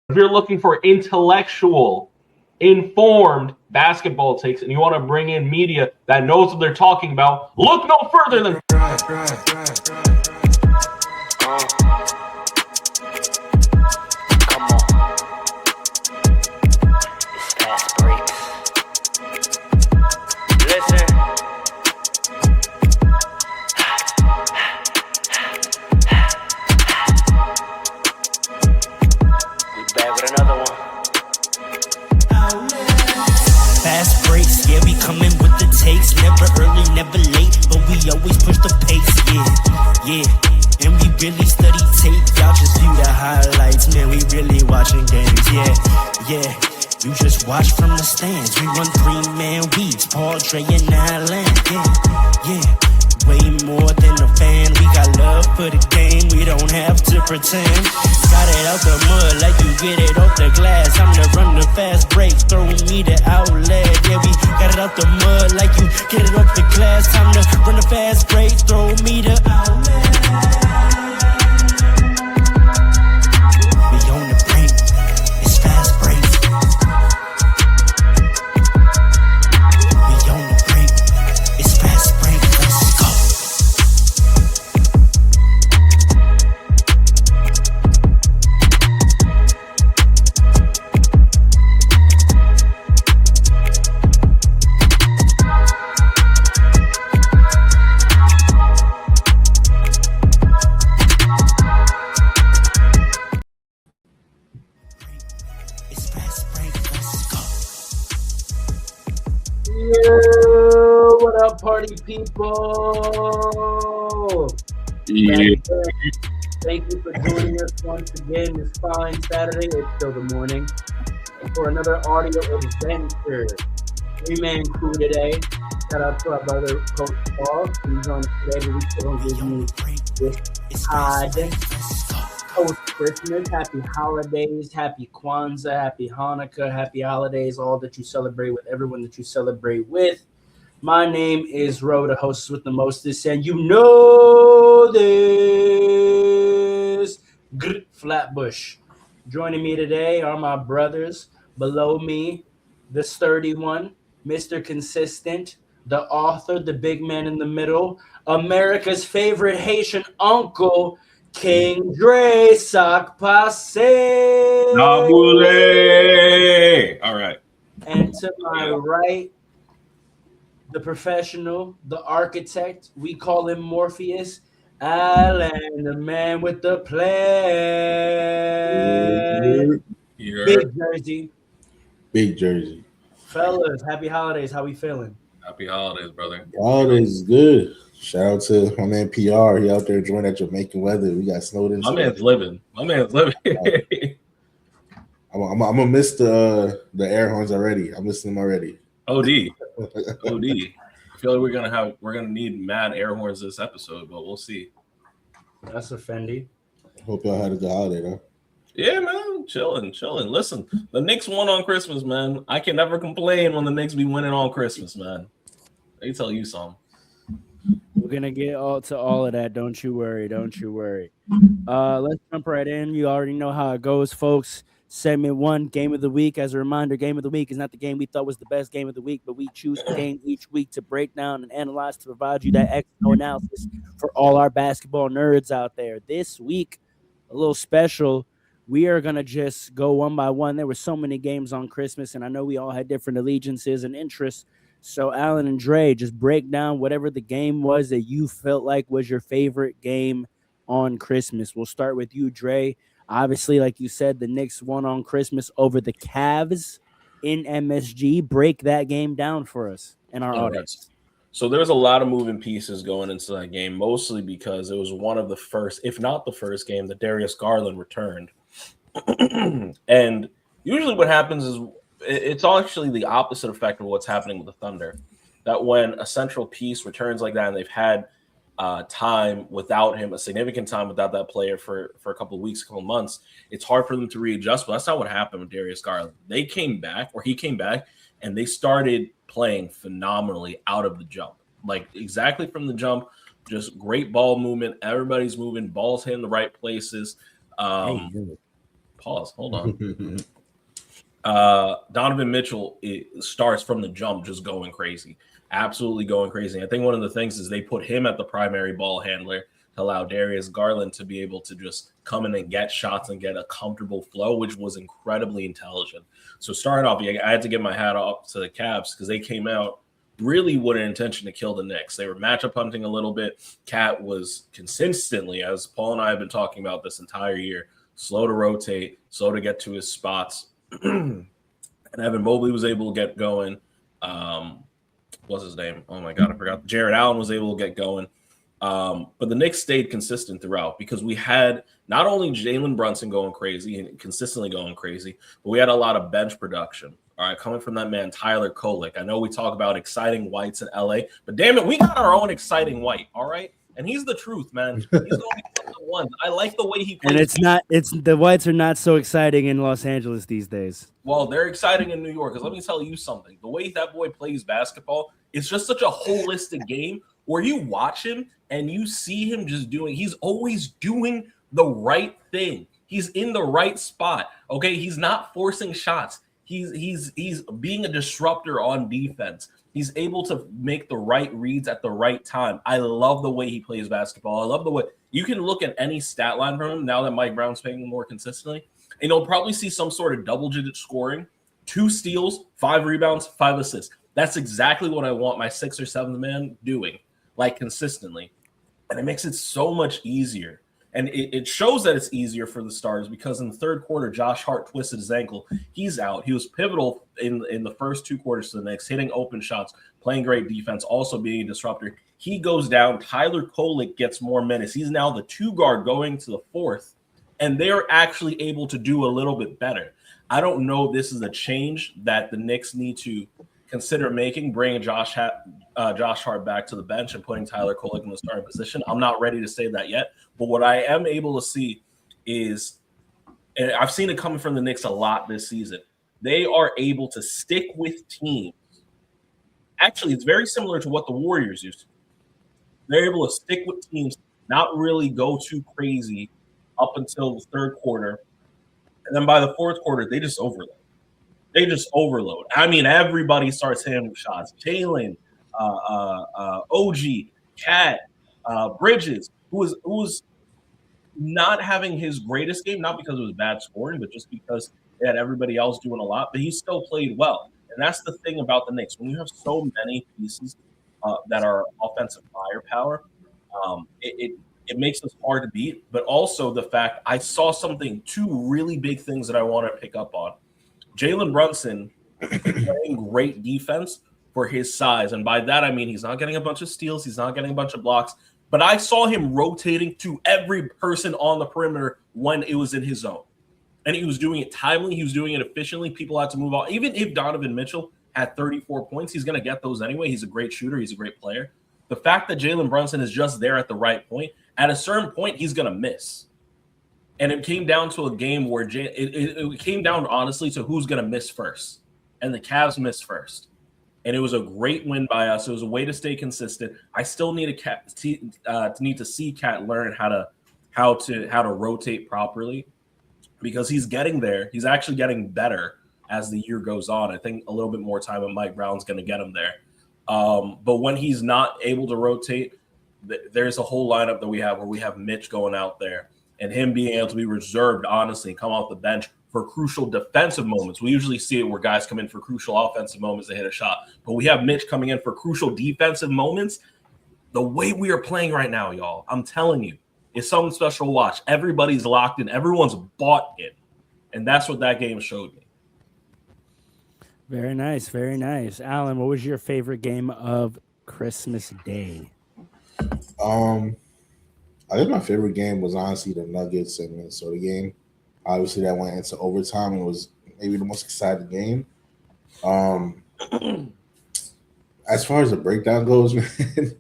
If you're looking for intellectual, informed basketball takes and you want to bring in media that knows what they're talking about, look no further than Come on. It's Fastbreaks. Listen. We back with another one. Fast breaks, yeah, we coming with the takes. Never early, never late, but we always push the pace, yeah. And we really study tape, y'all just view the highlights. Man, we really watching games, yeah. You just watch from the stands. We run 3-man weeks, Paul, Dre, and Allen, yeah. Way more than a fan. We got love for the game, we don't have to pretend. Got it out the mud like you get it off the glass. I'm to run the fast breaks, throw me the outlet. Yeah, we got it out the mud like you get it off the glass. Time to run the fast breaks, throw me the outlet. We on the break, it's fast breaks. We on the break, it's fast breaks. Let's go. It's fast break, let's go. Yo, what up, party people? yeah. Thank you for joining us once again this fine Saturday. It's still the morning for another audio adventure. 3-man crew today. Shout out to our brother Coach Paul. He's on today, but we still don't give you this pod post Christmas. Happy holidays, happy Kwanzaa, happy Hanukkah, happy holidays, all that you celebrate with everyone that you celebrate with. My name is Ro, the host with the mostest, and you know this. Flatbush. Joining me today are my brothers. Below me, the sturdy one, Mr. Consistent, the author, the big man in the middle, America's favorite Haitian uncle, King Dre Sock Passe. Nabule. All right. And to my right, the professional, the architect, we call him Morpheus, Alan, the man with the plan. Big Jersey. Big Jersey. Fellas, happy holidays. How we feeling? Happy holidays, brother. Holidays is good. Shout out to my man PR. He out there enjoying that Jamaican weather. We got snowed in. My man's living. I'm gonna miss the air horns already. I'm missing them already. OD. I feel like we're gonna need mad air horns this episode, but we'll see. That's a Fendi. Hope y'all had a good holiday, though. Yeah, man, chilling. Listen, the Knicks won on Christmas, man. I can never complain when the Knicks be winning on Christmas, man. They tell you something. We're gonna get to all of that. Don't you worry. Let's jump right in. You already know how it goes, folks. Segment 1, game of the week. As a reminder, game of the week is not the game we thought was the best game of the week, but we choose a game each week to break down and analyze to provide you that extra analysis for all our basketball nerds out there. This week, a little special. We are going to just go one by one. There were so many games on Christmas, and I know we all had different allegiances and interests. So, Alan and Dre, just break down whatever the game was that you felt like was your favorite game on Christmas. We'll start with you, Dre. Obviously, like you said, the Knicks won on Christmas over the Cavs in MSG. Break that game down for us and our audience. So there was a lot of moving pieces going into that game, mostly because it was one of the first, if not the first game, that Darius Garland returned. And usually what happens is it's actually the opposite effect of what's happening with the Thunder. That when a central piece returns like that and they've had time without him, a significant time without that player for a couple of weeks, a couple of months, it's hard for them to readjust. But that's not what happened with Darius Garland. He came back, and they started playing phenomenally out of the jump. Like exactly from the jump, just great ball movement. Everybody's moving, balls hitting the right places. Pause. Hold on. Donovan Mitchell starts from the jump just going crazy, absolutely going crazy. I think one of the things is they put him at the primary ball handler to allow Darius Garland to be able to just come in and get shots and get a comfortable flow, which was incredibly intelligent. So starting off, I had to give my hat off to the Cavs because they came out really with an intention to kill the Knicks. They were matchup hunting a little bit. Cat was consistently, as Paul and I have been talking about this entire year, slow to rotate, slow to get to his spots. And Evan Mobley was able to get going. What's his name? Oh my God, I forgot. Jared Allen was able to get going. But the Knicks stayed consistent throughout because we had not only Jalen Brunson going crazy and consistently going crazy, but we had a lot of bench production. All right, coming from that man, Tyler Kolek. I know we talk about exciting whites in LA, but damn it, we got our own exciting white. All right. And he's the truth, man. He's going to be the one. I like the way he plays. And it's the whites are not so exciting in Los Angeles these days. Well, they're exciting in New York because let me tell you something. The way that boy plays basketball, it's just such a holistic game where you watch him and you see him just he's always doing the right thing. He's in the right spot. Okay. He's not forcing shots. He's being a disruptor on defense. He's able to make the right reads at the right time. I love the way he plays basketball. I love the way you can look at any stat line from him now that Mike Brown's playing more consistently, and you'll probably see some sort of double-digit scoring, 2 steals, 5 rebounds, 5 assists. That's exactly what I want my 6th or 7th man doing, like consistently. And it makes it so much easier. And it shows that it's easier for the Stars because in the third quarter, Josh Hart twisted his ankle. He's out. He was pivotal in the first 2 quarters to the Knicks, hitting open shots, playing great defense, also being a disruptor. He goes down. Tyler Kolek gets more minutes. He's now the 2 guard going to the 4th, and they're actually able to do a little bit better. I don't know if this is a change that the Knicks need to consider making, bringing Josh Hart back to the bench and putting Tyler Kolek in the starting position. I'm not ready to say that yet. But what I am able to see is, and I've seen it coming from the Knicks a lot this season, they are able to stick with teams. Actually, it's very similar to what the Warriors used to do. They're able to stick with teams, not really go too crazy up until the third quarter. And then by the fourth quarter, they just overload. I mean, everybody starts hitting shots. Jalen, OG, Cat, Bridges, who was not having his greatest game, not because it was bad scoring, but just because they had everybody else doing a lot, but he still played well. And that's the thing about the Knicks. When you have so many pieces that are offensive firepower, it makes us hard to beat. But also the fact I saw 2 really big things that I want to pick up on. Jalen Brunson playing great defense for his size. And by that, I mean he's not getting a bunch of steals. He's not getting a bunch of blocks. But I saw him rotating to every person on the perimeter when it was in his zone. And he was doing it timely. He was doing it efficiently. People had to move on. Even if Donovan Mitchell had 34 points, he's going to get those anyway. He's a great shooter. He's a great player. The fact that Jalen Brunson is just there at the right point, at a certain point, he's going to miss. And it came down to a game where it came down, honestly, to who's going to miss first. And the Cavs missed first. And it was a great win by us. It was a way to stay consistent. I still need to see Cat learn how to rotate properly because he's getting there. He's actually getting better as the year goes on. I think a little bit more time with Mike Brown's going to get him there. But when he's not able to rotate, there's a whole lineup that we have where we have Mitch going out there and him being able to be reserved, honestly, come off the bench for crucial defensive moments. We usually see it where guys come in for crucial offensive moments to hit a shot. But we have Mitch coming in for crucial defensive moments. The way we are playing right now, y'all, I'm telling you, it's something special to watch. Everybody's locked in. Everyone's bought in. And that's what that game showed me. Very nice. Very nice. Alan, what was your favorite game of Christmas Day? I think my favorite game was honestly the Nuggets and Minnesota game. Obviously, that went into overtime and was maybe the most exciting game. As far as the breakdown goes, man,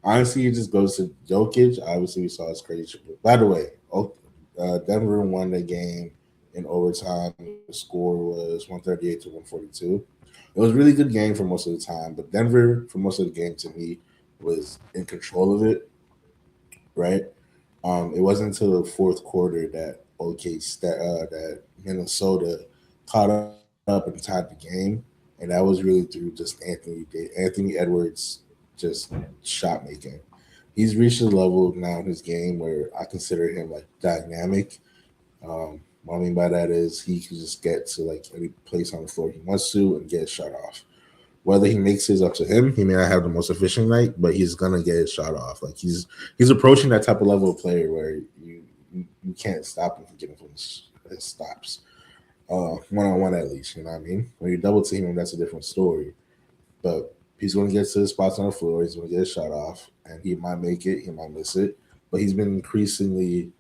honestly, it just goes to Jokic. Obviously, we saw his crazy. By the way, Denver won the game in overtime. The score was 138 to 142. It was a really good game for most of the time, but Denver, for most of the game, to me, was in control of it, right? It wasn't until the fourth quarter that that Minnesota caught up and tied the game, and that was really through just Anthony Edwards just shot making. He's reached a level now in his game where I consider him like dynamic. What I mean by that is he can just get to like any place on the floor he wants to and get a shot off. Whether he makes his up to him, he may not have the most efficient night, but he's gonna get his shot off. Like he's approaching that type of level of player where you can't stop him from getting from his stops. One-on-one at least, you know what I mean? When you double team him, that's a different story. But he's going to get to the spots on the floor. He's going to get a shot off, and he might make it. He might miss it. But he's been increasingly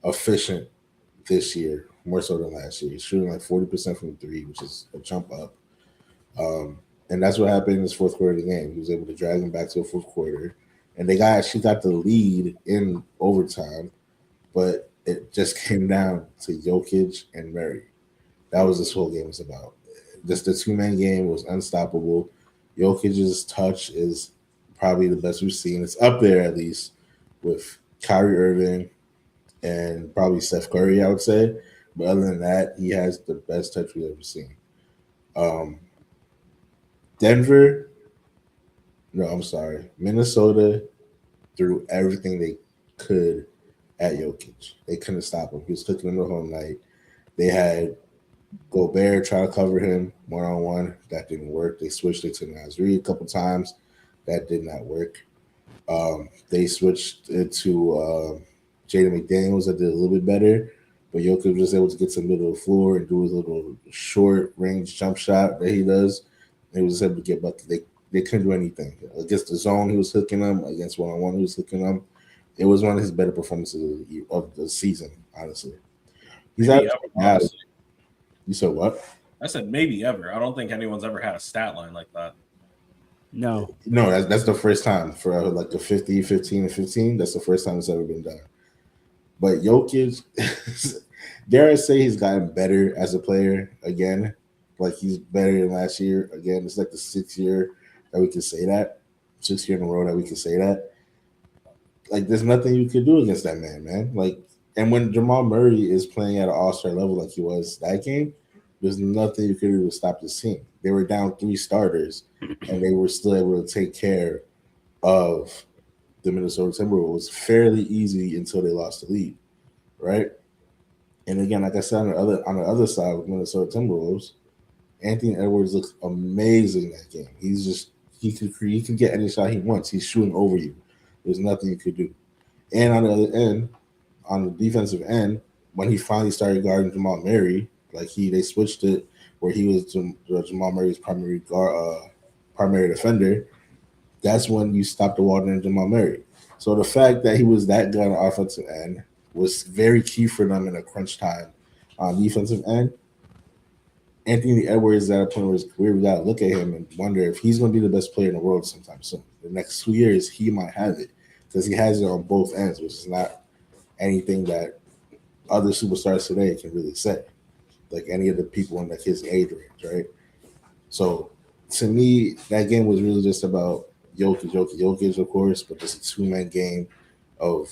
efficient this year, more so than last year. He's shooting like 40% from three, which is a jump up. And that's what happened in this fourth quarter of the game. He was able to drag them back to the fourth quarter. And they actually got the lead in overtime, but it just came down to Jokic and Murray. That was this whole game was about. Just the two-man game was unstoppable. Jokic's touch is probably the best we've seen. It's up there at least with Kyrie Irving and probably Steph Curry, I would say. But other than that, he has the best touch we've ever seen. Minnesota threw everything they could at Jokic. They couldn't stop him. He was cooking them the whole night. They had Gobert try to cover him one-on-one. That didn't work. They switched it to Nasri a couple times. That did not work. They switched it to Jaden McDaniels. That did a little bit better. But Jokic was able to get to the middle of the floor and do his little short-range jump shot that he does. He was able to get buckets. They couldn't do anything. Against the zone, he was hooking them. Against one-on-one, he was hooking them. It was one of his better performances of the season, honestly. He's maybe ever, you said what? I said maybe ever. I don't think anyone's ever had a stat line like that. No, that's the first time for like a 50, 15, and 15. That's the first time it's ever been done. But Jokic, dare I say he's gotten better as a player again. Like he's better than last year. Again, it's like the 6th year that we can say that. 6th year in a row that we can say that. Like there's nothing you could do against that man. Like, and when Jamal Murray is playing at an all-star level like he was that game, there's nothing you could do to stop this team. They were down 3 starters, and they were still able to take care of the Minnesota Timberwolves fairly easy until they lost the lead, right? And again, like I said, on the other side with Minnesota Timberwolves, Anthony Edwards looks amazing in that game. He can get any shot he wants. He's shooting over you. There's nothing you could do. And on the other end, on the defensive end, when he finally started guarding Jamal Murray, they switched it where he was Jamal Murray's primary defender. That's when you stopped the water in Jamal Murray. So the fact that he was that good on the offensive end was very key for them in a crunch time on defensive end. Anthony Edwards is at a point where his career, we got to look at him and wonder if he's going to be the best player in the world sometime soon. The next 2 years, he might have it because he has it on both ends, which is not anything that other superstars today can really say, like any of the people in like his age range, right? So to me, that game was really just about Jokic, of course, but just a 2-man game of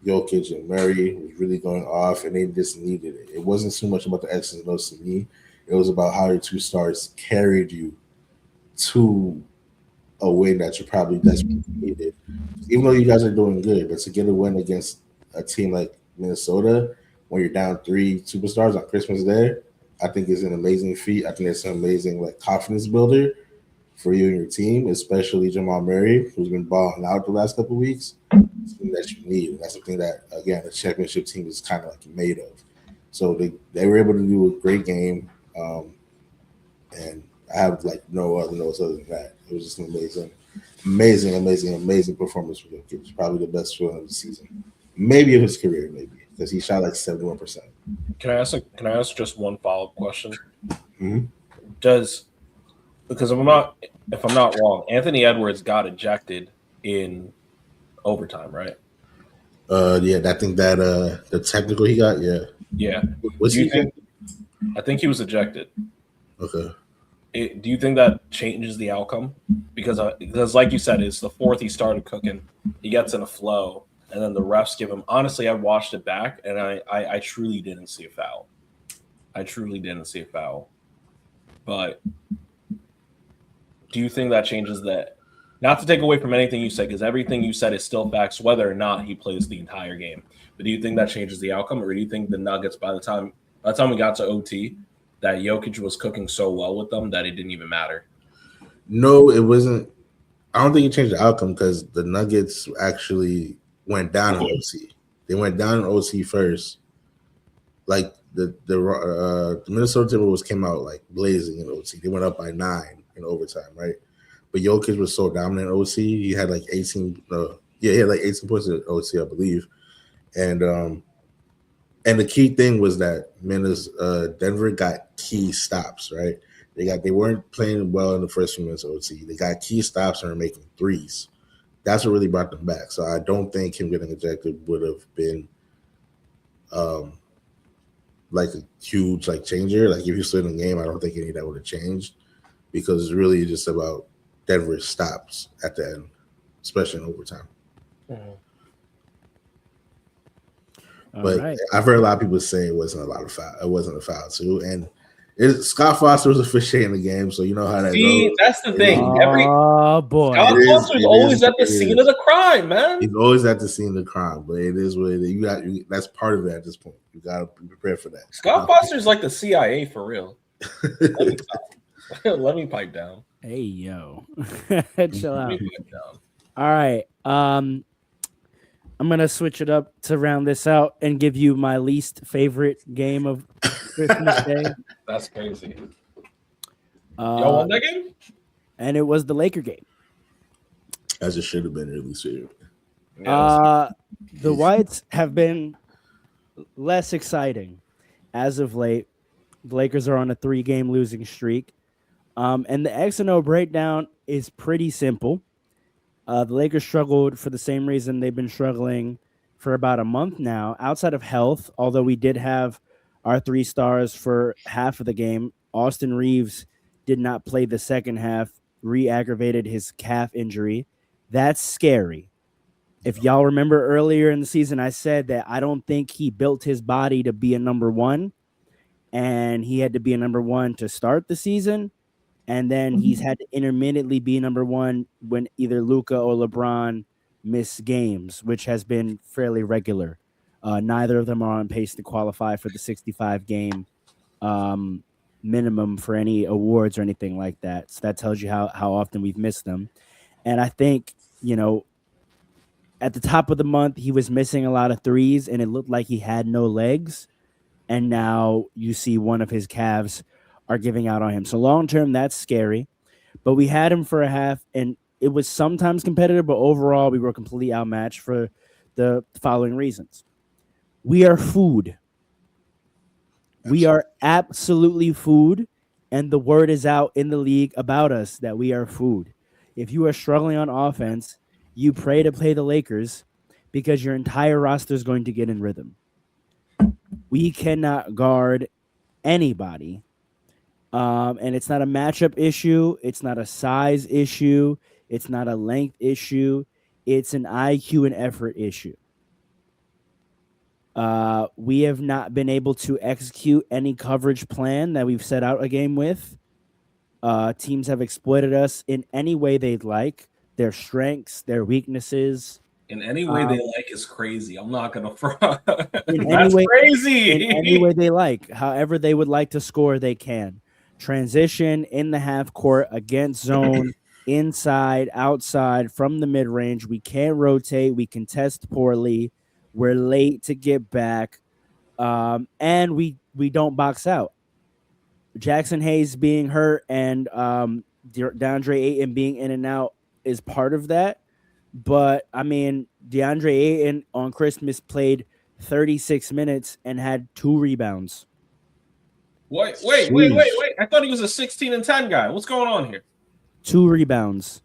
Jokic and Murray was really going off, and they just needed it. It wasn't so much about the X's and O's to me. It was about how your 2 stars carried you to a win that you probably desperately needed. Even though you guys are doing good, but to get a win against a team like Minnesota when you're down 3 superstars on Christmas Day, I think is an amazing feat. I think it's an amazing confidence builder for you and your team, especially Jamal Murray, who's been balling out the last couple of weeks. It's something that you need. And that's something that, again, the championship team is kind of made of. So they were able to do a great game. And I have no other notes other than that. It was just an amazing performance for Jokic. It was probably the best one of the season. Maybe of his career, because he shot 71%. Can I ask just one follow-up question? Mm-hmm. Because if I'm not wrong, Anthony Edwards got ejected in overtime, right? Yeah, I think that the technical he got, yeah. Yeah. What's he think? I think he was ejected. Okay. Do you think that changes the outcome? Because like you said, it's the 4th he started cooking. He gets in a flow. and then the refs give him. Honestly, I watched it back, and I truly didn't see a foul. But do you think that changes that? Not to take away from anything you said, because everything you said is still facts, whether or not he plays the entire game. But do you think that changes the outcome, or do you think the Nuggets, by the time we got to OT, that Jokic was cooking so well with them that it didn't even matter? No, it wasn't. I don't think it changed the outcome because the Nuggets actually went down in OT. They went down in OT first. Like the Minnesota Timberwolves came out like blazing in OT. They went up by 9 in overtime, right? But Jokic was so dominant in OT. He had like 18. He had like 18 points in OT, I believe. And the key thing was that Denver got key stops, right? They weren't playing well in the first few minutes of OT. They got key stops and were making threes. That's what really brought them back. So I don't think him getting ejected would have been like a huge like changer. Like if you stood in the game, I don't think any of that would have changed because it's really just about Denver's stops at the end, especially in overtime. Mm-hmm. But right. I've heard a lot of people say it wasn't a foul too, and Scott Foster was officiating the game, so you know how that goes. That's the thing. Oh boy, Scott Foster's always at the scene of the crime, man. He's always at the scene of the crime, but it is what it is. That's part of it at this point. You got to be prepared for that. Scott Foster's like the CIA for real. Let me pipe down. Hey yo, chill out. All right, I'm gonna switch it up to round this out and give you my least favorite game of Christmas Day. That's crazy. Y'all won that game? And it was the Laker game. As it should have been, at least. The Whites have been less exciting as of late. The Lakers are on a 3-game losing streak. And the X and O breakdown is pretty simple. The Lakers struggled for the same reason they've been struggling for about a month now, outside of health, although we did have our 3 stars for half of the game. Austin Reeves did not play the second half, re-aggravated his calf injury. That's scary. If y'all remember earlier in the season, I said that I don't think he built his body to be a number 1, and he had to be a number 1 to start the season. And then he's had to intermittently be number 1 when either Luka or LeBron miss games, which has been fairly regular. Neither of them are on pace to qualify for the 65-game minimum for any awards or anything like that. So that tells you how often we've missed them. And I think, at the top of the month, he was missing a lot of threes, and it looked like he had no legs. And now you see one of his calves are giving out on him. So long-term, that's scary. But we had him for a half, and it was sometimes competitive, but overall, we were completely outmatched for the following reasons. We are food. We are absolutely food, and the word is out in the league about us that we are food. If you are struggling on offense, you pray to play the Lakers because your entire roster is going to get in rhythm. We cannot guard anybody. And it's not a matchup issue. It's not a size issue. It's not a length issue. It's an IQ and effort issue. We have not been able to execute any coverage plan that we've set out a game with. Teams have exploited us in any way they'd like. Their strengths, their weaknesses. In any way they like is crazy. I'm not gonna front. That's crazy. In any way they like. However they would like to score, they can. Transition in the half court, against zone, inside, outside, from the mid-range. We can't rotate. We contest poorly. We're late to get back. And we don't box out. Jackson Hayes being hurt and DeAndre Ayton being in and out is part of that. But, I mean, DeAndre Ayton on Christmas played 36 minutes and had 2 rebounds. Wait. I thought he was a 16 and 10 guy. What's going on here? 2 rebounds.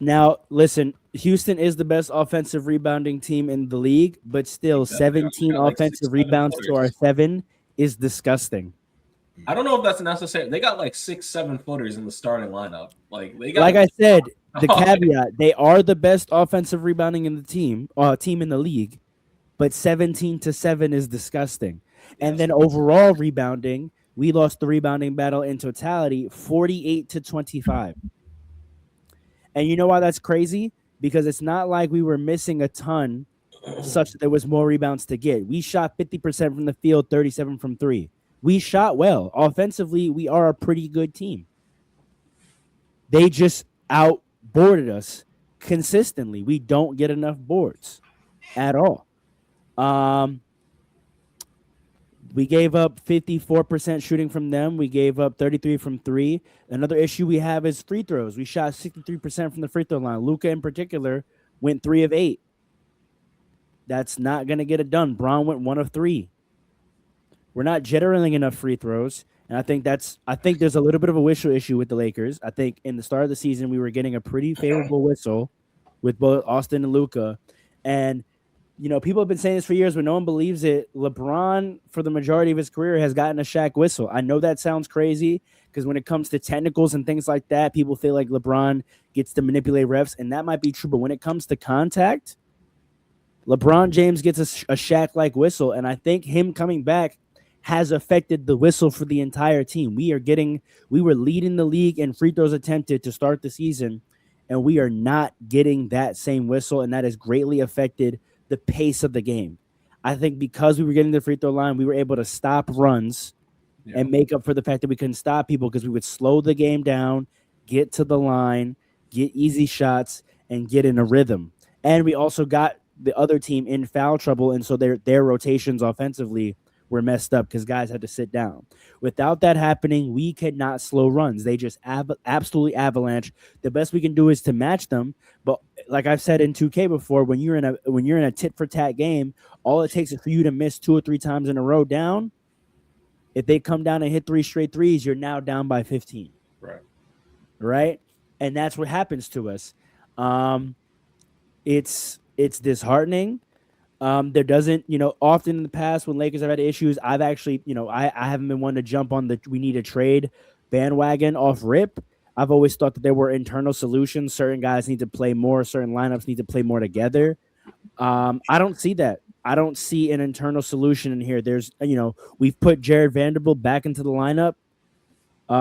Now, listen, Houston is the best offensive rebounding team in the league, but still 17 offensive rebounds to our 7 is disgusting. I don't know if that's necessary. They got like 6-7 footers in the starting lineup. Like I The caveat: they are the best offensive rebounding in the team in the league, but 17-7 is disgusting. And then overall rebounding, we lost the rebounding battle in totality, 48-25. And you know why that's crazy? Because it's not like we were missing a ton, such that there was more rebounds to get. We shot 50% from the field, 37 from three. We shot well. Offensively, we are a pretty good team. They just outboarded us consistently. We don't get enough boards at all. We gave up 54% shooting from them. We gave up 33 from three. Another issue we have is free throws. We shot 63% from the free throw line. Luka, in particular, went 3 of 8. That's not going to get it done. Braun went 1 of 3. We're not generating enough free throws. And I think there's a little bit of a whistle issue with the Lakers. I think in the start of the season, we were getting a pretty favorable whistle with both Austin and Luka. And, people have been saying this for years, but no one believes it. LeBron, for the majority of his career, has gotten a Shaq whistle. I know that sounds crazy because when it comes to technicals and things like that, people feel like LeBron gets to manipulate refs, and that might be true. But when it comes to contact, LeBron James gets a Shaq-like whistle, and I think him coming back has affected the whistle for the entire team. We were leading the league in free throws attempted to start the season, and we are not getting that same whistle, and that has greatly affected the pace of the game. I think because we were getting the free throw line, we were able to stop runs and make up for the fact that we couldn't stop people because we would slow the game down, get to the line, get easy shots, and get in a rhythm. And we also got the other team in foul trouble, and so their rotations offensively were messed up because guys had to sit down. Without that happening, we could not slow runs. They just absolutely avalanche. The best we can do is to match them. But like I've said in 2K before, when you're in a tit for tat game, all it takes is for you to miss 2 or 3 times in a row down. If they come down and hit 3 straight threes, you're now down by 15. Right? And that's what happens to us. It's disheartening. There doesn't, often in the past when Lakers have had issues, I've actually, I haven't been one to jump on the we need a trade bandwagon off rip. I've always thought that there were internal solutions. Certain guys need to play more. Certain lineups need to play more together. I don't see that. I don't see an internal solution in here. There's, we've put Jared Vanderbilt back into the lineup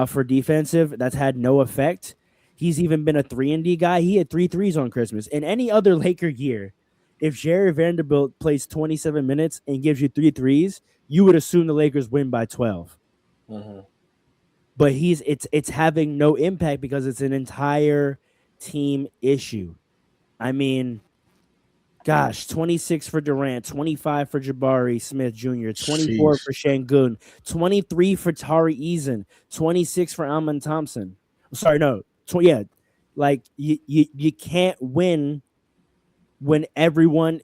for defensive. That's had no effect. He's even been a 3-and-D guy. He had 3 threes on Christmas. In any other Laker year, if Jared Vanderbilt plays 27 minutes and gives you 3 threes, you would assume the Lakers win by 12. Mm-hmm. But it's having no impact because it's an entire team issue. I mean, gosh, 26 for Durant, 25 for Jabari Smith Jr., 24 for Şengün, 23 for Tari Eason, 26 for Alman Thompson. Sorry, no. Like you can't win when everyone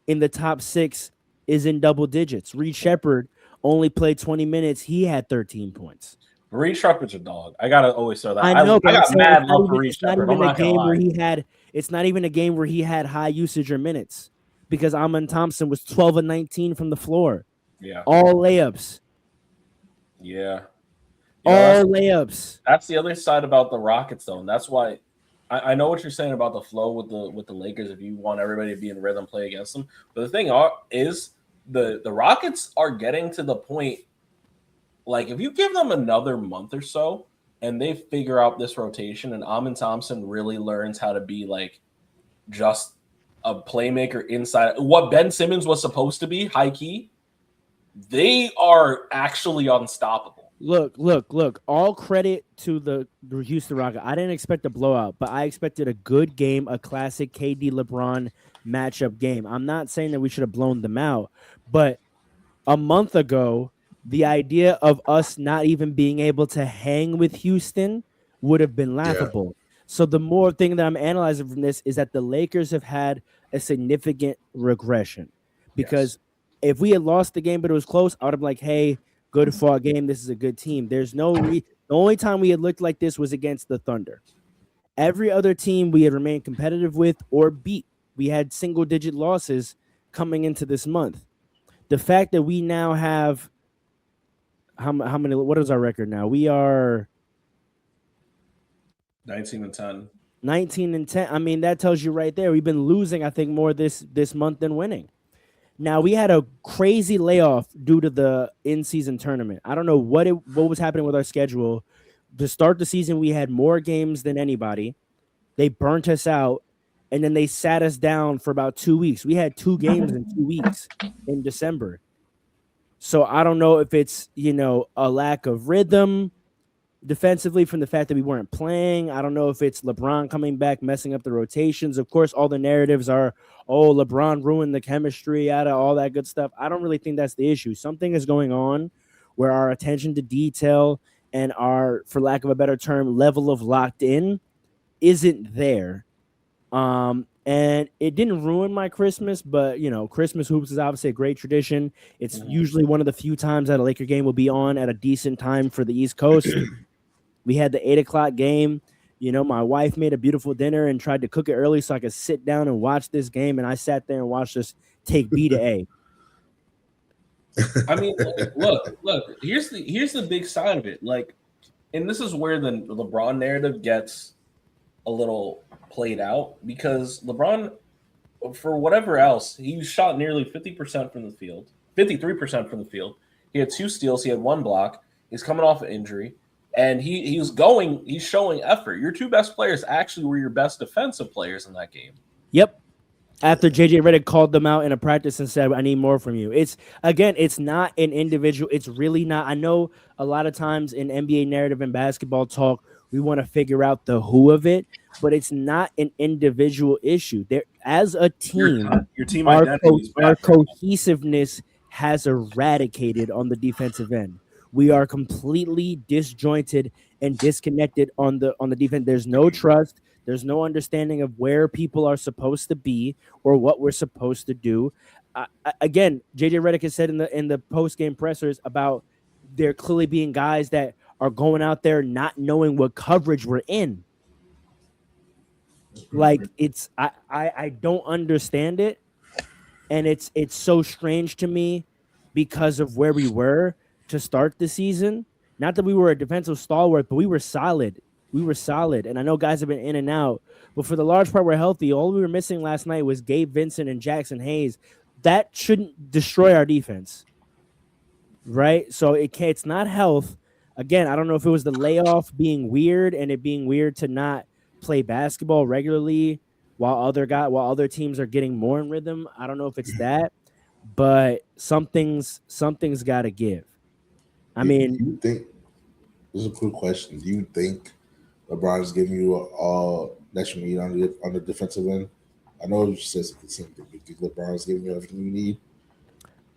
in the top 6 is in double digits. Reed Shepherd only played 20 minutes. He had 13 points. Reed Shepherd's a dog. I gotta always say that. I know. I got mad love for Reed Shepherd. It's not even a game where he had high usage or minutes because Alman Thompson was 12 of 19 from the floor. Yeah. All layups. Yeah. All layups. That's the other side about the Rockets, though, and that's why I know what you're saying about the flow with the Lakers. If you want everybody to be in rhythm, play against them. But the thing is, the Rockets are getting to the point. Like, if you give them another month or so, and they figure out this rotation, and Alman Thompson really learns how to be like just a playmaker inside what Ben Simmons was supposed to be, high key, they are actually unstoppable. Look. All credit to the Houston Rockets. I didn't expect a blowout, but I expected a good game, a classic KD LeBron matchup game. I'm not saying that we should have blown them out, but a month ago, the idea of us not even being able to hang with Houston would have been laughable. Yeah. So the more thing that I'm analyzing from this is that the Lakers have had a significant regression because if we had lost the game but it was close, I would have been like, hey, good fought game. This is a good team. There's no the only time we had looked like this was against the Thunder. Every other team we had remained competitive with or beat. We had single-digit losses coming into this month. The fact that we now have how many? What is our record now? We are 19-10. 19-10. I mean, that tells you right there. We've been losing, I think, more this month than winning. Now we had a crazy layoff due to the in-season tournament. I don't know what was happening with our schedule. To start the season, we had more games than anybody. They burnt us out, and then they sat us down for about 2 weeks. We had 2 games in 2 weeks in December. So I don't know if it's, a lack of rhythm defensively from the fact that we weren't playing. I don't know if it's LeBron coming back, messing up the rotations. Of course, all the narratives are, oh, LeBron ruined the chemistry out of all that good stuff. I don't really think that's the issue. Something is going on where our attention to detail and our, for lack of a better term, level of locked in isn't there. And it didn't ruin my Christmas, but Christmas hoops is obviously a great tradition. It's usually one of the few times that a Laker game will be on at a decent time for the East Coast. We had the 8:00 game. My wife made a beautiful dinner and tried to cook it early so I could sit down and watch this game. And I sat there and watched us take B to A. I mean, look. Here's the big side of it. Like, and this is where the LeBron narrative gets a little played out, because LeBron, for whatever else, he shot nearly 50% from the field, 53% from the field. He had 2 steals. He had 1 block. He's coming off an injury, and he's showing effort. Your 2 best players actually were your best defensive players in that game. Yep. After JJ Redick called them out in a practice and said, I need more from you. It's not an individual. It's really not. I know a lot of times in NBA narrative and basketball talk, we want to figure out the who of it, but it's not an individual issue. There, as a team, your team identity our cohesiveness has eradicated on the defensive end. We are completely disjointed and disconnected on the defense. There's no trust. There's no understanding of where people are supposed to be or what we're supposed to do. Again, JJ Redick has said in the post-game pressers about there clearly being guys that are going out there not knowing what coverage we're in. Like, it's I don't understand it, and it's so strange to me because of where we were to start the season. Not that we were a defensive stalwart, but we were solid. And I know guys have been in and out, but for the large part, we're healthy. All we were missing last night was Gabe Vincent and Jackson Hayes. That shouldn't destroy our defense, right? So it's not health. Again, I don't know if it was the layoff being weird and it being weird to not play basketball regularly while other teams are getting more in rhythm. I don't know if it's that, but something's got to give. I mean, do you think, this is a quick question, do you think LeBron is giving you all that you need on the defensive end? I know you said the same thing, but do you think LeBron is giving you everything you need?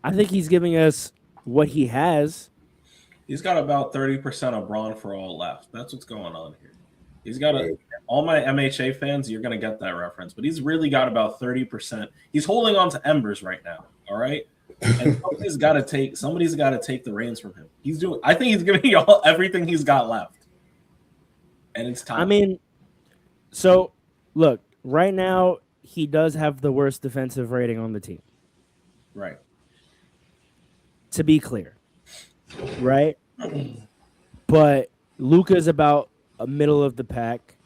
I think he's giving us what he has. He's got about 30% of Braun for all left. That's what's going on here. He's got all my MHA fans, you're going to get that reference, but he's really got about 30%. He's holding on to embers right now. All right. And somebody's got to take the reins from him. I think he's giving you all everything he's got left. And it's time. I mean, so look, right now he does have the worst defensive rating on the team. Right. To be clear. Right? But Luka's about a middle of the pack.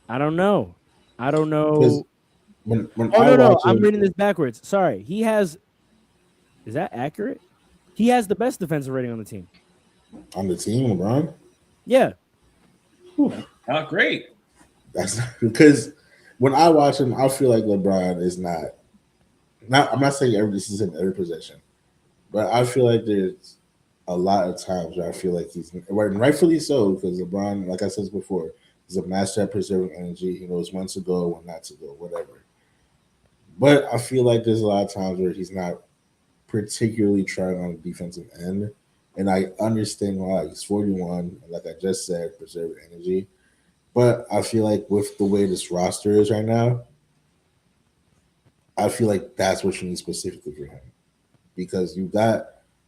I don't know. No, I'm reading this backwards. Sorry. Is that accurate? He has the best defensive rating on the team. On the team, LeBron? Yeah. Not great. That's not, because when I watch him, I feel like LeBron is not. I'm not saying this is in every possession, but I feel like there's a lot of times where I feel like he's, and rightfully so, because LeBron, like I said before, is a master at preserving energy. He knows when to go, when not to go, whatever. But I feel like there's a lot of times where he's not particularly trying on the defensive end. And I understand why. He's 41, like I just said, preserve energy. But I feel like with the way this roster is right now, I feel like that's what you need specifically for him. Because you got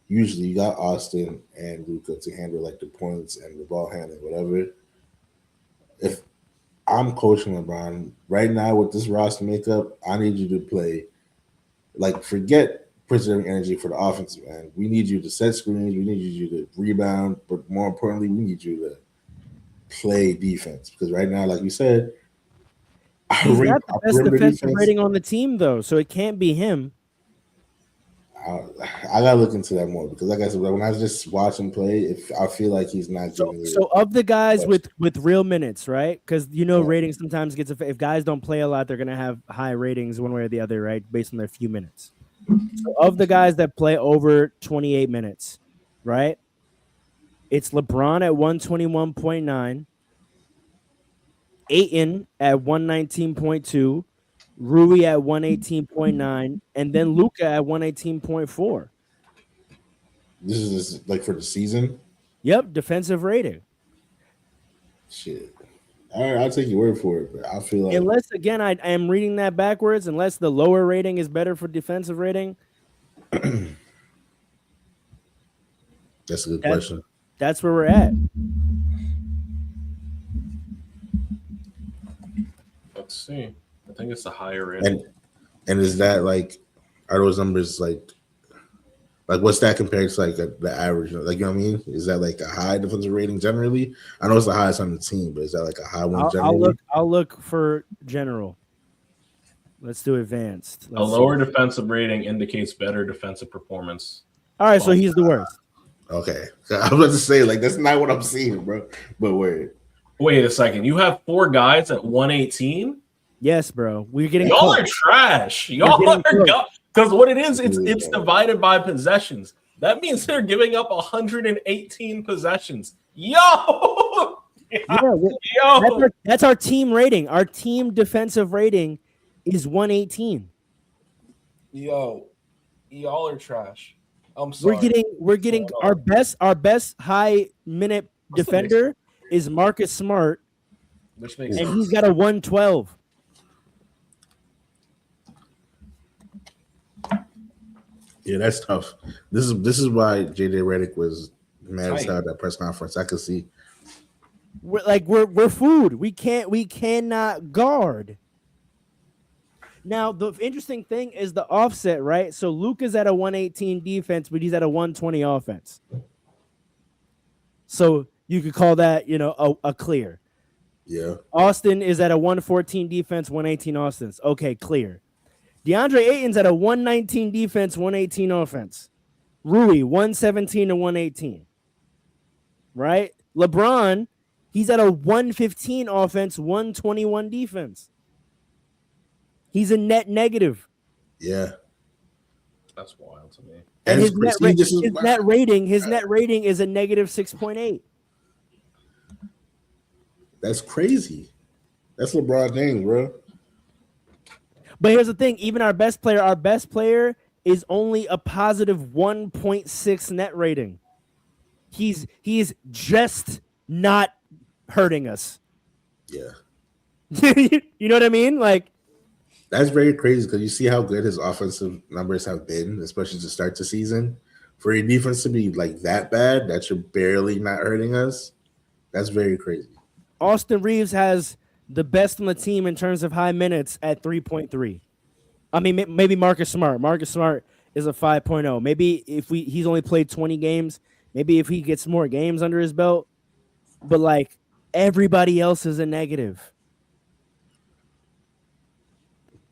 Austin and Luka to handle like the points and the ball handling, whatever. If I'm coaching LeBron right now with this roster makeup, I need you to play, like, forget preserving energy for the offensive end. We need you to set screens. We need you to rebound. But more importantly, we need you to play defense because right now, like you said, He's not the best defensive rating on the team, though, so it can't be him. I gotta look into that more because, like I said, when I just watch him play, I feel like he's not giving me. So of the guys with real minutes, right? Because ratings sometimes gets if guys don't play a lot, they're gonna have high ratings one way or the other, right? Based on their few minutes. So of the guys that play over 28 minutes, right? It's LeBron at 121.9, Ayton at 119.2. Rui at 118.9, and then Luka at 118.4. This is like for the season? Yep, defensive rating. Shit. All right, I'll take your word for it, but I feel like unless again I am reading that backwards, unless the lower rating is better for defensive rating. That's a good question. That's where we're at. Let's see. I think it's a higher rating. And is that like, are those numbers like what's that compared to like the average? Like, you know what I mean? Is that like a high defensive rating generally? I know it's the highest on the team, but is that like a high one generally? I'll look for general. Let's do advanced. A lower defensive rating indicates better defensive performance. All right, so he's the worst. Okay. I was about to say, like, that's not what I'm seeing, bro. But wait a second. You have 4 guys at 118? Yes, bro. We're getting y'all are trash. Y'all are because what it is, it's divided by possessions. That means they're giving up 118 possessions. Yo, that's our team rating. Our team defensive rating is 118. Yo, y'all are trash. I'm sorry. We're getting our best high minute defender is Marcus Smart, which makes and he's got a 112. Yeah, that's tough. This is why JJ Redick was mad as hell at that press conference. I could see. We're food. We cannot guard. Now the interesting thing is the offset, right? So Luka's at a 118 defense, but he's at a 120 offense. So you could call that, a clear. Yeah. Austin is at a 114 defense, 118 offense. Okay, clear. DeAndre Ayton's at a 119 defense, 118 offense. Rui, 117 to 118. Right? LeBron, he's at a 115 offense, 121 defense. He's a net negative. Yeah. That's wild to me. And his net rating is a negative 6.8. That's crazy. That's LeBron James, bro. But here's the thing, even our best player is only a positive 1.6 net rating. He's just not hurting us. Yeah. You know what I mean? Like, that's very crazy because you see how good his offensive numbers have been, especially to start the season. For your defense to be like that bad, that you're barely not hurting us, that's very crazy. Austin Reeves has the best on the team in terms of high minutes at 3.3. I mean, maybe Marcus Smart. Marcus Smart is a 5.0. Maybe if he's only played 20 games, maybe if he gets more games under his belt. But, like, everybody else is a negative.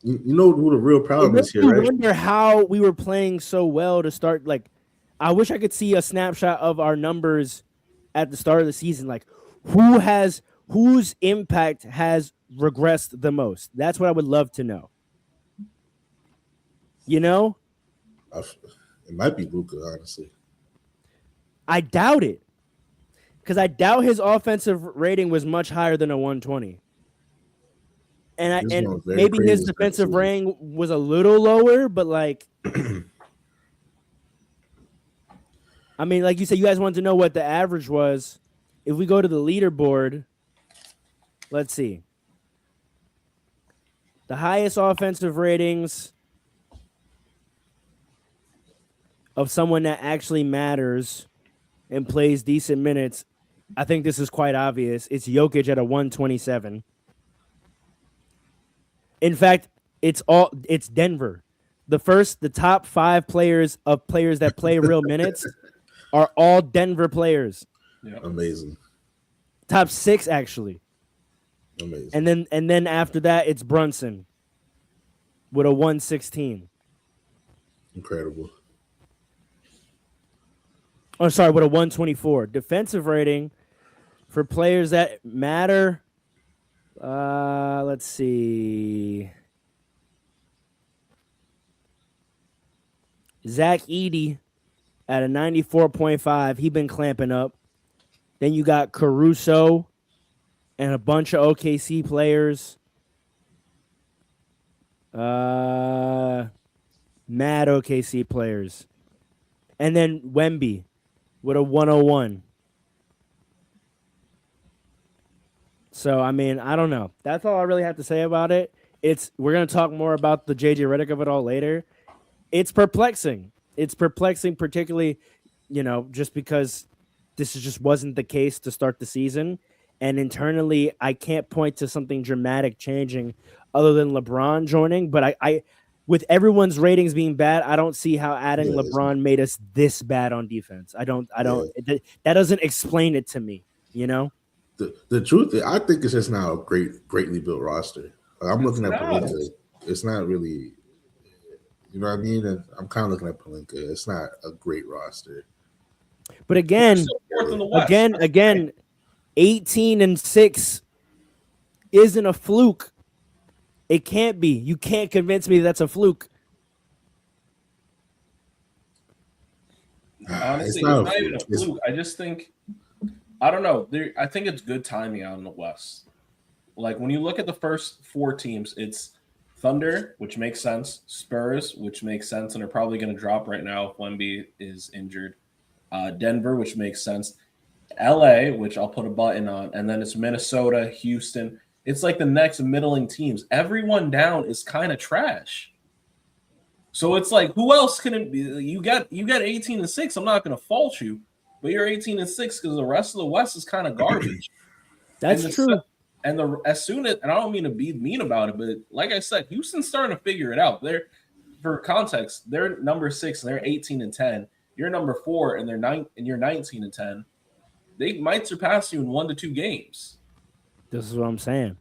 You know who the real problem is here, right? I wonder how we were playing so well to start. Like, I wish I could see a snapshot of our numbers at the start of the season. Like, whose impact has regressed the most? That's what I would love to know. You know? It might be Luka, honestly. I doubt it. Because I doubt his offensive rating was much higher than a 120. And maybe his defensive rating was a little lower, but like, I mean, like you said, you guys wanted to know what the average was. If we go to the leaderboard, let's see. The highest offensive ratings of someone that actually matters and plays decent minutes, I think this is quite obvious. It's Jokic at a 127. In fact, it's Denver. The top 5 players that play real minutes are all Denver players. Yeah. Amazing. Top 6 actually. Amazing. And then after that it's Brunson with a 116. Incredible. Oh, sorry, with a 124. Defensive rating for players that matter. Let's see. Zach Edey at a 94.5. He been clamping up. Then you got Caruso and a bunch of OKC players. Mad OKC players. And then Wemby with a 101. So, I mean, I don't know. That's all I really have to say about it. We're going to talk more about the JJ Redick of it all later. It's perplexing. It's perplexing, particularly, just because this just wasn't the case to start the season. And internally, I can't point to something dramatic changing other than LeBron joining. But I with everyone's ratings being bad, I don't see how adding LeBron made us this bad on defense. I don't. That doesn't explain it to me. The truth is, I think it's just now a greatly built roster. I'm looking at Pelinka. It's not really, you know what I mean? And I'm kind of looking at Pelinka. It's not a great roster. But again, 18-6 isn't a fluke. It can't be. You can't convince me that's a fluke. Honestly, it's not even a fluke. I just think, I don't know. I think it's good timing out in the West. Like when you look at the first 4 teams, it's Thunder, which makes sense. Spurs, which makes sense, and are probably going to drop right now if Wemby is injured. Denver, which makes sense. LA, which I'll put a button on, and then it's Minnesota, Houston. It's like the next middling teams. Everyone down is kind of trash. So it's like, who else can it be? You got 18-6. I'm not going to fault you, but you're 18-6 because the rest of the West is kind of garbage. That's true. And I don't mean to be mean about it, but like I said, Houston's starting to figure it out. For context, they're number 6 and they're 18-10. You're number 4 and you're 19-10. They might surpass you in 1 to 2 games. This is what I'm saying.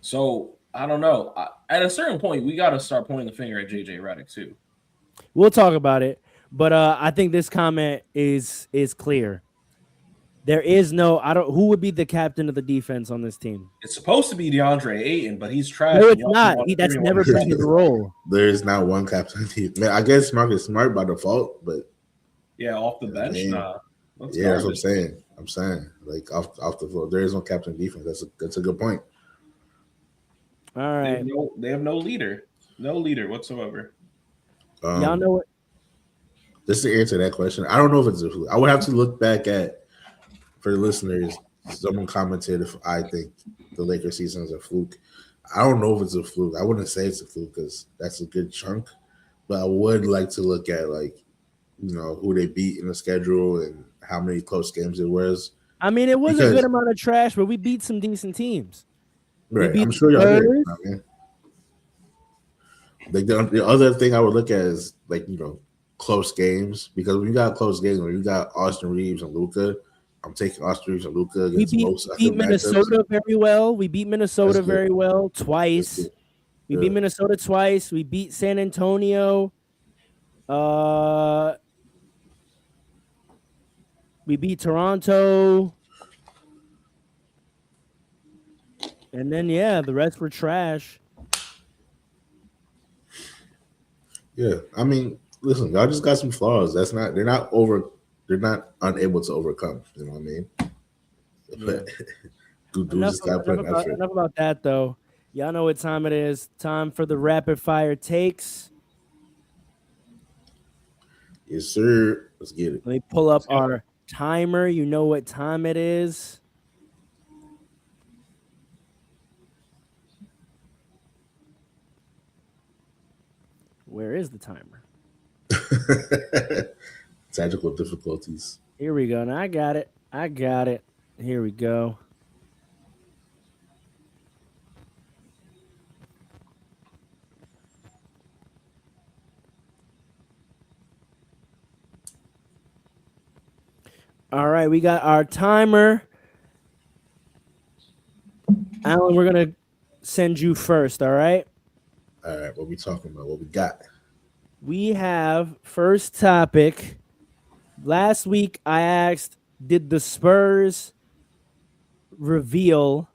So I don't know. At a certain point, we got to start pointing the finger at JJ Redick too. We'll talk about it, but I think this comment is clear. There is no. Who would be the captain of the defense on this team? It's supposed to be DeAndre Ayton, but he's trash. No, it's not. That's never been his role. There is not one captain. I guess Marcus Smart by default, but off the bench, nah. That's what I'm saying. Like off the floor, there is no captain of defense. That's a good point. All right. They have no leader whatsoever. Y'all know what? Just to answer that question, I don't know if it's a fluke. I would have to look back at, for the listeners, someone commented if I think the Lakers season is a fluke. I don't know if it's a fluke. I wouldn't say it's a fluke because that's a good chunk, but I would like to look at who they beat in the schedule and how many close games it was. I mean, it was a good amount of trash, but we beat some decent teams. Right, I'm sure y'all did. Like the other thing I would look at is close games, because when you got close games, when you got Austin Reeves and Luka, I'm taking Austin Reeves and Luka against most. We beat Minnesota very well. We beat Minnesota very well twice. We beat Minnesota twice. We beat San Antonio. We beat Toronto. And then the rest were trash. Yeah, I mean, listen, y'all just got some flaws. They're not unable to overcome. You know what I mean? But enough about that, though. Y'all know what time it is. Time for the rapid fire takes. Yes, sir. Let's get it. Let me pull up our timer. You know what time it is. Where is the timer? Technical difficulties. Here we go. Now I got it. Here we go. All right, we got our timer. Alan, we're gonna send you first. All right. All right, what we talking about? What we got? We have first topic. Last week I asked, did the Spurs reveal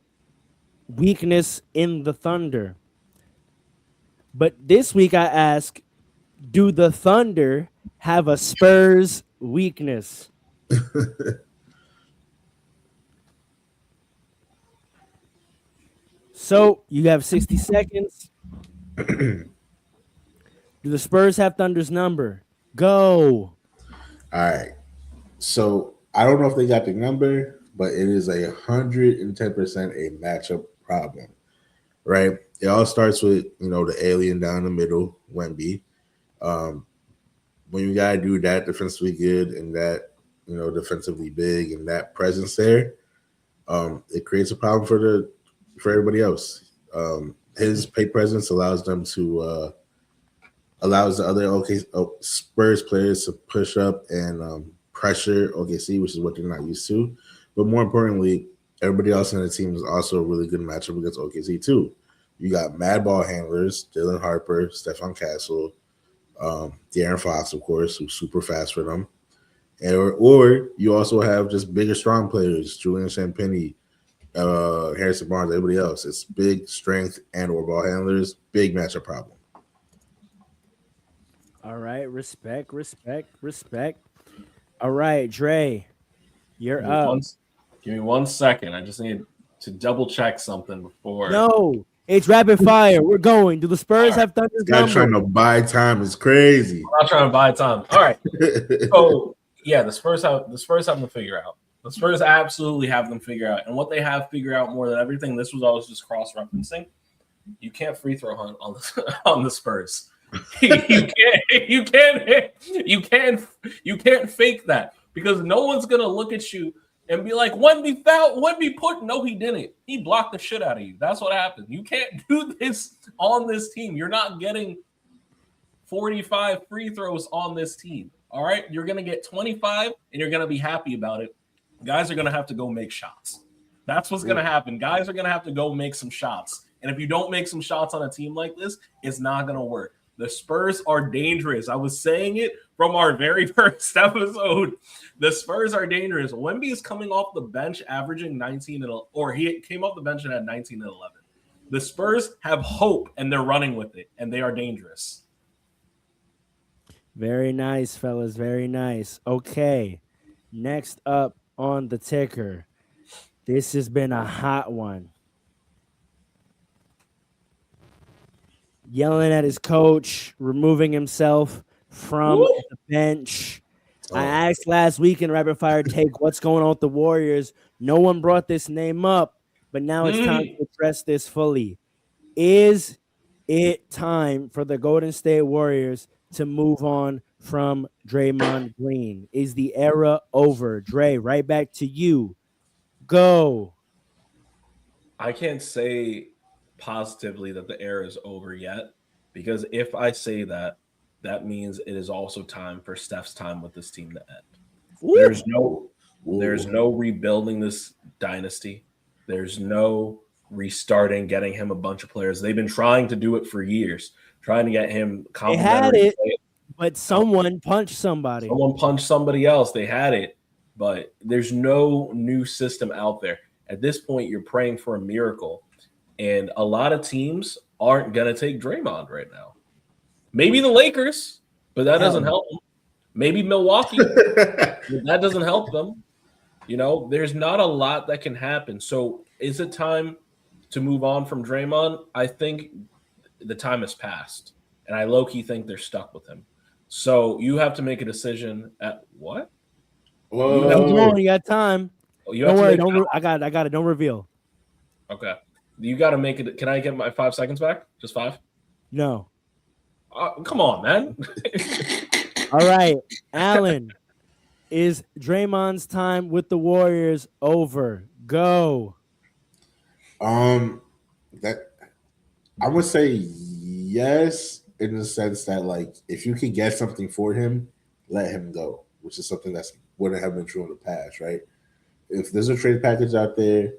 weakness in the Thunder? But this week I ask, do the Thunder have a Spurs weakness? So you have 60 seconds. Do the Spurs have Thunder's number? Go. All right. So I don't know if they got the number, but it is 110% a matchup problem, right? It all starts with the alien down the middle, Wemby. When you gotta do that defensively good and that defensively big and that presence there, it creates a problem for everybody else. His plate presence allows them to allows the other Spurs players to push up and pressure OKC, which is what they're not used to. But more importantly, everybody else on the team is also a really good matchup against OKC too. You got mad ball handlers, Dylan Harper, Stephon Castle, De'Aaron Fox, of course, who's super fast for them. Or you also have just bigger, strong players, Julian Champagny, Harrison Barnes, everybody else. It's big strength and/or ball handlers, big matchup problem. All right, respect. All right, Dre, you're up. Give me 1 second. I just need to double check something before. No, it's rapid fire. We're going. Do the Spurs have Thunder's Guy number? trying to buy time is crazy. I'm not trying to buy time. All right. So yeah, the Spurs have them to figure out. The Spurs absolutely have them figure out, and what they have figured out more than everything. This was always just cross-referencing. You can't free throw hunt on the Spurs. You can't fake that because no one's gonna look at you and be like, Wemby put. No, he didn't. He blocked the shit out of you. That's what happened. You can't do this on this team. You're not getting 45 free throws on this team. All right, you're gonna get 25, and you're gonna be happy about it. Guys are gonna have to go make shots. That's what's gonna happen. Guys are gonna have to go make some shots. And if you don't make some shots on a team like this, it's not gonna work. The Spurs are dangerous. I was saying it from our very first episode. The Spurs are dangerous. Wemby is coming off the bench, averaging 19 or he came off the bench and had 19 and 11. The Spurs have hope, and they're running with it, and they are dangerous. Very nice, fellas. Very nice. Okay, next up on the ticker. This has been a hot one. Yelling at his coach, removing himself from the bench. I asked last week in Rapid Fire Take, what's going on with the Warriors? No one brought this name up, but now it's time to address this fully. Is it time for the Golden State Warriors to move on from Draymond Green? Is the era over? Dre, right back to you. Go. I can't say positively that the era is over yet, because if I say that, that means it is also time for Steph's time with this team to end. Ooh. There's no rebuilding this dynasty. There's no restarting, getting him a bunch of players. They've been trying to do it for years, trying to get him complimentary. They had it, but someone punched somebody. Someone punched somebody else. They had it, but there's no new system out there. At this point, you're praying for a miracle. And a lot of teams aren't going to take Draymond right now. Maybe the Lakers, but that doesn't help them. Maybe Milwaukee, but that doesn't help them. There's not a lot that can happen. So is it time to move on from Draymond? I think the time has passed. And I low-key think they're stuck with him. So you have to make a decision at what? Whoa. You got time. Don't worry. I got it. Don't reveal. Okay. You got to make it. Can I get my 5 seconds back? Just 5? No. Come on, man. All right. Alan, is Draymond's time with the Warriors over? Go. That I would say yes, in the sense that if you could get something for him, let him go, which is something that's wouldn't have been true in the past, right? If there's a trade package out there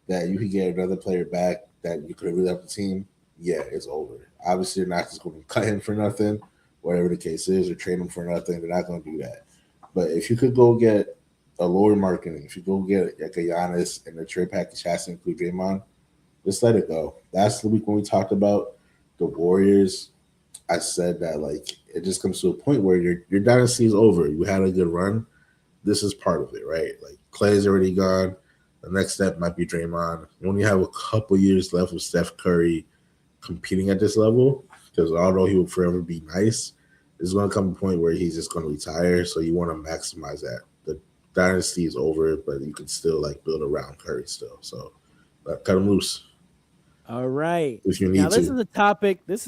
that you could get another player back that you could really help the team, yeah, it's over. Obviously, they're not just going to cut him for nothing, whatever the case is, or trade him for nothing. They're not going to do that. But if you could go get a lower marketing, if you go get like a Giannis and the trade package has to include Draymond, just let it go. That's the week when we talked about the Warriors. I said that like it just comes to a point where your dynasty is over. You had a good run. This is part of it, right? Like Clay's already gone. The next step might be Draymond. You only have a couple years left with Steph Curry competing at this level, because although he will forever be nice, there's going to come a point where he's just going to retire. So you want to maximize that. The dynasty is over, but you can still like build around Curry still. So cut him loose. All right. If you need now, to. This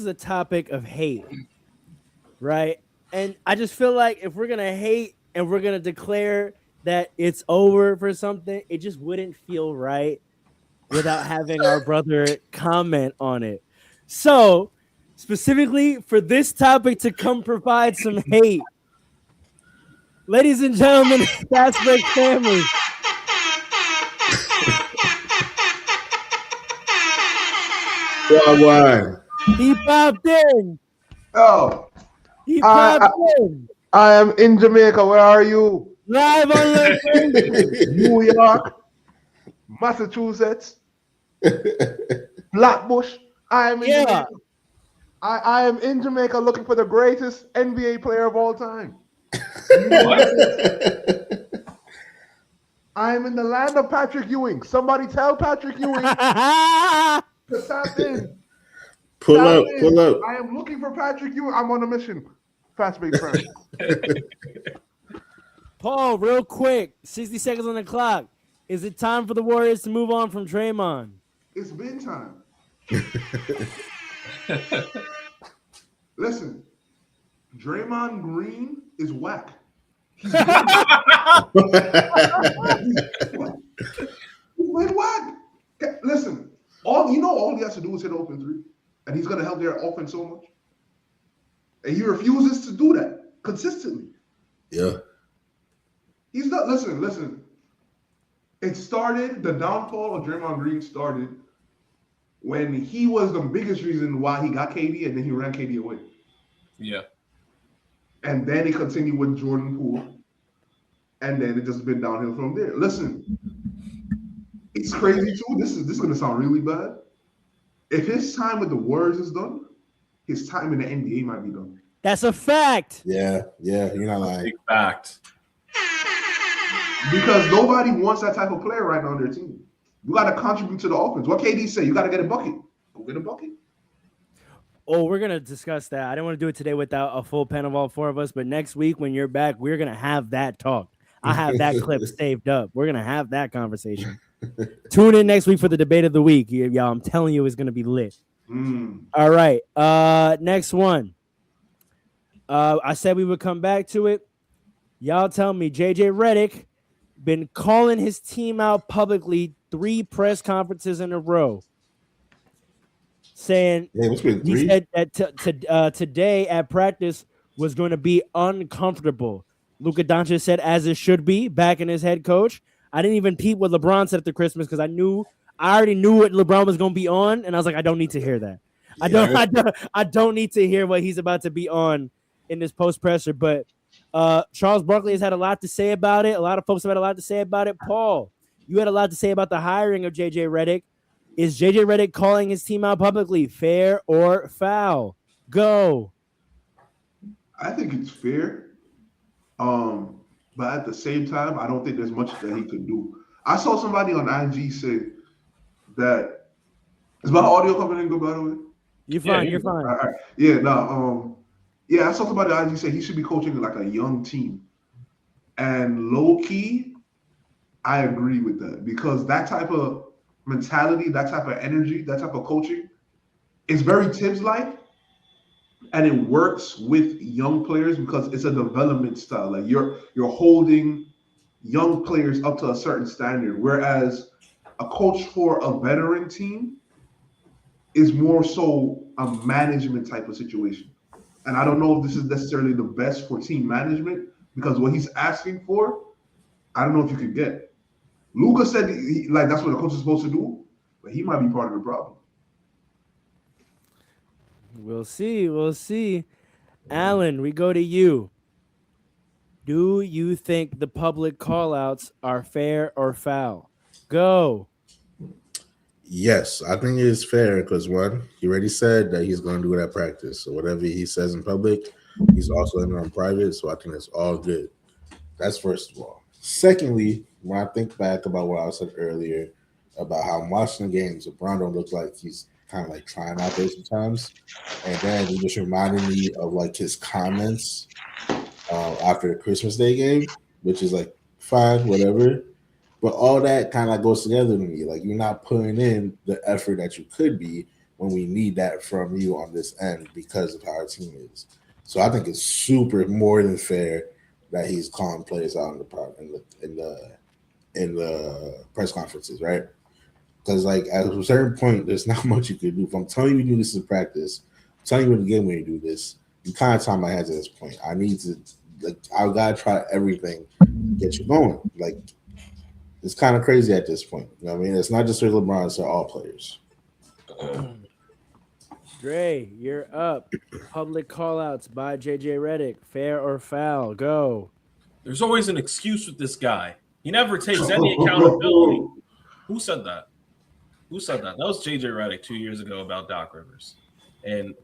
is a topic of hate, right? And I just feel like if we're gonna hate and we're gonna declare that it's over for something, it just wouldn't feel right without having our brother comment on it. So, specifically for this topic to come provide some hate, ladies and gentlemen, Fastbreaks family. Why? He popped in. Oh, He popped in. I am in Jamaica. Where are you? Live on location. New York, Massachusetts, Flatbush. I am in Jamaica. I am in Jamaica looking for the greatest NBA player of all time. I am in the land of Patrick Ewing. Somebody tell Patrick Ewing to tap in. Pull up. I am looking for Patrick Ewing. I'm on a mission. Fastbreaks friend. Paul, real quick, 60 seconds on the clock. Is it time for the Warriors to move on from Draymond? It's been time. Listen, Draymond Green is whack. He's whack. Listen, all he has to do is hit open three, and he's gonna help their offense so much. And he refuses to do that consistently. Yeah. He's not. Listen. It started. The downfall of Draymond Green started when he was the biggest reason why he got KD, and then he ran KD away. Yeah. And then he continued with Jordan Poole, and then it just been downhill from there. Listen, it's crazy too. This is gonna sound really bad. If his time with the Warriors is done, his time in the NBA might be done. That's a fact. Yeah, you're not lying. Big fact. Because nobody wants that type of player right now on their team. You got to contribute to the offense. What KD say? You got to get a bucket. Go get a bucket. Oh, we're going to discuss that. I didn't want to do it today without a full pen of all four of us, but next week when you're back, we're going to have that talk. I have that clip saved up. We're going to have that conversation. Tune in next week for the debate of the week. Y'all, I'm telling you, it's going to be lit. All right. Next one. I said we would come back to it. Y'all tell me, JJ Redick been calling his team out publicly 3 press conferences in a row, saying he said that today at practice was going to be uncomfortable. Luka Doncic said, as it should be, backing his head coach. I didn't even peep what LeBron said after Christmas because I already knew what LeBron was going to be on, and I was like, I don't need to hear that. I don't need to hear what he's about to be on in this post presser, but. Charles Barkley has had a lot to say about it. A lot of folks have had a lot to say about it. Paul, you had a lot to say about the hiring of JJ Redick. Is JJ Redick calling his team out publicly fair or foul? Go. I think it's fair. But at the same time, I don't think there's much that he could do. I saw somebody on IG say that is my audio coming in good, by the way? You're fine. You're fine. All right. Yeah, no, yeah, I saw somebody on IG say he should be coaching like a young team. And low-key, I agree with that because that type of mentality, that type of energy, that type of coaching is very Tibbs-like, and it works with young players because it's a development style. Like you're holding young players up to a certain standard, whereas a coach for a veteran team is more so a management type of situation. And I don't know if this is necessarily the best for team management because what he's asking for, I don't know if you could get. Luka said like that's what the coach is supposed to do, but he might be part of the problem. We'll see. We'll see. Alan, we go to you. Do you think the public callouts are fair or foul? Go. Yes, I think it is fair because one, he already said that he's going to do it at practice. So whatever he says in public, he's also in on private. So I think it's all good. That's first of all. Secondly, when I think back about what I said earlier about how I'm watching the games, LeBron don't look like he's kind of like trying out there sometimes. And then he just reminded me of like his comments after the Christmas Day game, which is like fine, whatever. But all that kind of goes together to me. Like you're not putting in the effort that you could be when we need that from you on this end because of how our team is. So I think it's super more than fair that he's calling players out in the press conferences, right? Because like at a certain point, there's not much you can do. If I'm telling you to do this in practice, I'm telling you in the game when you do this, you kind of tie my hands at this point. I need to I gotta try everything to get you going. Like it's kind of crazy at this point. You know what I mean? It's not just for LeBron, it's for all players. Dre, you're up. Public callouts by JJ Redick. Fair or foul? Go. There's always an excuse with this guy. He never takes any accountability. Who said that? Who said that? That was JJ Redick 2 years ago about Doc Rivers. And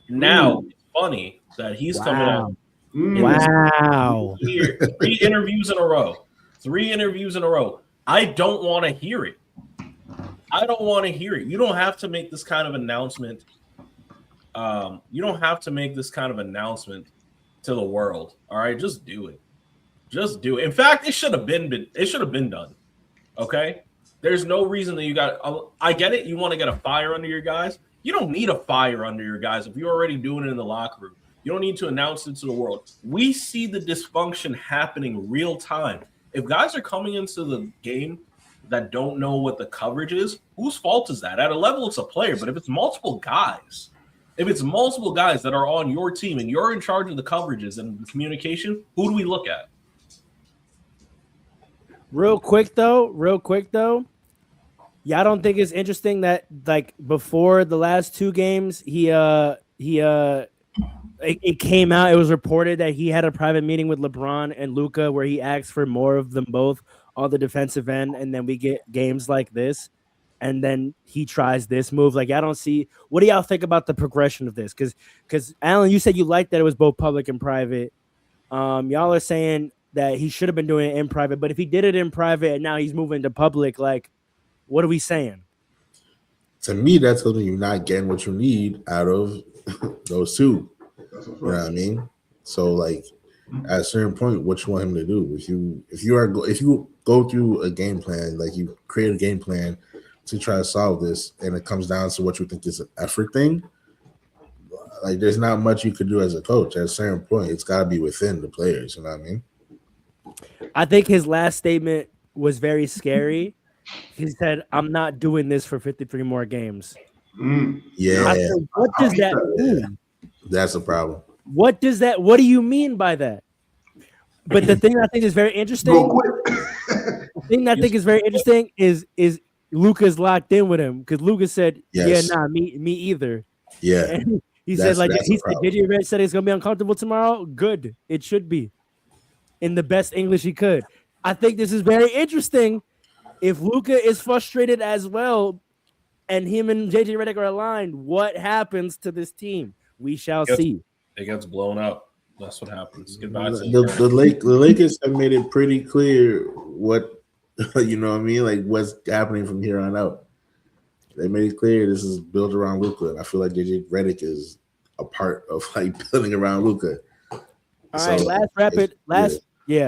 now it's funny that he's coming out. Wow. 3 interviews in a row. 3 interviews in a row. I don't want to hear it. I don't want to hear it. You don't have to make this kind of announcement. You don't have to make this kind of announcement to the world. All right, just do it. Just do it. In fact, it should have been done. Okay? There's no reason that you got. I get it. You want to get a fire under your guys. You don't need a fire under your guys if you're already doing it in the locker room. You don't need to announce it to the world. We see the dysfunction happening real time. If guys are coming into the game that don't know what the coverage is, whose fault is that? At a level, it's a player. But if it's multiple guys that are on your team and you're in charge of the coverages and the communication, who do we look at? Real quick though, y'all don't think it's interesting that like before the last 2 games, it came out, it was reported that he had a private meeting with LeBron and Luka where he asked for more of them both on the defensive end, and then we get games like this, and then he tries this move. Like, I don't see. What do y'all think about the progression of this? Because Alan, you said you liked that it was both public and private. Y'all are saying that he should have been doing it in private, but if he did it in private and now he's moving to public, like, what are we saying? To me, that's telling you not getting what you need out of those 2. You know what I mean? So, like, at a certain point, what you want him to do? If you go through a game plan, like you create a game plan to try to solve this, and it comes down to what you think is an effort thing, like there's not much you could do as a coach. At a certain point, it's got to be within the players. You know what I mean? I think his last statement was very scary. He said, "I'm not doing this for 53 more games." Yeah. Said, what does that mean? That's a problem. What do you mean by that? But the thing I think is very interesting. Is Luka's locked in with him because Luka said, yes. "Yeah, nah, me either." Yeah, and he said JJ Redick said it's gonna be uncomfortable tomorrow. Good, it should be, in the best English he could. I think this is very interesting. If Luka is frustrated as well, and him and JJ Redick are aligned, what happens to this team? We shall see. It gets blown up. That's what happens. Goodbye. The Lakers have made it pretty clear what you know what I mean, like what's happening from here on out. They made it clear this is built around Luka, and I feel like JJ Redick is a part of like building around Luka. All right,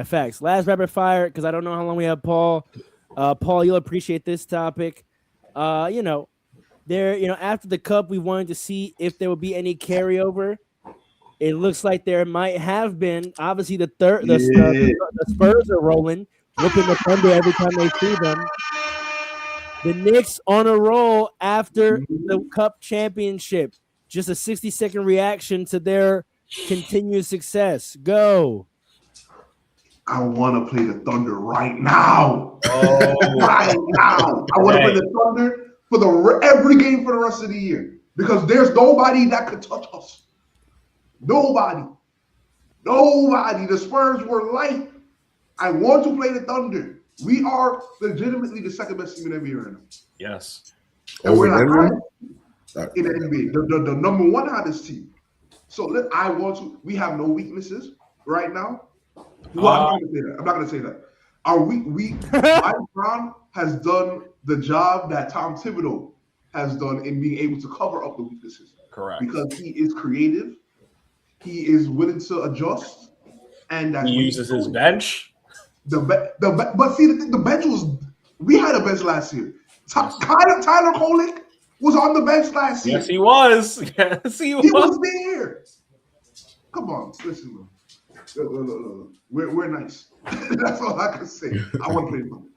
facts. Last rapid fire because I don't know how long we have, Paul. Paul, you'll appreciate this topic. After the Cup, we wanted to see if there would be any carryover. It looks like there might have been. Obviously, the Spurs are rolling, whooping the Thunder every time they see them. The Knicks on a roll after the Cup championship. Just a 60-second reaction to their continued success. Go. I want to play the Thunder right now. Oh, Right now. I want to play the Thunder for every game for the rest of the year because there's nobody that could touch us. Nobody. The Spurs were light. I want to play the Thunder. We are legitimately the second best team in the NBA right now. yes. And we're Over not Denver? in the NBA. The number one hottest team. So we have no weaknesses right now. Well, I'm not gonna say that. Mike Brown has done the job that Tom Thibodeau has done in being able to cover up the weaknesses. Correct. Because he is creative, he is willing to adjust, and that's He what uses his bench. But see, the bench was. We had a bench last year. Tyler Kolek was on the bench last year. Yes, he was. Yes, he was. He was there. Come on, listen, man. Look. We're nice. That's all I can say. I want to play fun.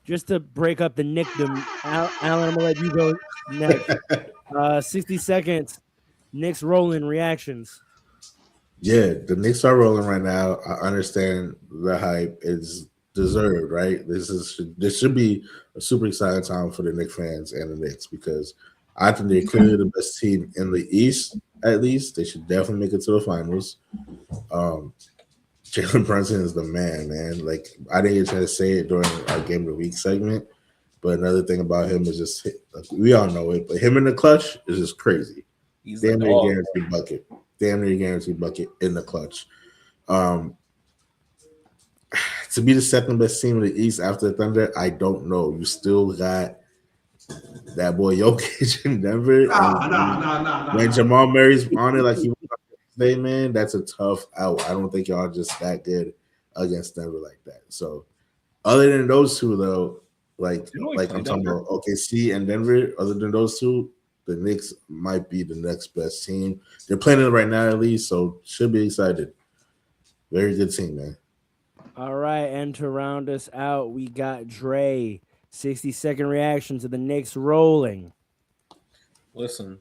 Just to break up the nickdom, Alan, I'm gonna let you go next. 60 seconds. Knicks rolling reactions. Yeah, the Knicks are rolling right now. I understand the hype is deserved, right? This should be a super exciting time for the Knicks fans and the Knicks because I think they're clearly the best team in the East. At least they should definitely make it to the finals. Jalen Brunson is the man. Like I didn't get a chance to say it during our Game of the Week segment, but another thing about him is just we all know it, but him in the clutch is just crazy. He's Damn near guaranteed bucket. Damn near guaranteed bucket in the clutch. To be the second best team in the East after the Thunder, I don't know. You still got that boy Jokic in Denver. Nah. When Jamal Murray's on it like he was today, man, that's a tough out. I don't think y'all are just that good against Denver like that. So other than those two, though, like I'm talking about OKC and Denver, other than those two, the Knicks might be the next best team. They're playing it right now at least, so should be excited. Very good team, man. All right, and to round us out, we got Dre. 60-second reaction to the Knicks rolling. Listen,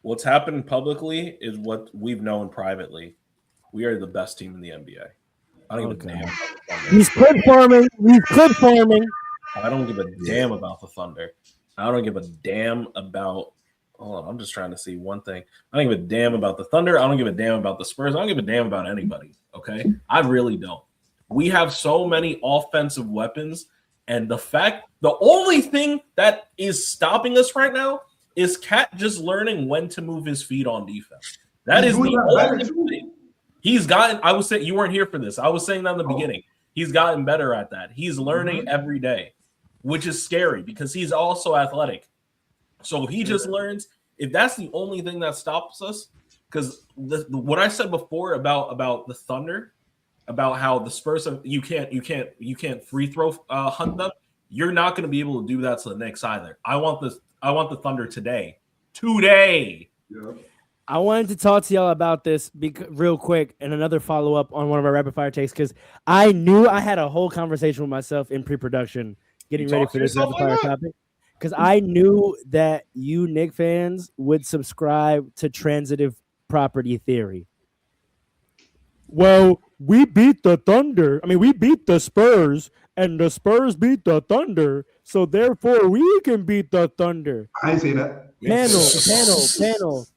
what's happened publicly is what we've known privately. We are the best team in the NBA. I don't give a damn. He's clip farming. I don't give a damn about the Thunder. I don't give a damn about. Hold on, I'm just trying to see one thing. I don't give a damn about the Thunder. I don't give a damn about the Spurs. I don't give a damn about anybody. Okay, I really don't. We have so many offensive weapons. And the only thing that is stopping us right now is Cat just learning when to move his feet on defense. That is the only thing. He's gotten, I was saying, you weren't here for this. I was saying that in the beginning. He's gotten better at that. He's learning every day, which is scary because he's also athletic. So he just learns. If that's the only thing that stops us, because what I said before about the Thunder, about how the Spurs you can't free throw hunt them. You're not going to be able to do that to the Knicks either. I want the Thunder today. Yeah. I wanted to talk to y'all about this real quick and another follow up on one of our rapid fire takes because I knew I had a whole conversation with myself in pre-production getting ready for this rapid fire topic because I knew that you Knicks fans would subscribe to transitive property theory. Well, we beat the Thunder. I mean, we beat the Spurs, and the Spurs beat the Thunder, so therefore we can beat the Thunder. I didn't say that. Panel.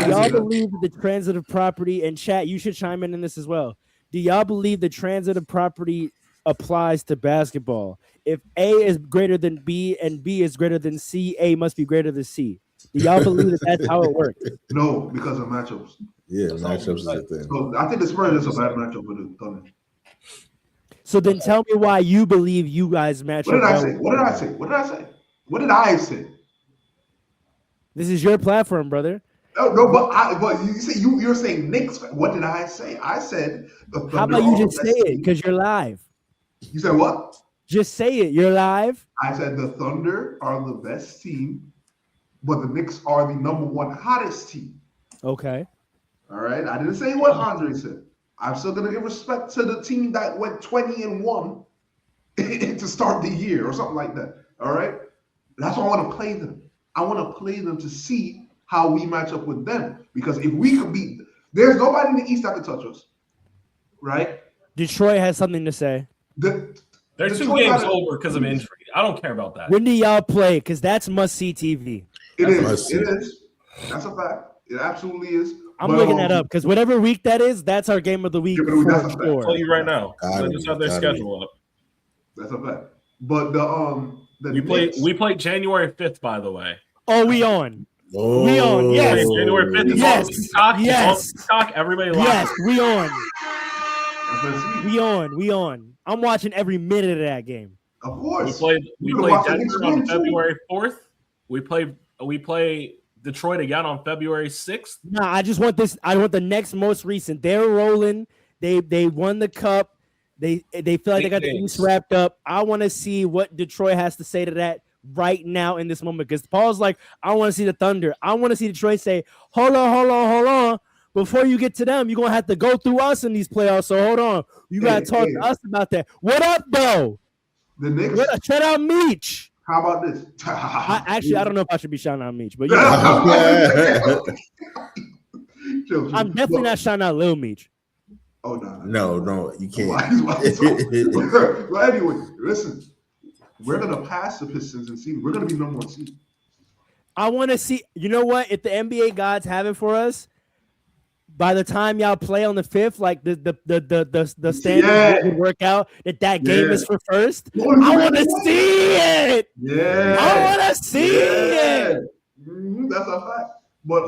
Do y'all believe the transitive property, and chat, you should chime in this as well. Do y'all believe the transitive property applies to basketball? If A is greater than B and B is greater than C, A must be greater than C. Do y'all believe that that's how it works? No, because of matchups. Yeah, matchups is a thing. So I think the Spurs is a bad matchup with the Thunder. So then tell me why you believe you guys match up. What did I say? This is your platform, brother. No, but you say you're saying Knicks. What did I say? I said the Thunder. How about you just say it because you're live? You said what? Just say it. You're live. I said the Thunder are the best team, but the Knicks are the number one hottest team. Okay. All right. I didn't say what Andre said. I'm still gonna give respect to the team that went 20-1 to start the year or something like that. All right. That's why I want to play them. I want to play them to see how we match up with them. Because if we could beat, there's nobody in the East that can touch us. Right? Detroit has something to say. They're 2 Detroit games gotta- over because of injury. I don't care about that. When do y'all play? Because that's must-see TV. It That's is. That's a fact. It absolutely is. I'm looking that up because whatever week that is, that's our game of the week Game of the week, for that's a fact. I'll tell sure. you right now. Gotta They just be, have their gotta be. schedule up. That's a fact. But the Knicks, We play January 5th, by the way. Oh, we on. Oh, We on, yes. January 5th. It's Yes. on TikTok. Yes. It's on TikTok. Everybody lock Yes, it. we on. FSC, We on. I'm watching every minute of that game. of We course. play You can watch the Knicks Denver on win, too. February 4th. We play Detroit again on February 6th. Nah, I just want this. I want the next most recent. They're rolling. They won the cup. They feel like they got the East wrapped up. I want to see what Detroit has to say to that right now in this moment. Because Paul's like, I want to see the Thunder. I want to see Detroit say, hold on. Before you get to them, you're gonna have to go through us in these playoffs. So hold on. You gotta talk to us about that. What up, though? The Knicks. Shout out Meech. How about this? I don't know if I should be shouting out Meech, but Chill. I'm definitely not shouting out Lil Meech. Oh no. No, you can't. Well, anyway, listen. We're gonna pass the Pistons and see. We're gonna be number 1 seed. I want to see. You know what? If the NBA gods have it for us, by the time y'all play on the 5th, like the standings would work out that game is for first. I want to see it. Yeah. I want to see it. That's a fact. But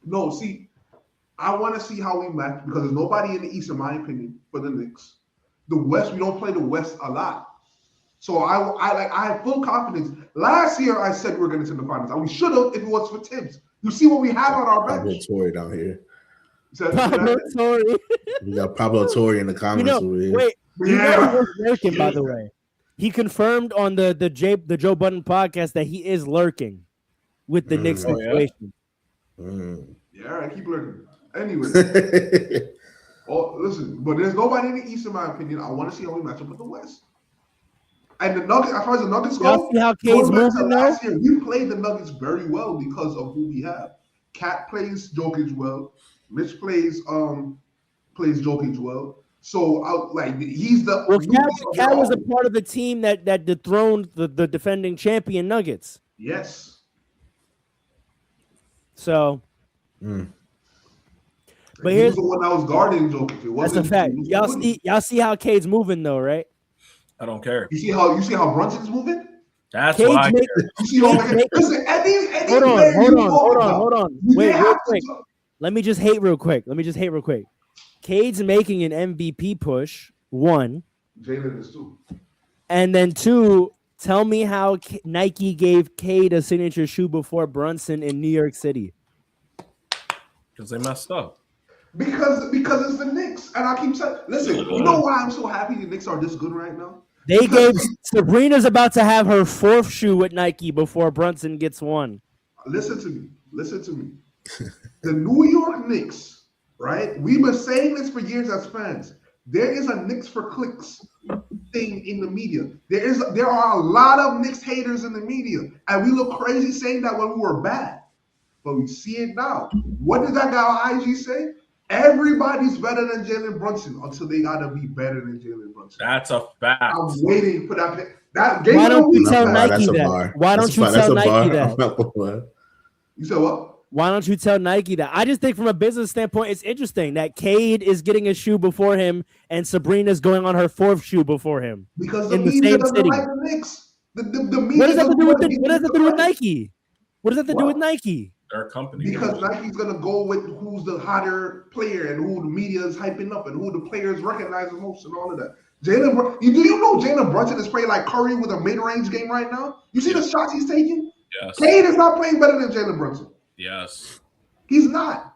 no. See, I want to see how we match because there's nobody in the East, in my opinion, for the Knicks. The West, we don't play the West a lot. So I have full confidence. Last year I said we were going to the finals. And we should have if it was for Tibbs. You see what we have on our Pablo bench. Torre down here. Pablo Torre. We got Pablo Torre in the comments over here. Wait, you know Yeah. he was lurking, by the way. He confirmed on the Joe Budden podcast that he is lurking with the Knicks Oh, yeah? situation. Yeah, all right, keep looking. Anyway, listen, but there's nobody in the East, in my opinion. I want to see how we match up with the West. And the Nuggets, as far as the Nuggets go, Y'all see how Kate's going back to moving now? last year, we played the Nuggets very well because of who we have. Cat plays Jokic well. Mitch plays Jokic well. So he's the Cat was a part of the team that dethroned the defending champion Nuggets. Yes. So, But but he here's was the one that was guarding Jokic. It that's wasn't, a fact. it was Y'all Woody. see how Cade's moving though, right? I don't care. You see how Brunson's moving? That's Cage what I make- care. You see how Cage- listen, any Hold player you talk about, on. you Wait, have real to quick. talk- Let me just hate real quick. Cade's making an MVP push, 1, Jalen is too. and then 2. Tell me how Nike gave Cade a signature shoe before Brunson in New York City. Because they messed up. Because it's the Knicks. And I keep saying, listen, you know why I'm so happy the Knicks are this good right now? They gave Sabrina's about to have her 4th shoe with Nike before Brunson gets 1. Listen to me. The New York Knicks, right? We've been saying this for years as fans. There is a Knicks for clicks thing in the media. There are a lot of Knicks haters in the media. And we look crazy saying that when we were bad. But we see it now. What did that guy on IG say? Everybody's better than Jalen Brunson until they gotta be better than Jalen Brunson. That's a fact. I'm waiting for that game. Why don't you That's tell a bar, Nike that's a that? bar. Why don't That's you a bar, that's tell a bar. Nike that? I'm not gonna lie. You said what? Why don't you tell Nike that? I just think from a business standpoint, it's interesting that Cade is getting a shoe before him and Sabrina's going on her 4th shoe before him. Because the In the media same doesn't city. like the Knicks. The media What does that have to do with doesn't what does that have to do with like- Nike? What does that have to do with Nike? Their company. Because Nike's gonna go with who's the hotter player and who the media is hyping up and who the players recognize the most and all of that. Do you know Jalen Brunson is playing like Curry with a mid-range game right now? You see the shots he's taking? Yes. Cade is not playing better than Jalen Brunson. Yes. He's not.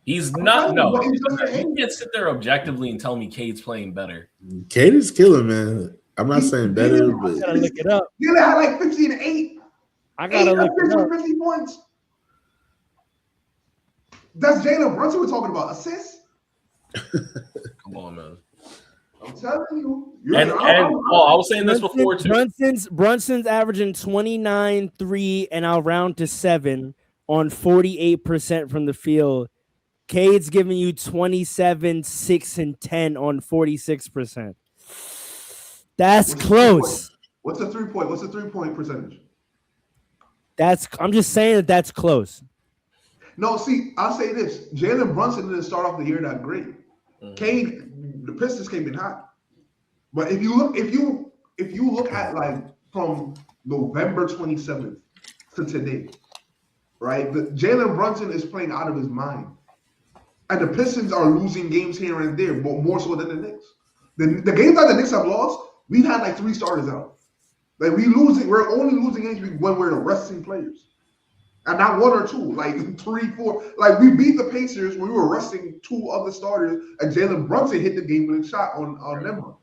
He's not. No. What he's just You saying. can't sit there objectively and tell me Cade's playing better. Cade is killing, man. I'm not saying better, I but gotta look it up. Jalen had like 15 and 8. I gotta 8 look it assists up. for 50 points. That's Jalen Brunson we're talking about. Assists? Come on, man. I'm telling you. And I was saying this before too. Brunson's averaging 29, 3, and I'll round to 7 on 48% from the field. Cade's giving you 27, 6, and 10 on 46%. That's close. What's the 3-point? What's the 3-point percentage? I'm just saying that's close. No, see, I'll say this: Jalen Brunson didn't start off the year that great. Cade, the Pistons came in hot, but if you look at like from November 27th to today, right? Jalen Brunson is playing out of his mind, and the Pistons are losing games here and there, but more so than the Knicks. The games that the Knicks have lost, we've had like 3 starters out. Like we're only losing games when we're resting players. And not 1 or 2, like 3, 4. Like we beat the Pacers when we were resting 2 other starters, and Jalen Brunson hit the game-winning shot on them.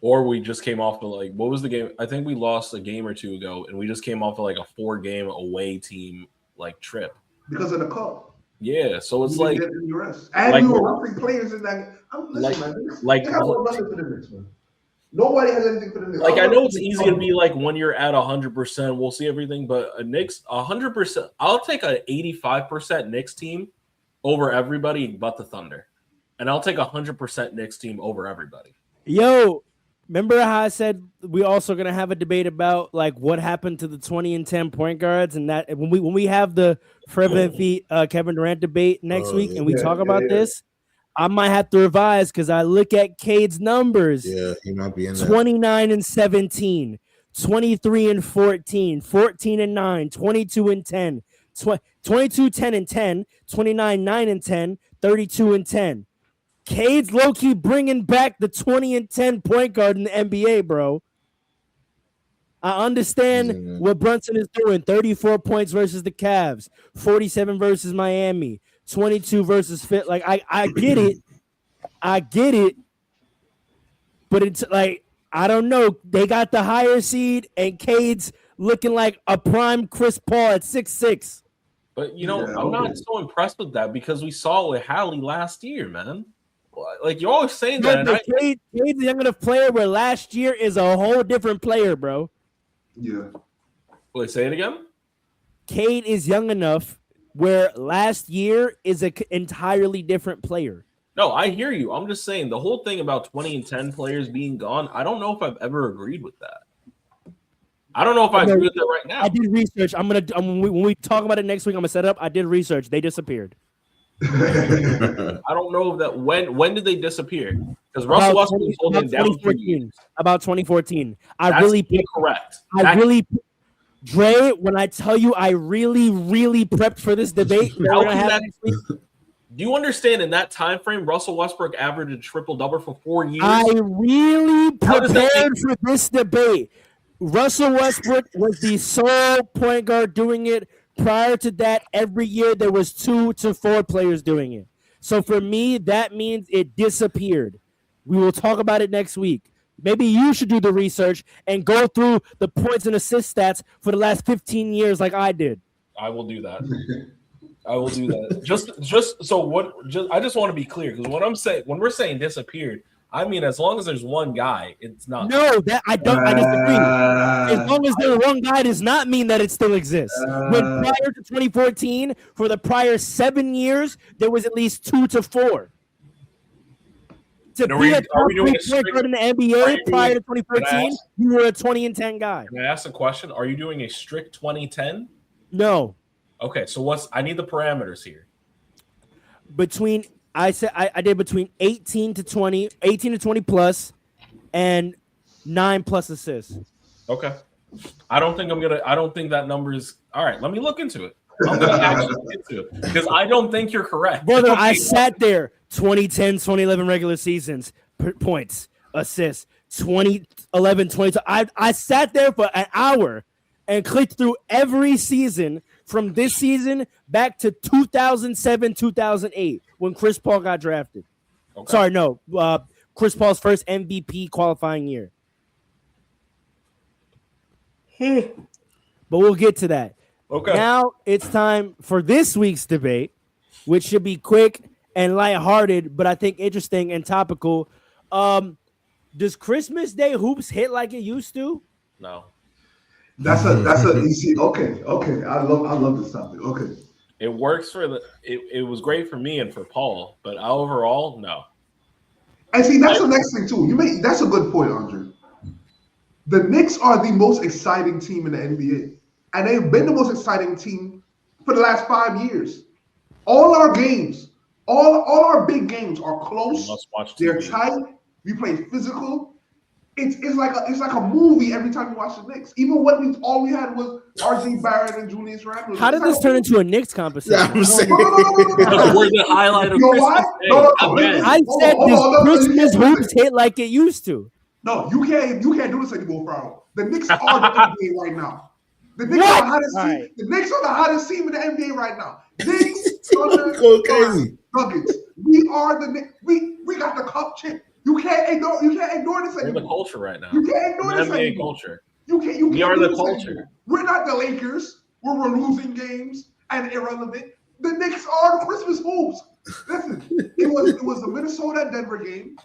Or we just came off of like, what was the game? I think we lost a game or 2 ago, and we just came off of like a 4-game away team like trip Because of the cup. Yeah, so it's We like, didn't get any rest. And like- we were resting players in that. Listen, man. like- They have nothing for the Knicks, man. Nobody has anything for the Knicks. I know it's easy to be like when you're at 100%, we'll see everything, but a Knicks 100%. I'll take an 85% Knicks team over everybody but the Thunder, and I'll take 100% Knicks team over everybody. Yo, remember how I said we also gonna have a debate about like what happened to the 20 and 10 point guards, and that when we have the Forever and Feet Kevin Durant debate next week, and we talk about this, I might have to revise because I look at Cade's numbers. Yeah, he might be in there. 29 and 17, 23 and 14, 14 and 9, 22 and 10, 22, 10 and 10, 29, 9 and 10, 32 and 10. Cade's low-key bringing back the 20 and 10 point guard in the NBA, bro. I understand what Brunson is doing. 34 points versus the Cavs, 47 versus Miami, 22 versus Fit. Like, I get it. I get it. But it's like, I don't know. They got the higher seed, and Cade's looking like a prime Chris Paul at 6'6". But, I'm not so impressed with that because we saw it with Hallie last year, man. Like, you're always saying that. Cade's a young enough player where last year is a whole different player, bro. Yeah. Wait, say it again? Cade is young enough where last year is an entirely different player. No, I hear you. I'm just saying the whole thing about 20 and 10 players being gone, I don't know if I've ever agreed with that. I don't know if I agree with that right now. I did research. When we talk about it next week, I'm going to set up. I did research. They disappeared. I don't know that when did they disappear? Because Russell Westbrook was holding down for years. About 2014. Correct. Dre, when I tell you I really prepped for this debate, do you understand in that time frame, Russell Westbrook averaged a triple-double for 4 years? I really prepared for this debate. Russell Westbrook was the sole point guard doing it. Prior to that, every year there was 2 to 4 players doing it. So for me, that means it disappeared. We will talk about it next week. Maybe you should do the research and go through the points and assist stats for the last 15 years like I did. I will do that. I will do that. I just want to be clear because when we're saying disappeared, I mean, as long as there's one guy, it's not. No, that I disagree. As long as there's one guy does not mean that it still exists. When prior to 2014, for the prior 7 years, there was at least 2 to 4. To be a top 3 point guard in the NBA prior to 2014, you were a 20 and 10 guy. Can I ask a question? Are you doing a strict 20-10? No. Okay, so I need the parameters here. I did between 18 to 20 plus, and 9 plus assists. Okay. I don't think that number is all right. Let me look into it. I'm gonna actually look into it because I don't think you're correct. Brother, I sat there 2010, 2011 regular seasons, points, assists, 2011, 2012. I sat there for an hour and clicked through every season from this season back to 2007, 2008 when Chris Paul got drafted. Okay. Sorry, no. Chris Paul's first MVP qualifying year. But we'll get to that. Okay. Now it's time for this week's debate, which should be quick and lighthearted, but I think interesting and topical. Does Christmas Day hoops hit like it used to? No. That's a you see, okay. I love this topic. Okay. It works for it was great for me and for Paul, but overall, no. And see, that's the next thing too. That's a good point, Andre. The Knicks are the most exciting team in the NBA, and they've been the most exciting team for the last 5 years. All our games, all our big games are close. They're tight. We play physical. It's like a movie every time you watch the Knicks. Even when all we had was R.J. Barrett and Julius Randle. How did this turn into a Knicks conversation? Yeah, I'm saying. No. We're the highlight of Christmas Day. No. I said this Christmas hoops hit like it used to. No, you can't do this anymore, bro. The Knicks are the NBA right now. The Knicks are the hottest team. Right. The Knicks are the hottest team in the NBA right now. Knicks, Thunder, Go crazy. Nuggets. We are the Knicks. We got the cup chip. You can't ignore this We're anymore. the culture right now. You can't ignore this NBA anymore. culture. We are the culture. We're not the Lakers where we're losing games and irrelevant. The Knicks are the Christmas hoops. Listen, it was the Minnesota Denver game.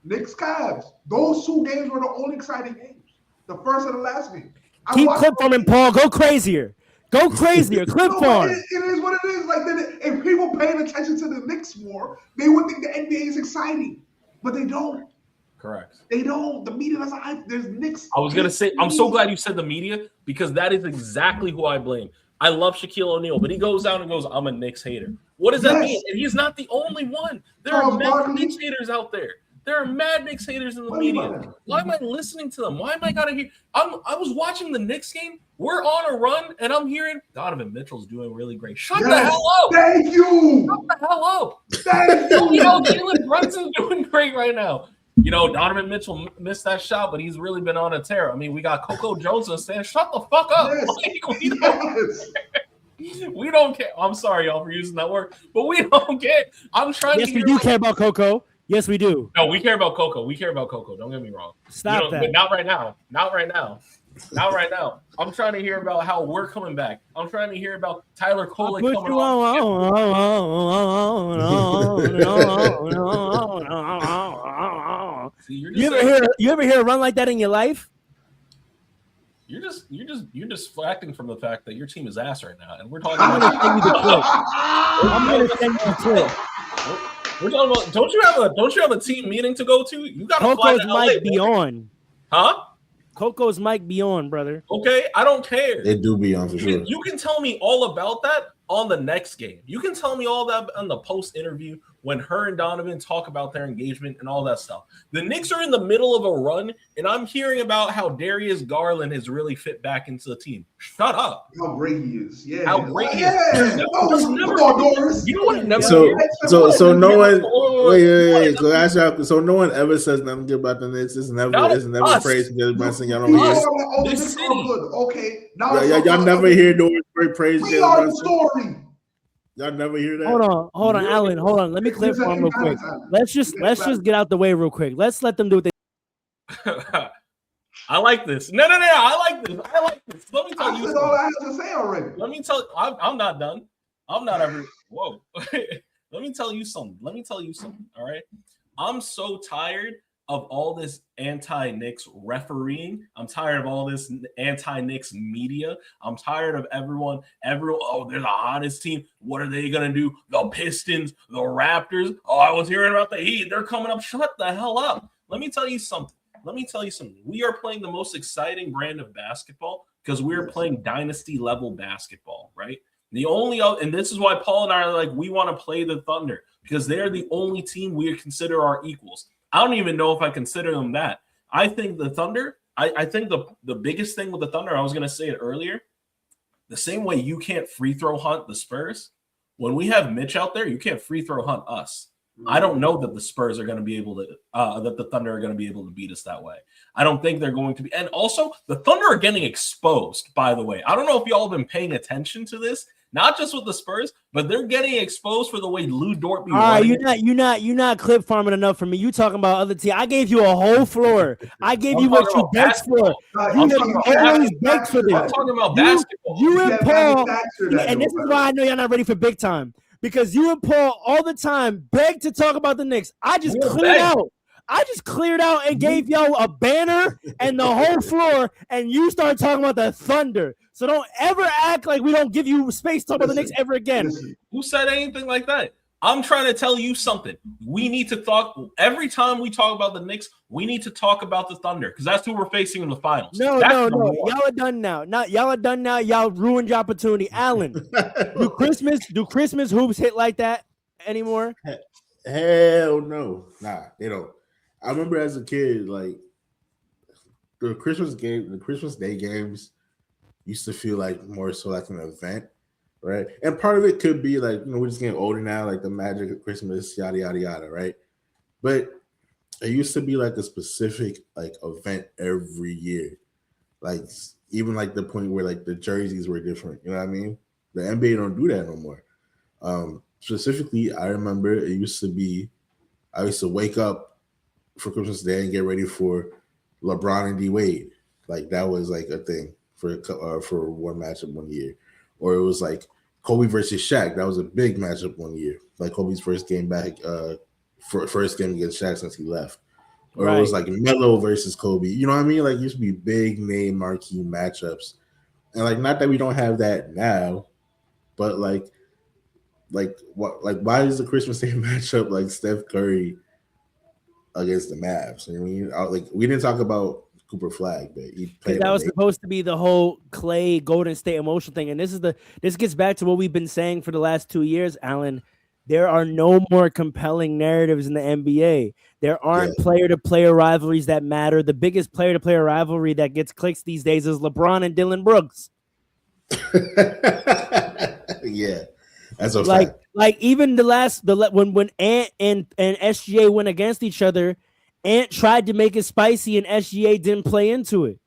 Knicks Cavs. Those 2 games were the only exciting games. The first and the last game. Keep clip farming, Paul. Go crazier. Go crazier. Clip farm. It is what it is. Like, if people paying attention to the Knicks more, they would think the NBA is exciting. But they don't. Correct. They don't. The media doesn't hype. There's Knicks. I was going to say, I'm so glad you said the media because that is exactly who I blame. I love Shaquille O'Neal, but he goes out and goes, I'm a Knicks hater. What does that mean? And he's not the only one. There are mad Knicks haters out there. There are mad Knicks haters in the media. Why am I listening to them? Why am I got to hear? I was watching the Knicks game. We're on a run, and I'm hearing Donovan Mitchell's doing really great. Shut the hell up. Thank you. Shut the hell up. Thank you. Jalen Brunson's doing great right now. Donovan Mitchell missed that shot, but he's really been on a tear. I mean, we got Coco Jones saying, shut the fuck up. Yes. We don't care. I'm sorry, y'all, for using that word, but we don't care. I'm trying to. Yes, we do care about Coco. Yes, we do. No, we care about Coco. We care about Coco. Don't get me wrong. Stop that. But not right now. Not right now. Not right now. I'm trying to hear about how we're coming back. I'm trying to hear about Tyler Cole coming on. You ever hear a run like that in your life? You're just acting from the fact that your team is ass right now, and we're talking I'm about. gonna send you the clip. I'm gonna send you the clip. We're talking about. Don't you have a team meeting to go to? You got to fly Coco's to LA, mic be on. Huh? Coco's mic be on, brother. Okay, I don't care. It do be on for sure. You can tell me all about that on the next game. You can tell me all that on the post interview when her and Donovan talk about their engagement and all that stuff. The Knicks are in the middle of a run, and I'm hearing about how Darius Garland has really fit back into the team. Shut up. How great he is. Yeah. How great he is. Yeah. You know what? Never So no one. Wait. So no one ever says nothing good about the Knicks. It's never praised. Everybody saying y'all don't hear. This city. Okay. Now y'all never hear no one great praise. We are the story. Y'all never hear that. Hold on, Alan. Hold on. Let me clear for him real quick. Let's just get out the way real quick. Let's let them do what they. I like this. No. I like this. Let me tell you. That's all I have to say already. Let me tell. I'm not done. I'm not ever. Whoa. Let me tell you something. All right. I'm so tired of all this anti-Knicks refereeing. I'm tired of all this anti-Knicks media. I'm tired of everyone, oh, they're the hottest team. What are they going to do? The Pistons, the Raptors. Oh, I was hearing about the Heat. They're coming up. Shut the hell up. Let me tell you something. We are playing the most exciting brand of basketball because we're playing dynasty level basketball, right? And this is why Paul and I are like, we want to play the Thunder because they're the only team we consider our equals. I don't even know if I consider them that. I think the Thunder, I think the biggest thing with the Thunder, I was going to say it earlier, the same way you can't free throw hunt the Spurs, when we have Mitch out there, you can't free throw hunt us. I don't know that the Spurs are going to be able to, that the Thunder are going to be able to beat us that way. I don't think they're going to be. And also, the Thunder are getting exposed, by the way. I don't know if y'all have been paying attention to this. Not just with the Spurs, but they're getting exposed for the way Lou Dort be. All right, you're not clip farming enough for me. You talking about other teams? I gave you a whole floor. I gave you what you begged for. You always begged for this. I'm talking about basketball. You and Paul, and this is why I know y'all not ready for big time because you and Paul all the time beg to talk about the Knicks. I just clean out. I just cleared out and gave y'all a banner and the whole floor, and you start talking about the Thunder. So don't ever act like we don't give you space to talk about the Knicks ever again. Who said anything like that? I'm trying to tell you something. We need to talk every time we talk about the Knicks. We need to talk about the Thunder because that's who we're facing in the finals. No. Y'all are done now. Y'all are done now. Y'all ruined your opportunity. Allen, do Christmas hoops hit like that anymore? Hell no. Nah, they don't. I remember as a kid, like the Christmas Day games used to feel like more so like an event. Right. And part of it could be like, we're just getting older now, like the magic of Christmas, yada, yada, yada. Right. But it used to be like a specific like event every year. Like even like the point where like the jerseys were different. You know what I mean? The NBA don't do that no more. Specifically, I remember I used to wake up for Christmas Day and get ready for LeBron and D Wade. Like that was like a thing for one matchup one year. Or it was like Kobe versus Shaq. That was a big matchup one year. Like Kobe's first game back, first game against Shaq since he left. Or It was like Melo versus Kobe. You know what I mean? Like it used to be big name marquee matchups. And like not that we don't have that now, but why is the Christmas Day matchup like Steph Curry against the Mavs? I mean, like we didn't talk about Cooper Flag, but he played. That was supposed to be the whole Clay Golden State emotional thing, and this gets back to what we've been saying for the last 2 years, Alan. There are no more compelling narratives in the NBA. There aren't player-to-player rivalries that matter. The biggest player-to-player rivalry that gets clicks these days is LeBron and Dylan Brooks. Yeah, that's a fact. Like even when Ant and SGA went against each other. Ant tried to make it spicy, and SGA didn't play into it.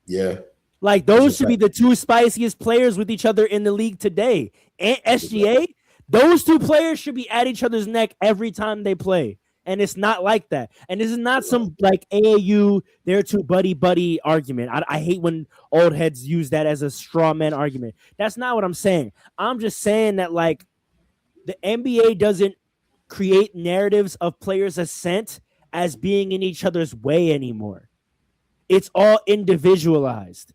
Yeah. Like, those should be the two spiciest players with each other in the league today. Ant, SGA, those two players should be at each other's neck every time they play. And it's not like that. And this is not some, like, AAU, they're two buddy argument. I hate when old heads use that as a straw man argument. That's not what I'm saying. I'm just saying that, like, the NBA doesn't create narratives of players' ascent as being in each other's way anymore. It's all individualized.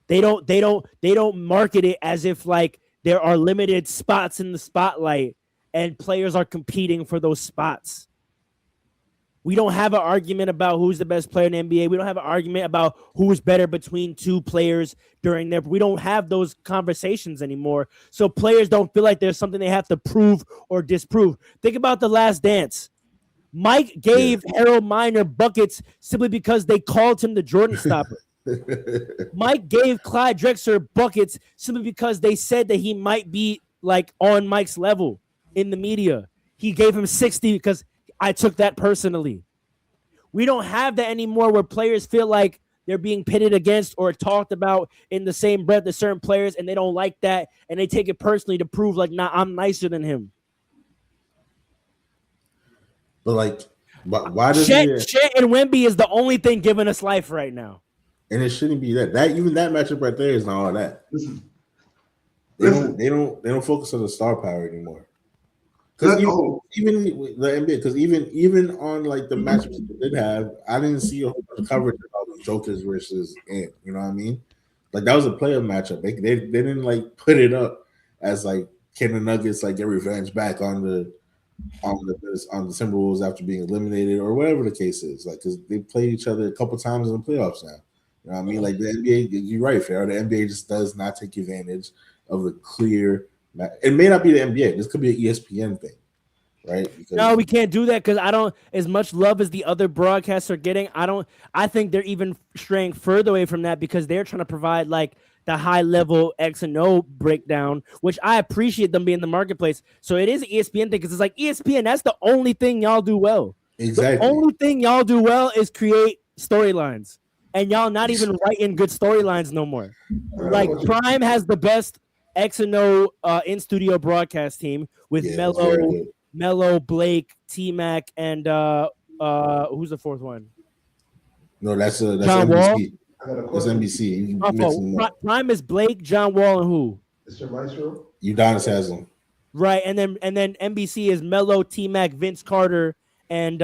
They don't market it as if like there are limited spots in the spotlight and players are competing for those spots. We don't have an argument about who's the best player in the NBA. We don't have an argument about who's better between two players during their. We don't have those conversations anymore. So players don't feel like there's something they have to prove or disprove. Think about The Last Dance. Mike gave Harold Miner buckets simply because they called him the Jordan stopper. Mike gave Clyde Drexler buckets simply because they said that he might be like on Mike's level in the media. He gave him 60 because I took that personally. We don't have that anymore where players feel like they're being pitted against or talked about in the same breath as certain players, and they don't like that, and they take it personally to prove like, nah, I'm nicer than him. But like, why does Chet and Wemby is the only thing giving us life right now? And it shouldn't be that. Even that matchup right there is not all that. They don't focus on the star power anymore. Because even the NBA, because even on like the matchups they did have, I didn't see a whole bunch of coverage about Jokers versus Ant. You know what I mean? Like that was a playoff matchup. They didn't like put it up as like can the Nuggets like get revenge back on the Timberwolves after being eliminated or whatever the case is. Like because they played each other a couple times in the playoffs now. You know what I mean? Like the NBA, you're right, Farrah. The NBA just does not take advantage of the clear. It may not be the NBA. This could be an ESPN thing, right? Because no, we can't do that because I don't. As much love as the other broadcasts are getting, I think they're even straying further away from that because they're trying to provide like the high level X and O breakdown, which I appreciate them being in the marketplace. So it is an ESPN thing because it's like ESPN. That's the only thing y'all do well. Exactly. The only thing y'all do well is create storylines, and y'all not even writing good storylines no more. Like Prime has the best X and O in studio broadcast team with Melo, Blake, T-Mac, and who's the fourth one? No, that's John NBC. That's NBC. Prime is Blake, John Wall, and who? Mr. Maestro. Udonis Haslem. Right, and then NBC is Melo, T-Mac, Vince Carter, and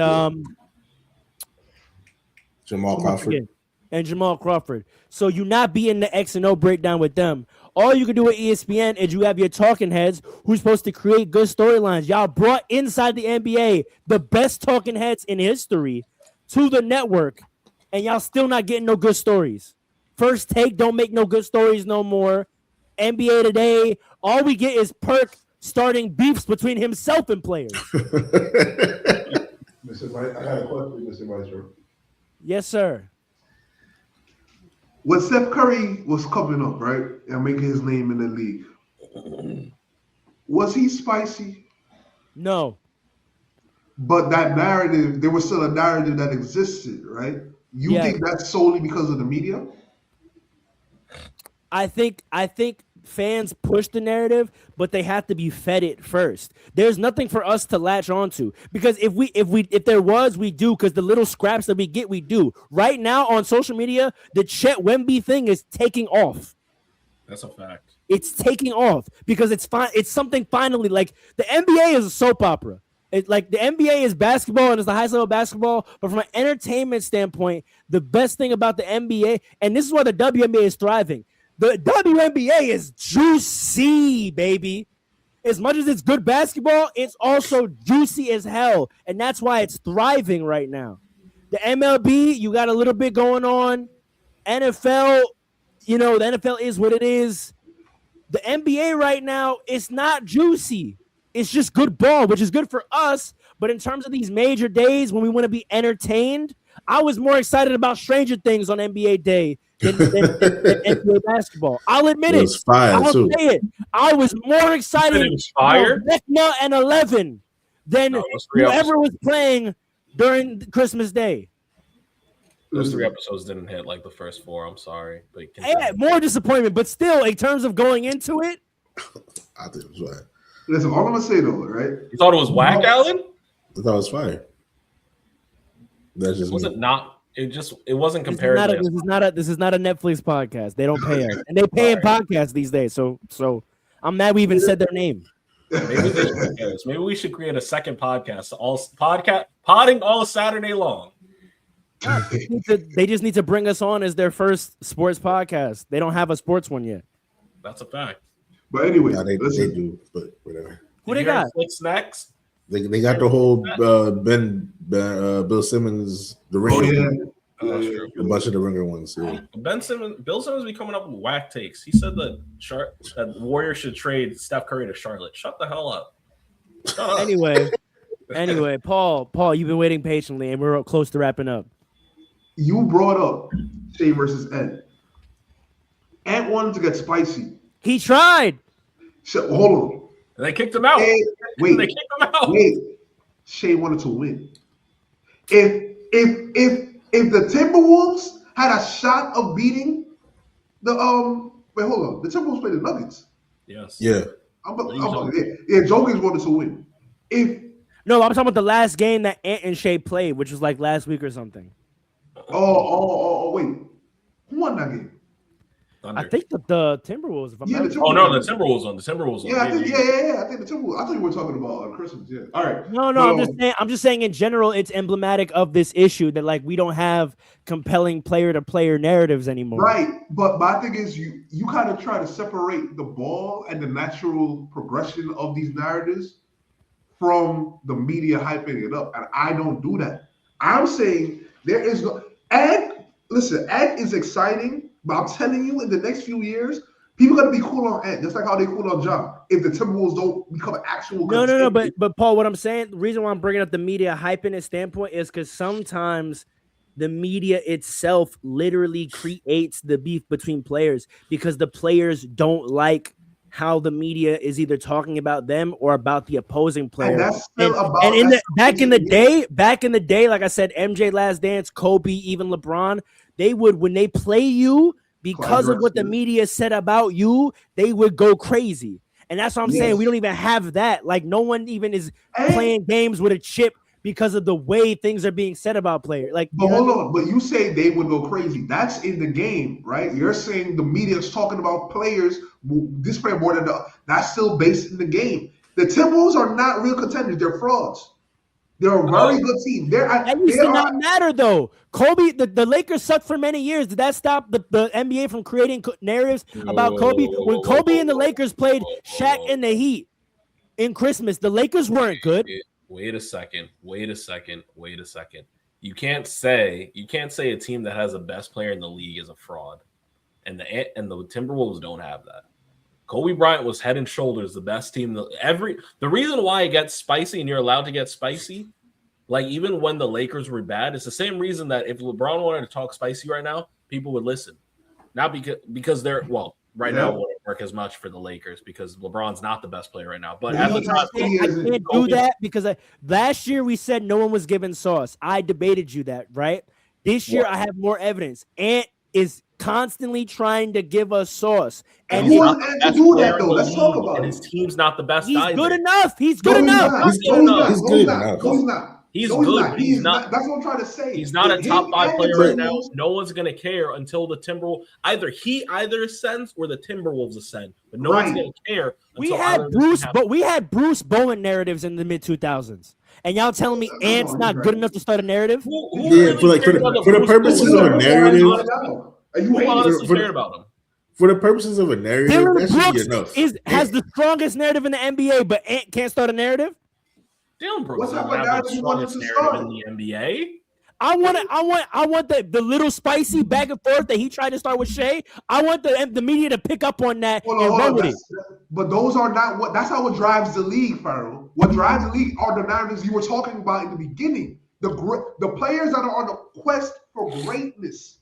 Jamal Crawford. And Jamal Crawford. So you not be in the X and O breakdown with them. All you can do with ESPN is you have your talking heads who's supposed to create good storylines. Y'all brought inside the NBA the best talking heads in history to the network, and y'all still not getting no good stories. First Take don't make no good stories no more. NBA Today, all we get is Perk starting beefs between himself and players. Mr. Mike, I had a question, Mr. Maestro. Yes, sir. When Steph Curry was coming up, right, and making his name in the league, was he spicy? No. But that narrative, there was still a narrative that existed, right? You Yeah. think that's solely because of the media? I think fans push the narrative, but they have to be fed it first. There's nothing for us to latch onto because if there was, we do, because the little scraps that we get, we do. Right now on social media, the Chet Wemby thing is taking off. That's a fact. It's taking off because it's fine. It's something finally like the NBA is a soap opera. It's like the NBA is basketball and it's the highest level of basketball, but from an entertainment standpoint, the best thing about the NBA, and this is why the WNBA is thriving. The WNBA is juicy, baby. As much as it's good basketball, it's also juicy as hell. And that's why it's thriving right now. The MLB, you got a little bit going on. NFL, the NFL is what it is. The NBA right now, it's not juicy. It's just good ball, which is good for us. But in terms of these major days when we want to be entertained, I was more excited about Stranger Things on NBA Day than NBA basketball. I'll admit it. I'll say it. I was more excited about Vecna and 11 than whoever was playing during Christmas Day. Those 3 episodes didn't hit like the first 4. I'm sorry. But yeah, more disappointment. But still, in terms of going into it, I think it was right. Listen, all I'm going to say though, right? You thought it was whack, Alan? I thought it was fire. That's just was it not? It wasn't compared. This is not a Netflix podcast. They don't pay us, and they pay in podcasts these days. So I'm mad we even said their name. Maybe we should create a second podcast. Potting all Saturday long. They just need to bring us on as their first sports podcast. They don't have a sports one yet. That's a fact. But anyway, they do, but whatever. Who they got? Snacks. They got the whole Bill Simmons, the Ringer. A bunch of the Ringer ones. Yeah. Bill Simmons be coming up with whack takes. He said that Warriors should trade Steph Curry to Charlotte. Shut the hell up. Anyway, Paul, you've been waiting patiently, and we're close to wrapping up. You brought up Shea versus Ed. Ed wanted to get spicy. He tried. Hold on. They kicked him out. They kicked him out. Shea wanted to win. If the Timberwolves had a shot of beating the the Timberwolves played the Nuggets. Yes. Yeah. Jokers wanted to win. I'm talking about the last game that Ant and Shea played, which was like last week or something. Wait. Who won that game? Thunder. I think the Timberwolves. The Timberwolves on. Yeah, I think the Timberwolves. I thought you were talking about Christmas. Yeah. All right. No. I'm just saying in general, it's emblematic of this issue that like we don't have compelling player-to-player narratives anymore. Right, but my thing is you kind of try to separate the ball and the natural progression of these narratives from the media hyping it up, and I don't do that. I'm saying there is no. Ed is exciting. But I'm telling you, in the next few years, people are going to be cool on Ant, just like how they cool on John. If the Timberwolves don't become an actual No. But Paul, what I'm saying, the reason why I'm bringing up the media hyping it standpoint is because sometimes the media itself literally creates the beef between players because the players don't like how the media is either talking about them or about the opposing player. And that's still back in the day, like I said, MJ, Last Dance, Kobe, even LeBron, they would, when they play you because of what the media said about you, they would go crazy. And that's what I'm saying. We don't even have that. Like no one even is playing games with a chip because of the way things are being said about players. Like, but hold on, but you say they would go crazy. That's in the game, right? You're saying the media is talking about players. This player more than the. That's still based in the game. The Timberwolves are not real contenders. They're frauds. They're a very good team. That used to not matter though. Kobe, the Lakers sucked for many years. Did that stop the NBA from creating narratives about Kobe? When Kobe and the Lakers played Shaq and the Heat in Christmas, the Lakers weren't good. Wait a second. You can't say a team that has the best player in the league is a fraud, and the Timberwolves don't have that. Kobe Bryant was head and shoulders the best team. The reason why it gets spicy and you're allowed to get spicy, like even when the Lakers were bad, it's the same reason that if LeBron wanted to talk spicy right now, people would listen. Not because they're now it wouldn't work as much for the Lakers because LeBron's not the best player right now. But at the time, I can't do that because last year we said no one was given sauce. I debated you that, right? This year I have more evidence. Ant is constantly trying to give us sauce. And who is Ant to do that, though? Let's talk about it. And his team's not the best He's either. good enough. He's good enough. He's good enough. He's good. He's not. That's what I'm trying to say. He's not a top 5 player right now. No one's gonna care until the Timberwolves either ascends or the Timberwolves ascend. But no one's gonna care. We had Bruce Bowen narratives in the mid 2000s, and y'all telling me Ant's not good enough to start a narrative? For the purposes of a narrative, cared about him? For the purposes of a narrative, Dylan that should be Brooks enough. has the strongest narrative in the NBA, but Ant can't start a narrative. Dylan Brooks doesn't have the strongest narrative in the NBA. I want the little spicy back and forth that he tried to start with Shea. I want the media to pick up on that and run with it. But those are not that's not what drives the league, Farrell. What drives the league are the narratives you were talking about in the beginning. The players that are on the quest for greatness.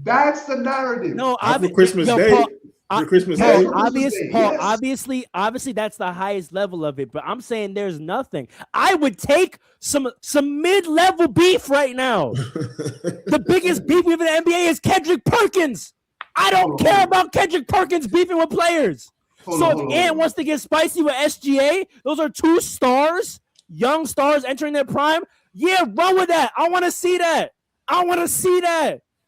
That's the narrative. No, Christmas Day. Obviously, that's the highest level of it. But I'm saying there's nothing. I would take some mid-level beef right now. The biggest beef we have in the NBA is Kendrick Perkins. I don't care about Kendrick Perkins beefing with players. If Ant wants to get spicy with SGA, those are 2 stars, young stars entering their prime. Yeah, run with that. I want to see that.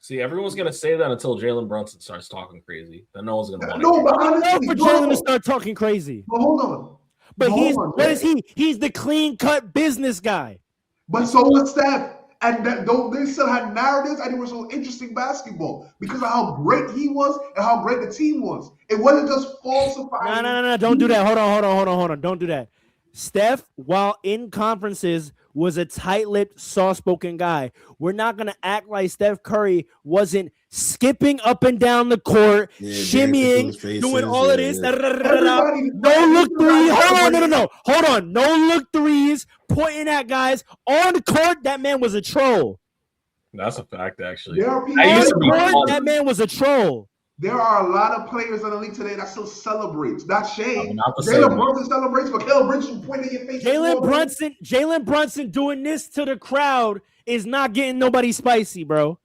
See, everyone's gonna say that until Jalen Brunson starts talking crazy. Then no one's gonna want to. But honestly, for Jalen to start talking crazy. But hold on. But what is he? He's the clean-cut business guy. But so was Steph. And they still had narratives, and it was so interesting basketball because of how great he was and how great the team was. It wasn't just falsifying. No. Don't do that. Hold on. Don't do that. Steph, while in conferences, was a tight-lipped, soft-spoken guy. We're not going to act like Steph Curry wasn't skipping up and down the court, shimmying, doing all of this. No look threes. Hold on. No look threes, pointing at guys. On the court, that man was a troll. That's a fact, actually. That man was a troll. There are a lot of players in the league today that still celebrates. That's shame. Jalen Brunson celebrates, but Caleb Bridges pointing in your face. Jalen Brunson doing this to the crowd is not getting nobody spicy, bro.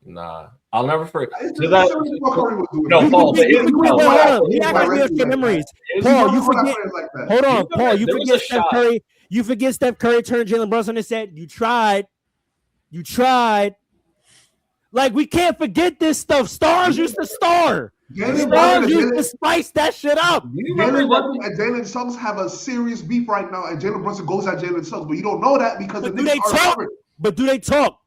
Nah, I'll never forget. No, Paul. You act like we have good memories. Paul, you forget. Hold on, Paul. You forget Steph Curry. You forget Steph Curry turned Jalen Brunson and said, "You tried. Like, we can't forget this stuff. Stars used to star. Stars used to spice that shit up. Jalen Brunson and Jalen Suggs have a serious beef right now, and Jalen Brunson goes at Jalen Suggs, but you don't know that because do they talk?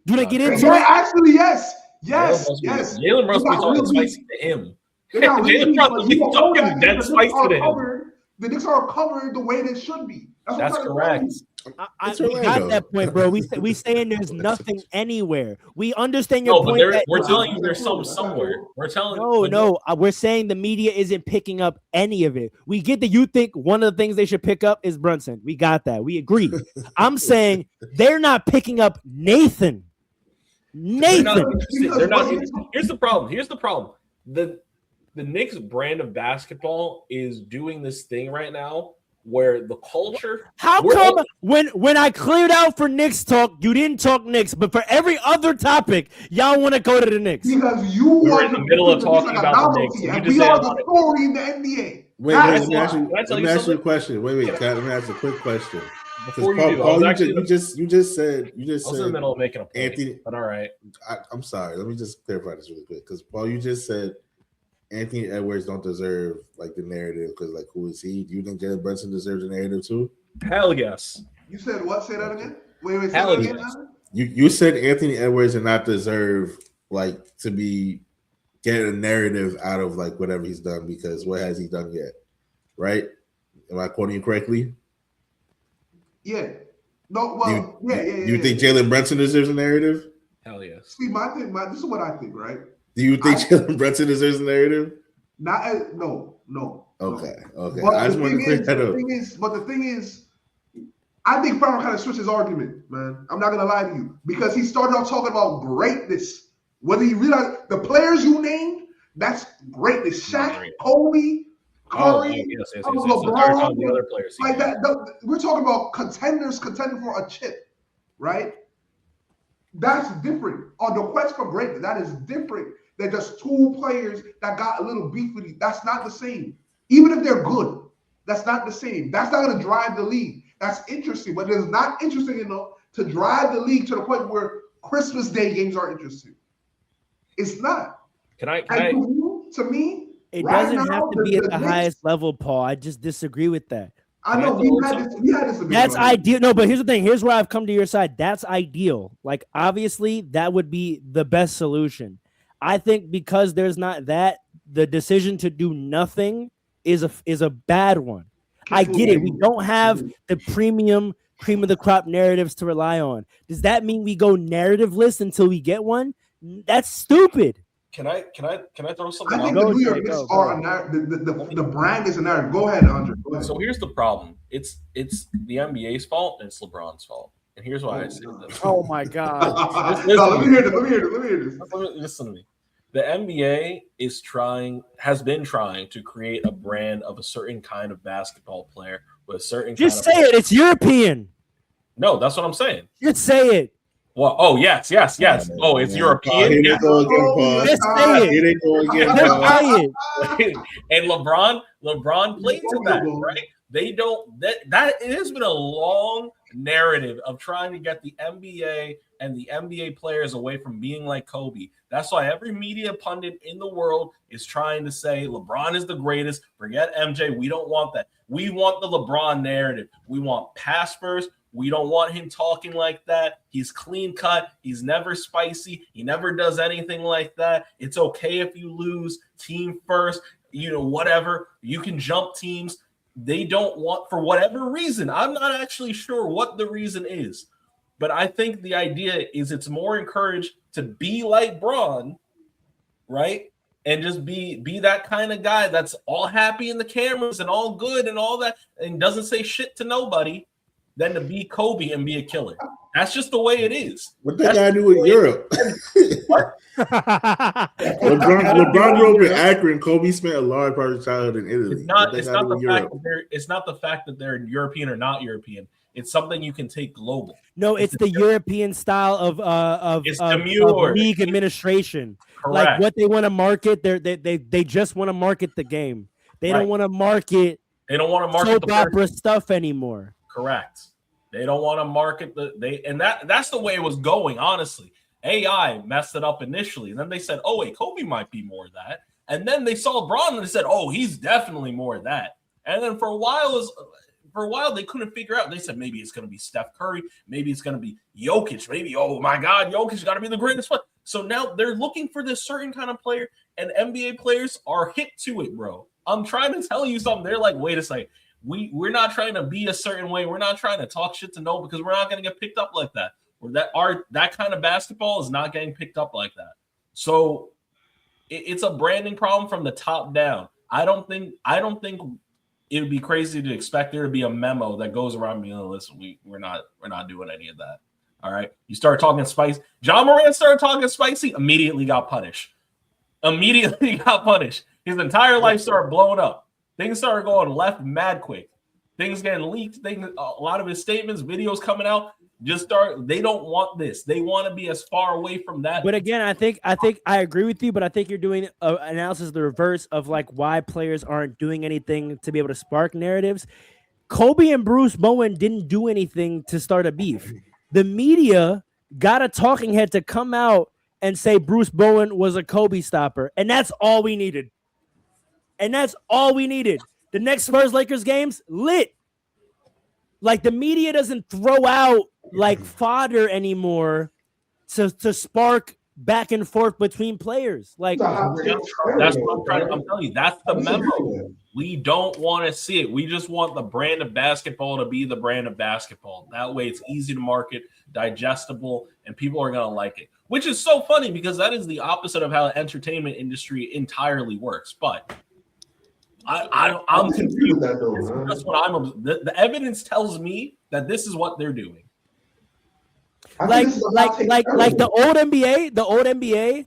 Do they get into it? Actually, yes. Jalen Brunson be talking spicy to him. Jalen Brunson be talking dead spicy to him. The Knicks are covered the way they should be. That's correct. We got that point, bro. We saying there's nothing anywhere. We understand your point. But we're telling you there's some somewhere. We're telling we're saying the media isn't picking up any of it. We get that you think one of the things they should pick up is Brunson. We got that. We agree. I'm saying they're not picking up Nathan. They're not. Here's the problem. The Knicks brand of basketball is doing this thing right now where the culture. How come when I cleared out for Knicks talk, you didn't talk Knicks, but for every other topic, y'all want to go to the Knicks? Because you were in the middle of talking about the Knicks. And we are the story in the NBA. Wait, let me ask you a question. Wait, let me ask a quick question. Before you just said I was in the middle of making a point, Anthony, but all right. I'm sorry. Let me just clarify this really quick because Paul, you just said Anthony Edwards don't deserve like the narrative because like who is he? Do you think Jalen Brunson deserves the narrative too? Hell yes. You said what? Say that again. Wait, say Hell that again. yes. You said Anthony Edwards did not deserve like to be getting a narrative out of like whatever he's done because what has he done yet? Right? Am I quoting you correctly? Yeah. No. Well. Yeah. Do you think Jalen Brunson deserves a narrative? Hell yes. See, this is what I think, right? Do you think Jalen Brunson deserves a narrative? No. Okay. But I just want to clear that up. The thing is, I think Farmer kind of switched his argument, man. I'm not gonna lie to you because he started off talking about greatness. Whether you realize the players you named, that's greatness. Shaq, Kobe, Curry, Yes. LeBron, The other players like that. We're talking about contending for a chip, right? That's different. On the quest for greatness, that is different than just two players that got a little beef with you. That's not the same. Even if they're good, that's not the same. That's not going to drive the league. That's interesting, but it's not interesting enough to drive the league to the point where Christmas Day games are interesting. It's not. To me, it right doesn't now, have to be at the Knicks, highest level, Paul. I just disagree with that. I know we had this. That's ideal. No, but here's the thing. Here's where I've come to your side. That's ideal. Like, obviously, that would be the best solution. I think because there's not that, the decision to do nothing is a bad one. I get it. We don't have the premium cream of the crop narratives to rely on. Does that mean we go narrative-less until we get one? That's stupid. Can I throw something I think out? the New York Knicks are a narrative. The brand is a narrative. Go ahead, Andre. Go ahead. So here's the problem. It's the NBA's fault and it's LeBron's fault. And here's why I say this. Oh my God. Let me hear this. Listen to me. The NBA has been trying to create a brand of a certain kind of basketball player with a certain Just kind say it. It's European. No, that's what I'm saying. Just say it. Well, oh yes. Oh, it's European. He didn't go again, Paul. Just say it. He didn't go again, Just Paul. say it. And LeBron played to that, right? They don't that it has been a long narrative of trying to get the NBA and the NBA players away from being like Kobe. That's why every media pundit in the world is trying to say LeBron is the greatest. Forget MJ. We don't want that. We want the LeBron narrative. We want pass first. We don't want him talking like that. He's clean cut. He's never spicy. He never does anything like that. It's okay if you lose. Team first, whatever. You can jump teams. They don't want, for whatever reason, I'm not actually sure what the reason is, but I think the idea is it's more encouraged to be like Bron, right? And just be that kind of guy that's all happy in the cameras and all good and all that and doesn't say shit to nobody than to be Kobe and be a killer. That's just the way it is. What that guy do with Europe? LeBron grew up in Akron. Kobe spent a large part of his childhood in Italy. It's not the fact that they're European or not European. It's something you can take global. No, it's the European style of league administration. Correct. Like what they want to market, they just want to market the game. They don't want to market. They don't want to market soap opera stuff anymore. Correct. They don't want to market that's the way it was going. Honestly, AI messed it up initially, and then they said, "Oh wait, Kobe might be more of that." And then they saw LeBron and they said, "Oh, he's definitely more of that." And then for a while they couldn't figure out. They said maybe it's going to be Steph Curry, maybe it's going to be Jokic, maybe oh my God, Jokic got to be the greatest one. So now they're looking for this certain kind of player, and NBA players are hip to it, bro. I'm trying to tell you something. They're like, wait a second. We're not trying to be a certain way. We're not trying to talk shit to no because we're not going to get picked up like that. Or that kind of basketball is not getting picked up like that. So it's a branding problem from the top down. I don't think it would be crazy to expect there to be a memo that goes around being, listen, we're not doing any of that. All right. You start talking spicy. John Moran started talking spicy, immediately got punished. His entire life started blowing up. Things started going left mad quick. Things getting leaked. A lot of his statements, videos coming out, they don't want this. They want to be as far away from that. But again, I think I agree with you, but I think you're doing an analysis the reverse of like why players aren't doing anything to be able to spark narratives. Kobe and Bruce Bowen didn't do anything to start a beef. The media got a talking head to come out and say Bruce Bowen was a Kobe stopper, and that's all we needed. The next Spurs-Lakers games, lit. Like the media doesn't throw out like fodder anymore to spark back and forth between players. Like It's a hot take. That's what I'm telling you. That's the memo. We don't want to see it. We just want the brand of basketball to be the brand of basketball. That way it's easy to market, digestible, and people are going to like it. Which is so funny because that is the opposite of how the entertainment industry entirely works. But I'm confused. That's what the evidence tells me that this is what they're doing. Like the old NBA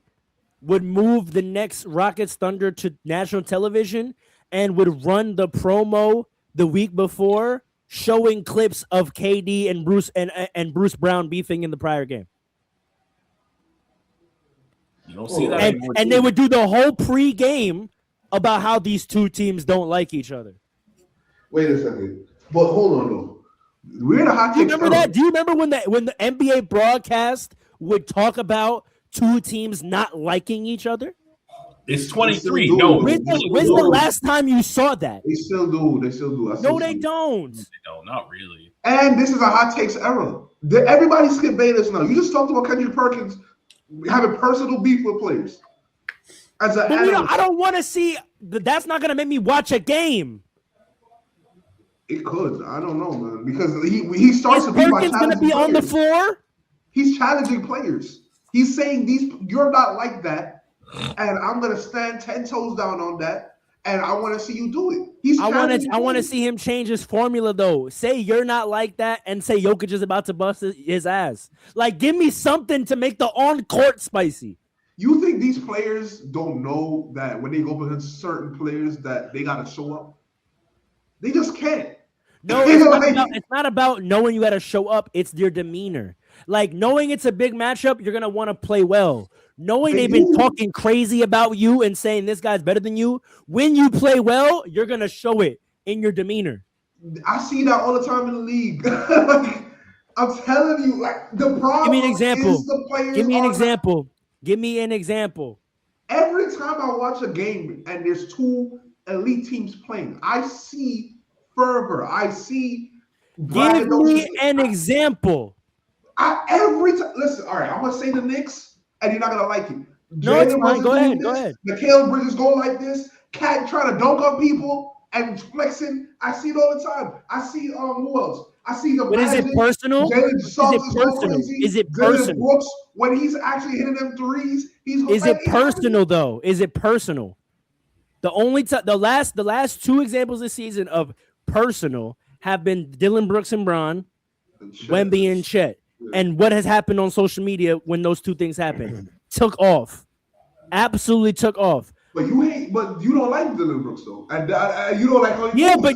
would move the next Rockets Thunder to national television and would run the promo the week before showing clips of KD and Bruce Brown beefing in the prior game. You don't see that and they would do the whole pre-game about how these two teams don't like each other. Wait a second. But hold on though. We're in a hot Do you take. remember that? Do you remember when the NBA broadcast would talk about two teams not liking each other? It's 23. No. When's the last time you saw that? They still do. No, they don't. No, not really. And this is a hot takes era. Everybody's skip betas now. You just talked about Kendrick Perkins having personal beef with players. As an I don't want to see. That's not going to make me watch a game. It could. I don't know, man. Because he starts to be Perkins going to be on the floor? He's challenging players. He's saying you're not like that, and I'm going to stand 10 toes down on that, and I want to see you do it. I want to see him change his formula, though. Say you're not like that, and say Jokic is about to bust his ass. Like, give me something to make the on-court spicy. You think these players don't know that when they go against certain players that they got to show up? They just can't. No, it's not about knowing you got to show up. It's your demeanor. Like, knowing it's a big matchup, you're going to want to play well. Knowing they've been talking crazy about you and saying this guy's better than you, when you play well, you're going to show it in your demeanor. I see that all the time in the league. Like, I'm telling you, like, the problem Give me an example. is the players. Give me an example. Give me an example. Every time I watch a game and there's two elite teams playing, I see fervor. I see. Give me an example. Every time. Listen, all right, I'm gonna say the Knicks, and you're not gonna like it. No, it's fine. Go ahead. Mikal Bridges go like this. Cat trying to dunk on people and flexing. I see it all the time. I see who else? I see the. But is it personal? Is it personal? Brooks, when he's actually hitting them threes, Is it personal though? Is it personal? The only the last two examples this season of personal have been Dylan Brooks and Bron, Wemby and Chet. And what has happened on social media when those two things happened? Took off. Absolutely took off. But you don't like Dylan Brooks though, and you don't like how he yeah. moves.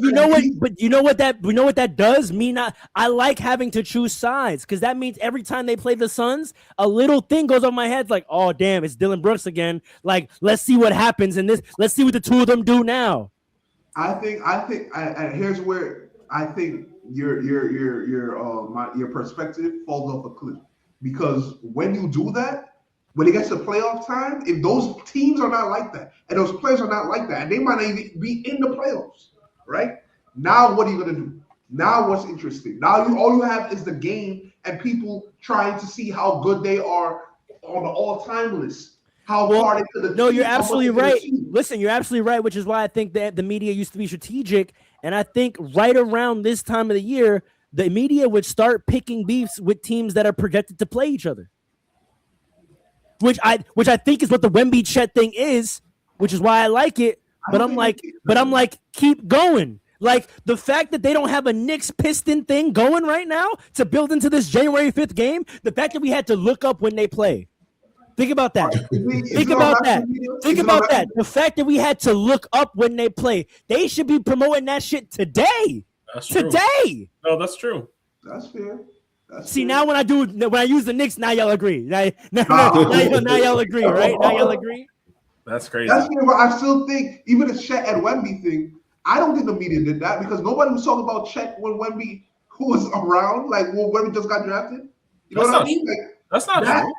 But you know what that does. I like having to choose sides because that means every time they play the Suns, a little thing goes on my head like, oh damn, it's Dylan Brooks again. Like, let's see what happens in this. Let's see what the two of them do now. I think, and here's where I think your perspective falls off a cliff, because when you do that. When it gets to playoff time, if those teams are not like that, and those players are not like that, and they might not even be in the playoffs, right? Now, what are you going to do? Now, what's interesting? Now, all you have is the game and people trying to see how good they are on the all-time list. How far they could. No, you're absolutely right. Listen, you're absolutely right, which is why I think that the media used to be strategic, and I think right around this time of the year, the media would start picking beefs with teams that are projected to play each other. Which I think is what the Wemby Chet thing is, which is why I like it. But I'm like, keep going. Like the fact that they don't have a Knicks Piston thing going right now to build into this January 5th game, the fact that we had to look up when they play. Think about that. Think about that. The fact that we had to look up when they play. They should be promoting that shit today. That's true. Today. No, that's true. That's fair. See, now when I use the Knicks, now y'all agree. Now y'all agree, right? Now y'all agree. That's crazy. That's fair, but I still think even the Chet and Wemby thing, I don't think the media did that because nobody was talking about Chet when Wemby who was around, like when Wemby just got drafted. You know what I mean? Like, that's not true.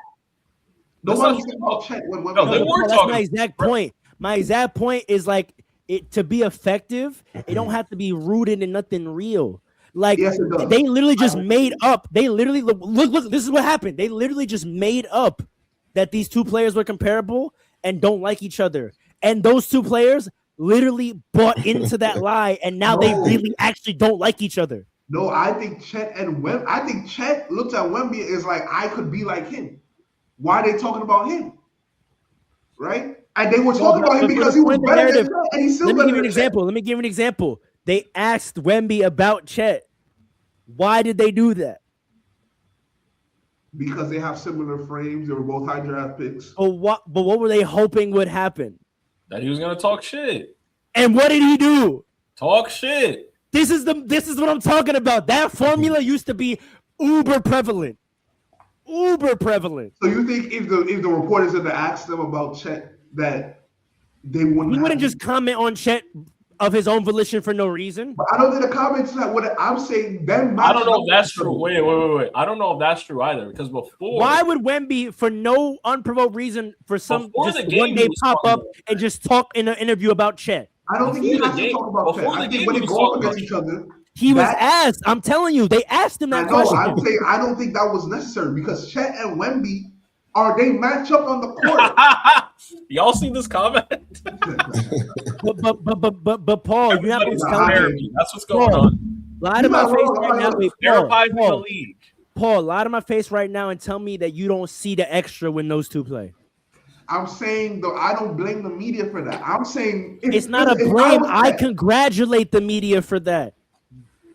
Nobody was talking about Chet when Wemby. No, they were that's talking. my exact point. My exact point is like it to be effective. It don't have to be rooted in nothing real. Like Yes, it does. they literally just made up. They literally look. This is what happened. They literally just made up that these two players were comparable and don't like each other. And those two players literally bought into that lie, and now they really actually don't like each other. No, I think Chet and Wemby. I think Chet looks at Wemby as like, I could be like him. Why are they talking about him? Right? And they were talking about him because he was better than Chet, and he's still Let me better give you an than example. Let me give you an example. They asked Wemby about Chet. Why did they do that? Because they have similar frames. They were both high draft picks. But what were they hoping would happen? That he was gonna talk shit. And what did he do? Talk shit. This is what I'm talking about. That formula used to be uber prevalent. Uber prevalent. So you think if the reporters had asked them about Chet, that they wouldn't? He wouldn't just comment on Chet of his own volition for no reason. But I don't think the comments that what I'm saying. Them. I don't know if that's true. Wait. I don't know if that's true either. Because before, why would Wemby, for no unprovoked reason, for some Before just the game, one day he was pop talking up about and just talk in an interview about Chet? I don't think he Before has the to game- talk about Chet. before the I game, think when he they was go up talking against about each other, He was asked. I'm telling you, they asked him I that know. question. I'm saying I don't think that was necessary because Chet and Wemby they match up on the court. Y'all see this comment? But Paul, you have to Everybody's tell me. therapy. That's what's going Paul, on. Lie to my face right now. Wait, Therapizing the league. Paul, lie to my face right now and tell me that you don't see the extra when those two play. I'm saying though, I don't blame the media for that. I'm saying It's not a blame. I congratulate the media for that.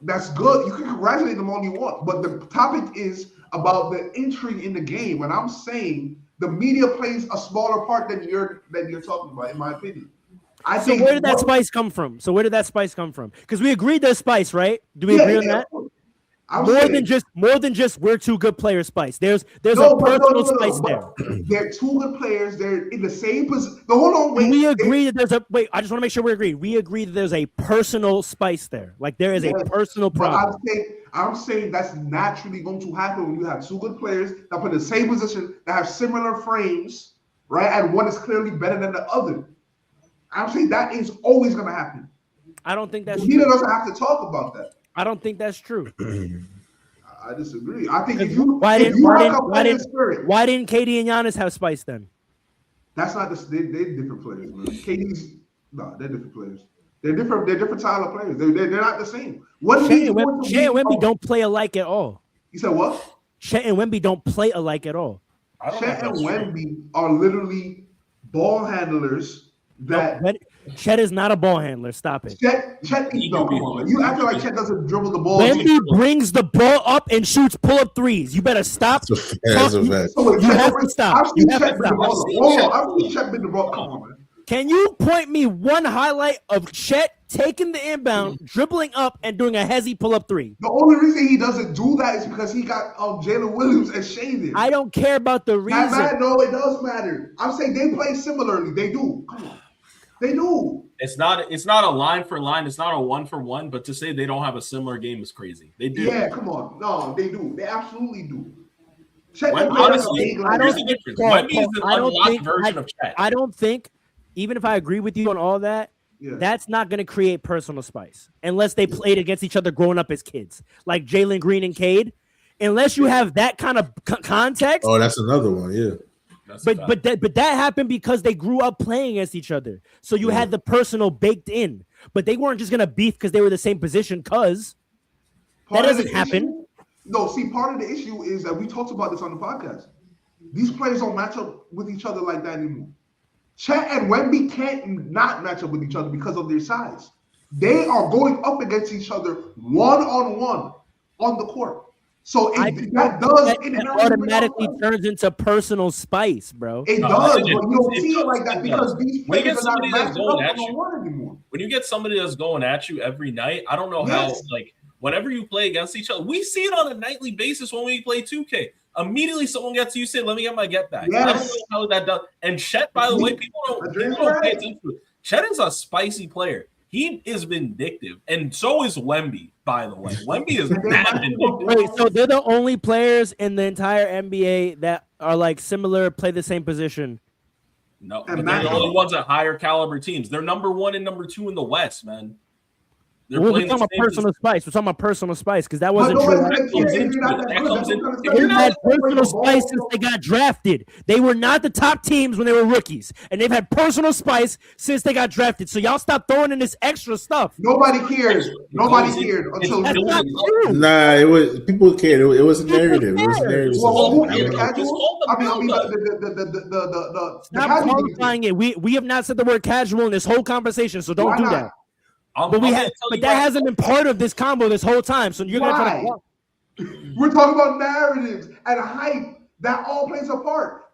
That's good. You can congratulate them all you want, but the topic is about the entry in the game, and I'm saying the media plays a smaller part than you're talking about, in my opinion. So where did that spice come from? Because we agreed there's spice, right? Do we agree on that? More than just we're two good players spice. There's a personal spice there. They're two good players. They're in the same position. Hold on, wait. We agree that there's a wait. I just want to make sure we agree. We agree that there's a personal spice there. Like there is a personal problem. I'm saying that's naturally going to happen when you have two good players that play in the same position, that have similar frames, right? And one is clearly better than the other. I'm saying that is always going to happen. I don't think that's true. Neither true. doesn't have to talk about that. I don't think that's true. I disagree. I think why didn't KD and Giannis have spice then? That's not they're different players, man. They're different players. They're different style of players. They're not the same. Chet and Wemby don't play alike at all. You said what? Chet and Wemby don't play alike at all. Chet and Wemby are literally ball handlers. Chet is not a ball handler. Stop it. You acting like Chet doesn't dribble the ball. Wemby brings the ball up and shoots pull-up threes. You better stop. You have to stop. I've seen Chet bring the ball. Come on, man. Can you point me one highlight of Chet taking the inbound, dribbling up, and doing a hezzy pull-up three? The only reason he doesn't do that is because he got Jalen Williams and Shane there. I don't care about the reason. No, it does matter. I'm saying they play similarly. They do. Come on. They do. It's not a line for line. It's not a 1-for-1. But to say they don't have a similar game is crazy. They do. Yeah, come on. No, they do. They absolutely do. Honestly, here's the difference. Wemby is the unlocked version of Chet. I don't think, even if I agree with you on all that, that's not going to create personal spice unless they played against each other growing up as kids, like Jalen Green and Cade. Unless you have that kind of context. Oh, that's another one. Yeah. But that happened because they grew up playing against each other. So you had the personal baked in. But they weren't just going to beef because they were the same position because that doesn't happen. Part of the issue is that we talked about this on the podcast. These players don't match up with each other like that anymore. Chet and Wemby can't not match up with each other because of their size. They are going up against each other one-on-one on the court. So that automatically turns into personal spice, bro. It does, but you don't see it like that because these players are not matching up one-on-one anymore. When you get somebody that's going at you every night, I don't know how, whenever you play against each other, we see it on a nightly basis when we play 2K. Immediately someone gets you, say, let me get my get back. Yes. I don't know how that does. And Chet, by the way, people don't pay attention to it. Chet is a spicy player. He is vindictive, and so is Wemby, by the way. Wemby is that vindictive. Wait, so they're the only players in the entire NBA that are like similar, play the same position? No, but they're the only ones at higher caliber teams. They're number 1 and number 2 in the West, man. They're We're playing talking the about same personal spice. We're talking about personal spice because that But wasn't no true. one's That gonna comes care if into you're not it. that That good. comes That's in. what I'm If trying you're to They've tell not, you. had personal spice since they got drafted. They were not the top teams when they were rookies, and they've had personal spice since they got drafted. So y'all stop throwing in this extra stuff. Nobody cared. Nobody goes in- cared it's until That's building not up. true. Nah, it was people cared. It was a People narrative. It was a cared. narrative. well, who I cared? The don't know. It's casuals? called the I mean, build-up. the Stop casuals didn't care. qualifying it. We have not said the word casual in this whole conversation, so don't Why do not? that. I'm But gonna that tell you why. hasn't been part of this combo this whole time. So you're gonna try Why? to. We're talking about narratives and hype. That all plays a part.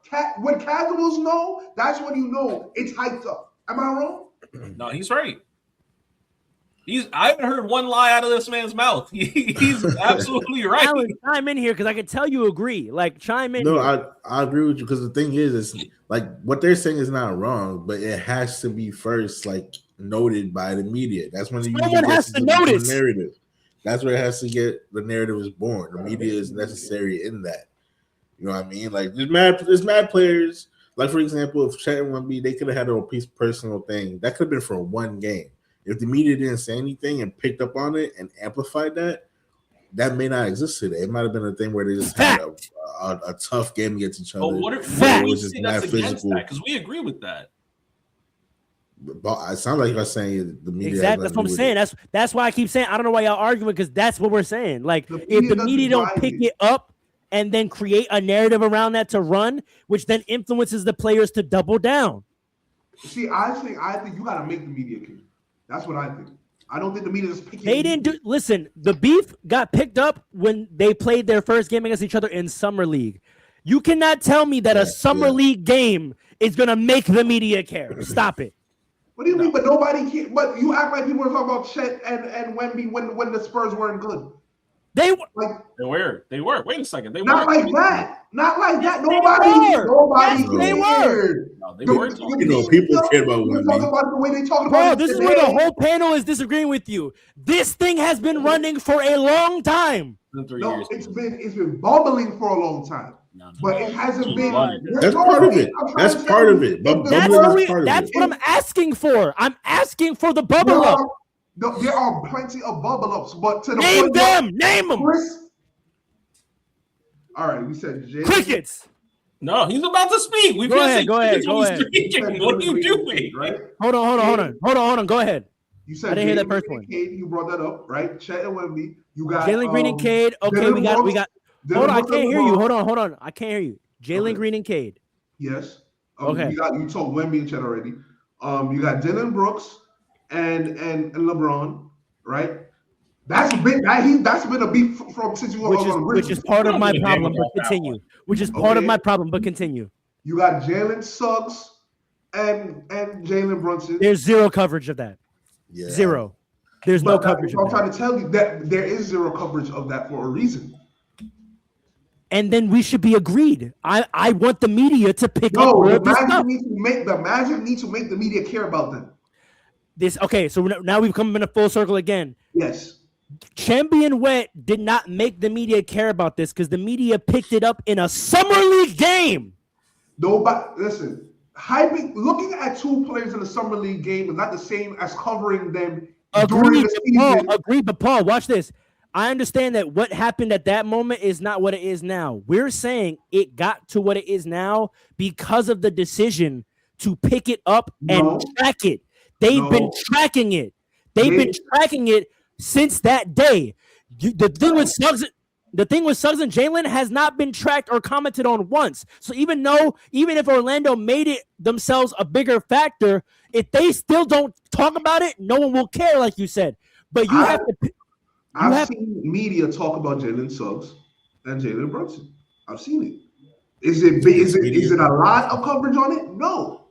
When casuals know, that's when you know it's hyped up. Am I wrong? No, he's right. I haven't heard one lie out of this man's mouth. He's absolutely right. Alan, chime in here because I can tell you agree. Like chime in. No, here. I agree with you because the thing is like what they're saying is not wrong, but it has to be first like noted by the media. That's when Someone has to notice. the narrative. That's where it has to get the narrative is born. The media is necessary in that. You know what I mean? Like there's mad players. Like for example, if Chet and Wemby, they could have had a piece personal thing that could have been for one game. If the media didn't say anything and picked up on it and amplified that, that may not exist today. It might have been a thing where they just had a tough game against each other. But what if where it we was just say mad that's against physical. that? Because we agree with that. But it sounds like you're saying the media. Exactly. That's what I'm saying. That's why I keep saying I don't know why y'all arguing because that's what we're saying. Like if the media don't pick it up and then create a narrative around that to run, which then influences the players to double down. See, I think you gotta make the media care. That's what I think. I don't think the media is picking. They didn't do. Listen, the beef got picked up when they played their first game against each other in summer league. You cannot tell me that a summer league game is gonna make the media care. Stop it. What do you mean? But nobody cared. But you act like people were talking about Chet and Wemby when the Spurs weren't good. They were. Wait a second. They not were. like that. Not like that. Yes, Nobody they cared. No, they weren't. People care about We're Wemby. talking about the way they talk about Bro, it this is today. where the whole panel is disagreeing with you. This thing has been running for a long time. No, it's been bubbling for a long time. But it hasn't been. That's part of it. That's part of it. That's what I'm asking for. I'm asking for the bubble up. There are plenty of bubble ups, but to the Name point them. Name them. All right, we said Jalen. Crickets. No, he's about to speak. We Go ahead. Go ahead. Go ahead. What are you doing? Right? Hold on. Go ahead. You said I didn't hear that Jalen first Green one. and Cade, you brought that up, right? Chet and Wemby. You got Jalen Green and Cade. Okay, we got. Hold on, I can't hear you. Hold on. I can't hear you. Jalen Green and Cade. Yes. Okay. You told Wemby and Chet already. You got Dylan Brooks and LeBron, right? That's been a beef from since you were on which is part of my problem, but continue. Which is part of my problem, but continue. You got Jalen Suggs and Jalen Brunson. There's zero coverage of that. Yeah. Zero. There's no coverage. I'm trying to tell you that there is zero coverage of that for a reason. And then we should be agreed. I want the media to pick up. No, the Magic needs to make the media care about them. Okay, so now we've come in a full circle again. Yes. Champion Wet did not make the media care about this because the media picked it up in a summer league game. Nobody, listen, looking at two players in a summer league game is not the same as covering them during the season. Agreed, but Paul, watch this. I understand that what happened at that moment is not what it is now. We're saying it got to what it is now because of the decision to pick it up and track it. They've been tracking it. They've been tracking it since that day. The thing with Suggs and Jalen has not been tracked or commented on once. So even if Orlando made it themselves a bigger factor, if they still don't talk about it, no one will care, like you said. But you have to. I've seen media talk about Jalen Suggs and Jalen Brunson. I've seen it. Is it a lot of coverage on it? No.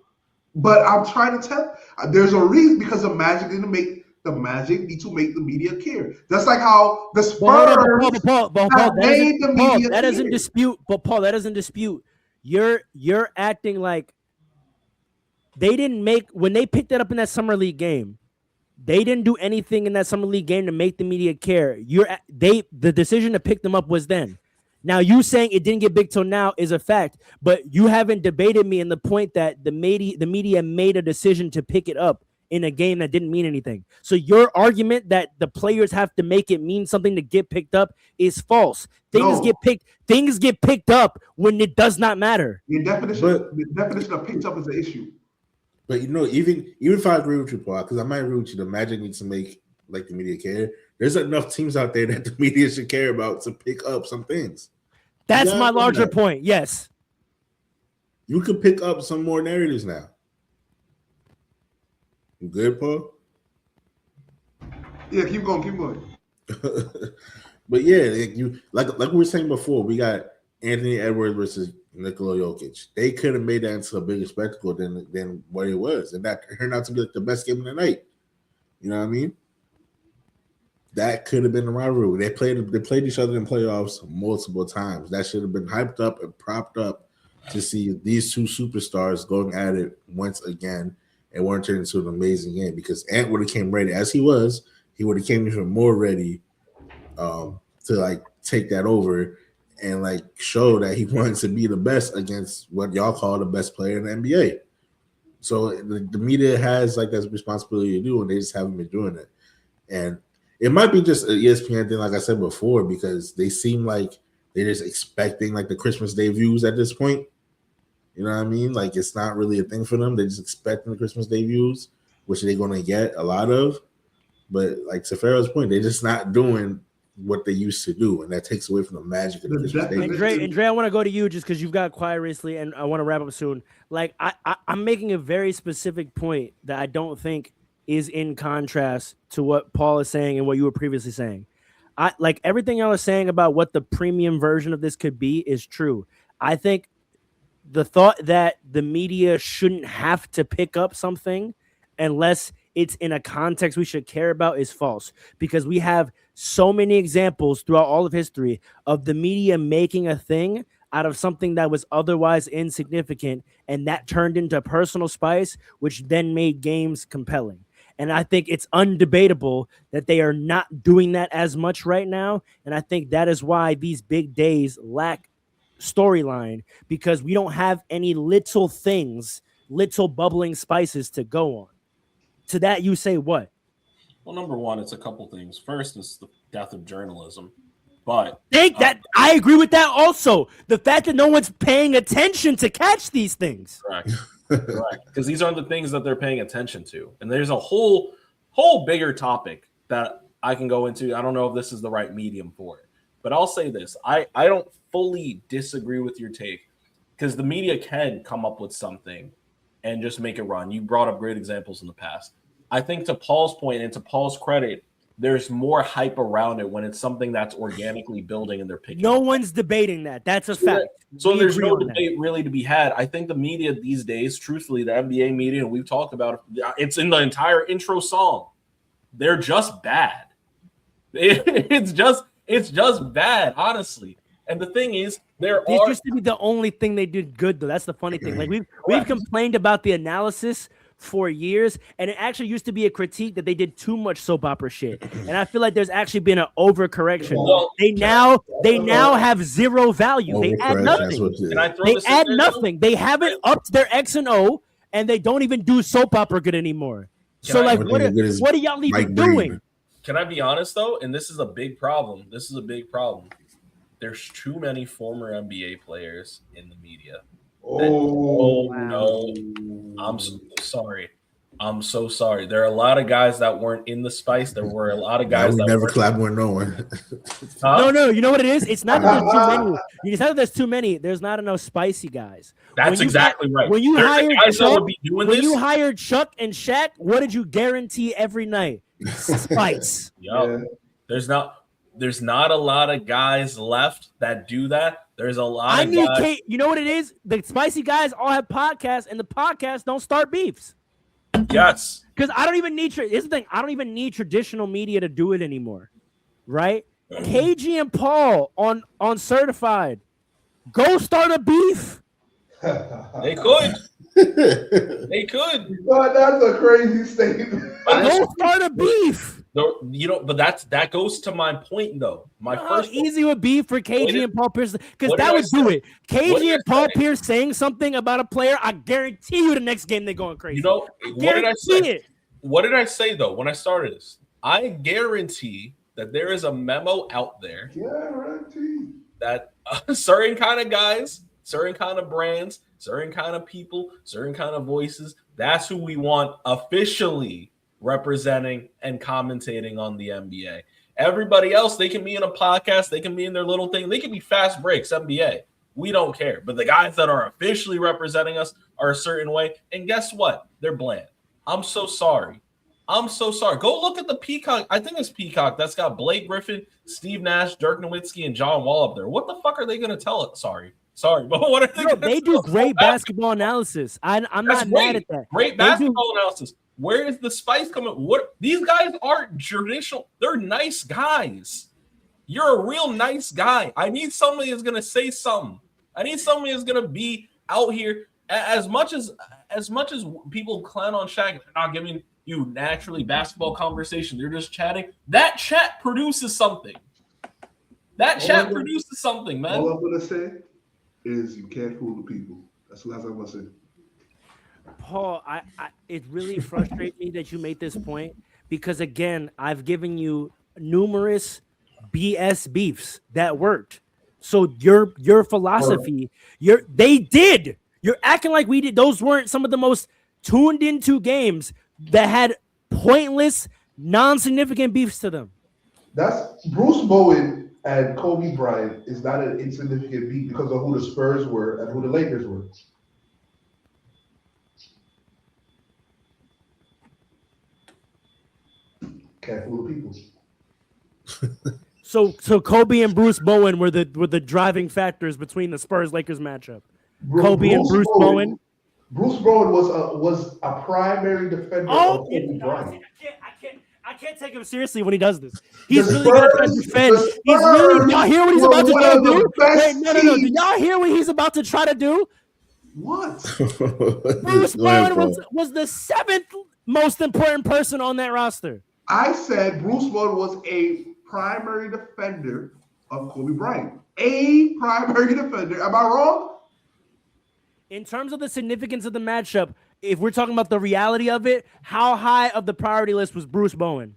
But I'm trying to tell. There's a reason because the Magic need to make the media care. That's like how the Spurs made the media that doesn't care. dispute. But Paul, that doesn't dispute. You're acting like they didn't make when they picked that up in that summer league game. They didn't do anything in that summer league game to make the media care. The decision to pick them up was then. Now you saying it didn't get big till now is a fact, but you haven't debated me in the point that the media made a decision to pick it up in a game that didn't mean anything. So your argument that the players have to make it mean something to get picked up is false. Things get picked up when it does not matter. The definition of picked up is the issue. But even if I agree with you, Paul, because I might agree with you, the Magic needs to make like the media care. There's enough teams out there that the media should care about to pick up some things. That's my larger point. Yes. You could pick up some more narratives now. You good, Paul? Yeah, keep going. But yeah, like we were saying before, we got Anthony Edwards versus Nikola Jokic. They could have made that into a bigger spectacle than what it was, and that turned out to be like the best game of the night. You know what I mean? That could have been the rivalry. They played each other in playoffs multiple times. That should have been hyped up and propped up to see these two superstars going at it once again, and weren't turned into an amazing game because Ant would have came ready as he was. He would have came even more ready to like take that over and like show that he wanted to be the best against what y'all call the best player in the NBA. So the media has like that responsibility to do, and they just haven't been doing it. And it might be just an ESPN thing, like I said before, because they seem like they're just expecting like the Christmas Day views at this point. You know what I mean? Like it's not really a thing for them. They're just expecting the Christmas Day views, which they're going to get a lot of. But like to Pharaoh's point, they're just not doing what they used to do, and that takes away from the magic of the Christmas Day. And Dre, I want to go to you just because you've got quiet recently, and I want to wrap up soon. Like I'm making a very specific point that I don't think is in contrast to what Paul is saying and what you were previously saying. I like everything I was saying about what the premium version of this could be is true. I think the thought that the media shouldn't have to pick up something unless it's in a context we should care about is false, because we have so many examples throughout all of history of the media making a thing out of something that was otherwise insignificant, and that turned into personal spice, which then made games compelling. And I think it's undebatable that they are not doing that as much right now. And I think that is why these big days lack storyline, because we don't have any little things, little bubbling spices to go on. To that, you say what? Well, number one, it's a couple things. First, it's the death of journalism. But I agree with that also. The fact that no one's paying attention to catch these things. Correct. Because these are the things that they're paying attention to. And there's a whole bigger topic that I can go into. I don't know if this is the right medium for it. But I'll say this. I don't fully disagree with your take, because the media can come up with something and just make it run. You brought up great examples in the past. I think to Paul's point and to Paul's credit, there's more hype around it when it's something that's organically building and they're picking. No one's debating that. That's a fact. So there's no debate really to be had. I think the media these days, truthfully, the NBA media, and we've talked about it, it's in the entire intro song. They're just bad. It's just bad, honestly. And the thing is, this used to be the only thing they did good, though. That's the funny thing. Like we've complained about the analysis for years, and it actually used to be a critique that they did too much soap opera shit. And I feel like there's actually been an overcorrection. Well, they now have zero value. They add nothing. They haven't upped their X and O, and they don't even do soap opera good anymore. So like, what are y'all even doing? Can I be honest though? And this is a big problem. There's too many former NBA players in the media. No, I'm so sorry. I'm so sorry. There are a lot of guys that weren't in the spice. There were a lot of guys that never collab with no one. No. You know what it is? It's not that there's too many. It's not that there's too many. There's not enough spicy guys. That's exactly right. When you hired Chuck and Shaq, what did you guarantee every night? Spice. Yeah. There's not a lot of guys left that do that. There's a lot of guys. You know what it is? The spicy guys all have podcasts, and the podcasts don't start beefs. Yes. Because I don't even need here's the thing. I don't even need traditional media to do it anymore. Right? KG and Paul on Certified. Go start a beef. They could. They could. God, that's a crazy statement. Go start a beef. But that goes to my point though. First easy would be for KG and Paul Pierce, because that would do it. KG and Paul Pierce saying something about a player, I guarantee you the next game they're going crazy. What did I say? what did I say though when I started this? I guarantee that there is a memo out there that certain kind of guys, certain kind of brands, certain kind of people, certain kind of voices, that's who we want officially representing and commentating on the NBA. Everybody else, they can be in a podcast, they can be in their little thing, they can be Fast Breaks, NBA. We don't care. But the guys that are officially representing us are a certain way. And guess what? They're bland. I'm so sorry. Go look at the Peacock. I think it's Peacock that's got Blake Griffin, Steve Nash, Dirk Nowitzki, and John Wall up there. What the fuck are they going to tell it? Sorry, but what are they? They do great basketball analysis. I'm not mad at that. Great basketball analysis. Where is the spice coming? What these guys aren't traditional. They're nice guys. You're a real nice guy. I need somebody that's going to say something. I need somebody that's going to be out here. As much as people clown on Shaq, they're not giving you naturally basketball conversation. They're just chatting. That chat produces something. Man. All I'm gonna say is you can't fool the people. That's what I'm gonna say. Paul, it really frustrates me that you made this point because again, I've given you numerous BS beefs that worked. So your philosophy, they did. You're acting like we did. Those weren't some of the most tuned into games that had pointless, non-significant beefs to them. That's Bruce Bowen and Kobe Bryant is not an insignificant beef because of who the Spurs were and who the Lakers were. Can't fool the people. So Kobe and Bruce Bowen were the driving factors between the Spurs-Lakers matchup. Kobe and Bruce Bowen. Bruce Bowen was a primary defender of Kobe Bryant. I can't take him seriously when he does this. He's really going to try to defend. Y'all hear what he's about to try to do? Wait, no. Do y'all hear what he's about to try to do? What? Bruce Bowen was the 7th most important person on that roster. I said Bruce Bowen was a primary defender of Kobe Bryant. A primary defender. Am I wrong? In terms of the significance of the matchup, if we're talking about the reality of it, how high of the priority list was Bruce Bowen?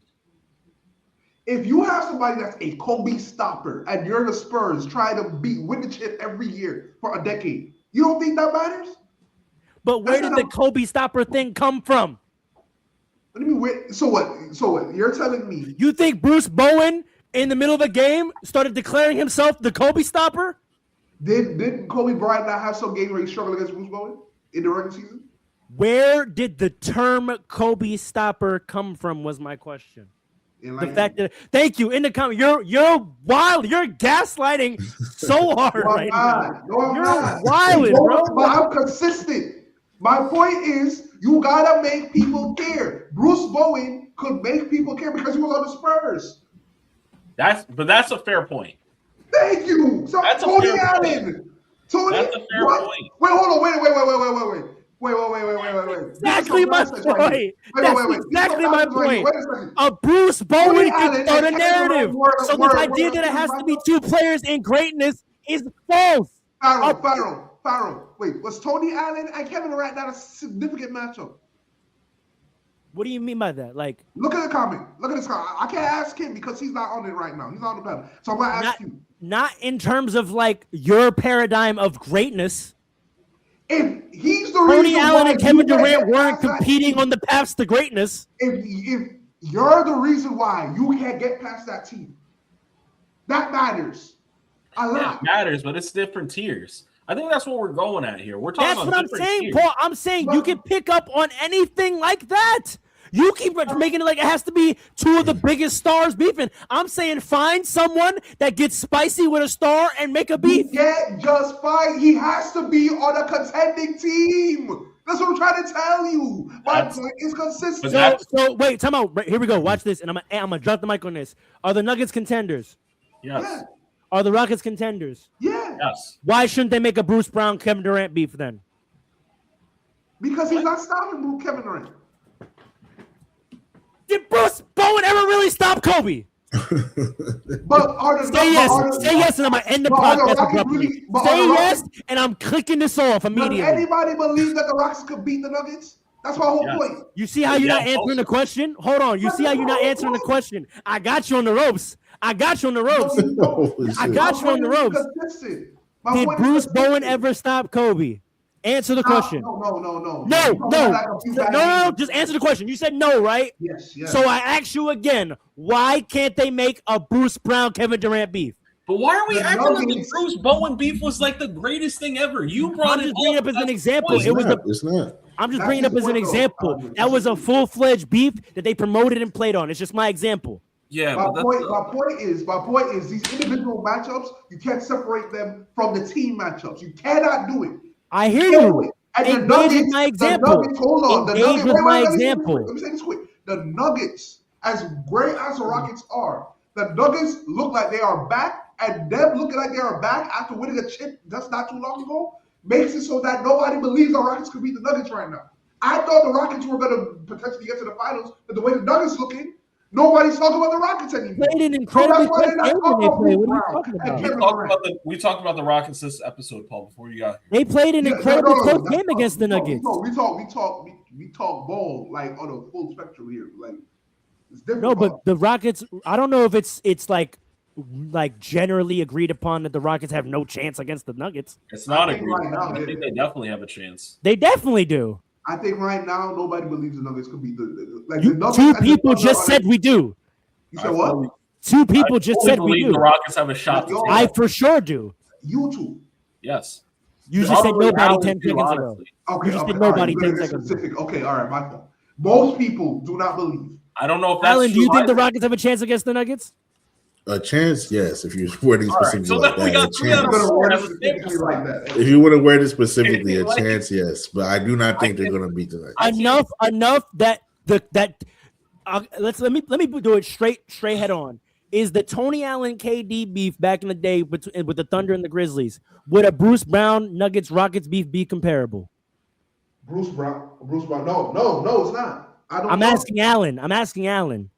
If you have somebody that's a Kobe stopper and you're the Spurs trying to win the chip every year for a decade, you don't think that matters? But where did the Kobe stopper thing come from? What do you mean? So what? You're telling me you think Bruce Bowen in the middle of a game started declaring himself the Kobe stopper? Did Kobe Bryant not have some game where he struggled against Bruce Bowen in the regular season? Where did the term Kobe stopper come from was my question. The fact that thank you in the comment, you're wild, you're gaslighting so hard right now. No, you're wild, bro. But I'm consistent. My point is you gotta make people care. Bruce Bowen could make people care because he was on the Spurs. That's a fair point. Thank you. So that's Tony a fair Allen. point. Tony, that's a fair point. Wait, hold on. Wait. Exactly my point. That's exactly my point. A Bruce Bowen can start a narrative. So the idea that it has to be two players in greatness is false. Farrell. Wait, was Tony Allen and Kevin Durant not a significant matchup? What do you mean by that? Like, look at the comment. Look at this comment. I can't ask him because he's not on it right now. He's on the panel. So I'm gonna ask you. Not in terms of like your paradigm of greatness. If he's the Tony Allen and Kevin Durant weren't competing on the paths to greatness. If you're the reason why you can't get past that team, that matters a lot. It matters, but it's different tiers. I think that's what we're going at here. We're talking about that's what I'm saying, Paul. I'm saying you can pick up on anything like that. You keep making it like it has to be two of the biggest stars beefing. I'm saying find someone that gets spicy with a star and make a beef. You can't just fight. He has to be on a contending team. That's what I'm trying to tell you. My point is consistent. So wait, time out. Right, here we go. Watch this, and I'm gonna drop the mic on this. Are the Nuggets contenders? Yes. Yeah. Are the Rockets contenders? Yeah. Yes. Why shouldn't they make a Bruce Brown, Kevin Durant beef then? Because he's not stopping Kevin Durant. Did Bruce Bowen ever really stop Kobe? But say yes, and I'm gonna end the podcast. Say yes, and I'm clicking this off immediately. Does anybody believe that the Rockets could beat the Nuggets? That's my whole Yes. point. You see how you're Yeah, not answering the question? Hold on. You see how you're not answering the question? I got you on the ropes. I got you on the ropes. No, you don't. Holy I shit. got My you on point the is ropes. consistent. My Did point is Bruce Bowen consistent. ever stop Kobe? Answer the question. No. No, You talking about like a few bad no. games. Just answer the question. You said no, right? Yes. So I ask you again, why can't they make a Bruce Brown Kevin Durant beef? But why are we The acting like the Nuggets- Bruce Bowen beef was like the greatest thing ever? You brought I'm it just bringing up up as an as a example. point. It was It's not. I'm just That's bringing up his as an point, though. example. That was a full-fledged beef that they promoted and played on. It's just my example. Yeah, My but point is these individual matchups, you can't separate them from the team matchups. You cannot do it. I hear can't do you. it. And the Engage Nuggets, with my example. The Nuggets, hold on. The Engage Nuggets, with my let me say this example. quick. Let me say this quick. The Nuggets, as great as the Rockets are, the Nuggets look like they are back, and them looking like they are back after winning a chip just not too long ago makes it so that nobody believes the Rockets could beat the Nuggets right now. I thought the Rockets were going to potentially get to the finals, but the way the Nuggets looking, nobody's talking about the Rockets anymore. Played an incredibly So that's why close they're not game when they talking played. about What are you Brown talking and about? Kevin we talked about the Rockets this episode, Paul, before you got here. They played an Yeah, incredibly no, close that's game fine. against the Nuggets. We talk ball like on a full spectrum here. Like it's different. No, but the Rockets, I don't know if it's like generally agreed upon that the Rockets have no chance against the Nuggets. It's not I think agreed. right now, I think they definitely have a chance. They definitely do. I think right now nobody believes the Nuggets could be the You, Nuggets. two and the people Thunder just are said we do. You said what? Two people just fully said we believe do. the Rockets have a shot to Yo, take I it. for sure do. You two. Yes. You just said Probably nobody Allen 10 too, seconds ago. honestly. Okay, You just said all right, nobody we're gonna 10 get seconds ago. specific. Okay, all right, my fault. Most people do not believe. I don't know if that's Alan, true do you think the either. Rockets have a chance against the Nuggets? A chance, yes. If you're wording All right, specifically so like then we that, got a three out I'm of chance. gonna four word it as a specifically sample like size. that. If you want to word it specifically, a Like- chance, yes. But I do not think they're going to beat the Nuggets. Enough that let me do it straight head on. Is the Tony Allen KD beef back in the day with the Thunder and the Grizzlies, would a Bruce Brown Nuggets Rockets beef be comparable? Bruce Brown. No, it's not. I'm asking Allen.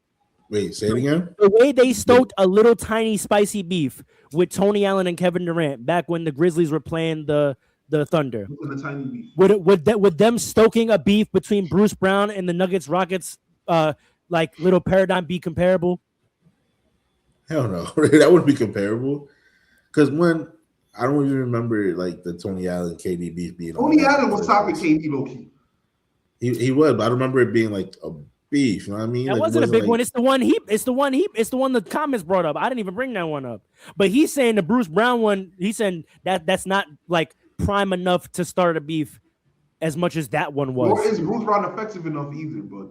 Wait, say it again. The way they stoked a little tiny spicy beef with Tony Allen and Kevin Durant back when the Grizzlies were playing the Thunder. The tiny beef. Would them stoking a beef between Bruce Brown and the Nuggets Rockets like little paradigm be comparable? Hell no. That wouldn't be comparable. Because I don't even remember like the Tony Allen KD beef being. Tony Allen was topping KD low key. He was, but I don't remember it being like a beef. You know what I mean? That Like, wasn't it a big like, one. It's the one the comments brought up. I didn't even bring that one up. But he's saying the Bruce Brown one, he's saying that's not like prime enough to start a beef as much as that one was. Nor is Bruce Brown effective enough either, but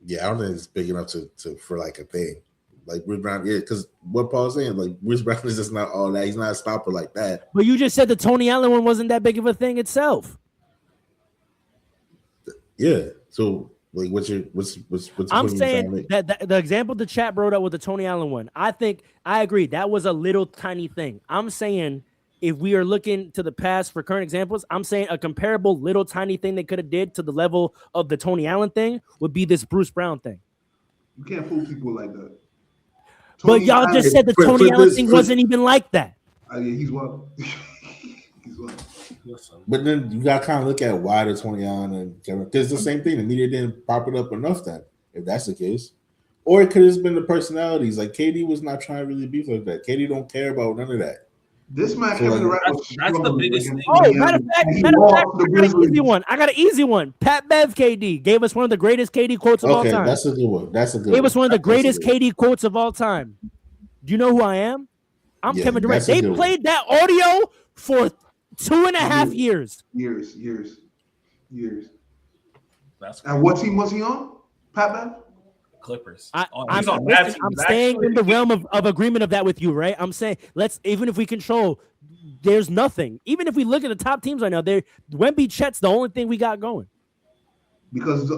Yeah, I don't think it's big enough to for like a thing. Like Bruce Brown, yeah, because what Paul's saying, like Bruce Brown is just not all that. He's not a stopper like that. But you just said the Tony Allen one wasn't that big of a thing itself. Yeah. So like, what's I'm saying that the example the chat brought up with the Tony Allen one, I think I agree. That was a little tiny thing. I'm saying if we are looking to the past for current examples, I'm saying a comparable little tiny thing they could have did to the level of the Tony Allen thing would be this Bruce Brown thing. you can't fool people like that. But y'all just said the Tony Allen thing wasn't even like that. Yeah, he's well. He's well. But then you got to kind of look at why the Tony Allen and Kevin, because it's the same thing. The media didn't pop it up enough then, if that's the case. Or it could have been the personalities. Like KD was not trying to really beef like that. KD don't care about none of that. This man, So, Kevin like, Durant, was that's the struggling biggest against thing. Oh, Indiana, matter of fact, and he I got lost the an Grizzlies. easy one. I got an easy one. Pat Bev KD gave us one of the greatest KD quotes of all Okay, time. that's a good one. That's a good Gave us one of the That's a greatest good one. KD quotes of all time. Do you know who I am? I'm Yeah, Kevin Durant. that's a They good one. played that audio for 2.5 years. Years. That's And what team was he on? Pat Bev? Clippers. I'm He's on that listen, team. I'm staying in the realm of agreement of that with you, right? I'm saying even if we control, there's nothing. Even if we look at the top teams right now, Wemby Chet's the only thing we got going. Because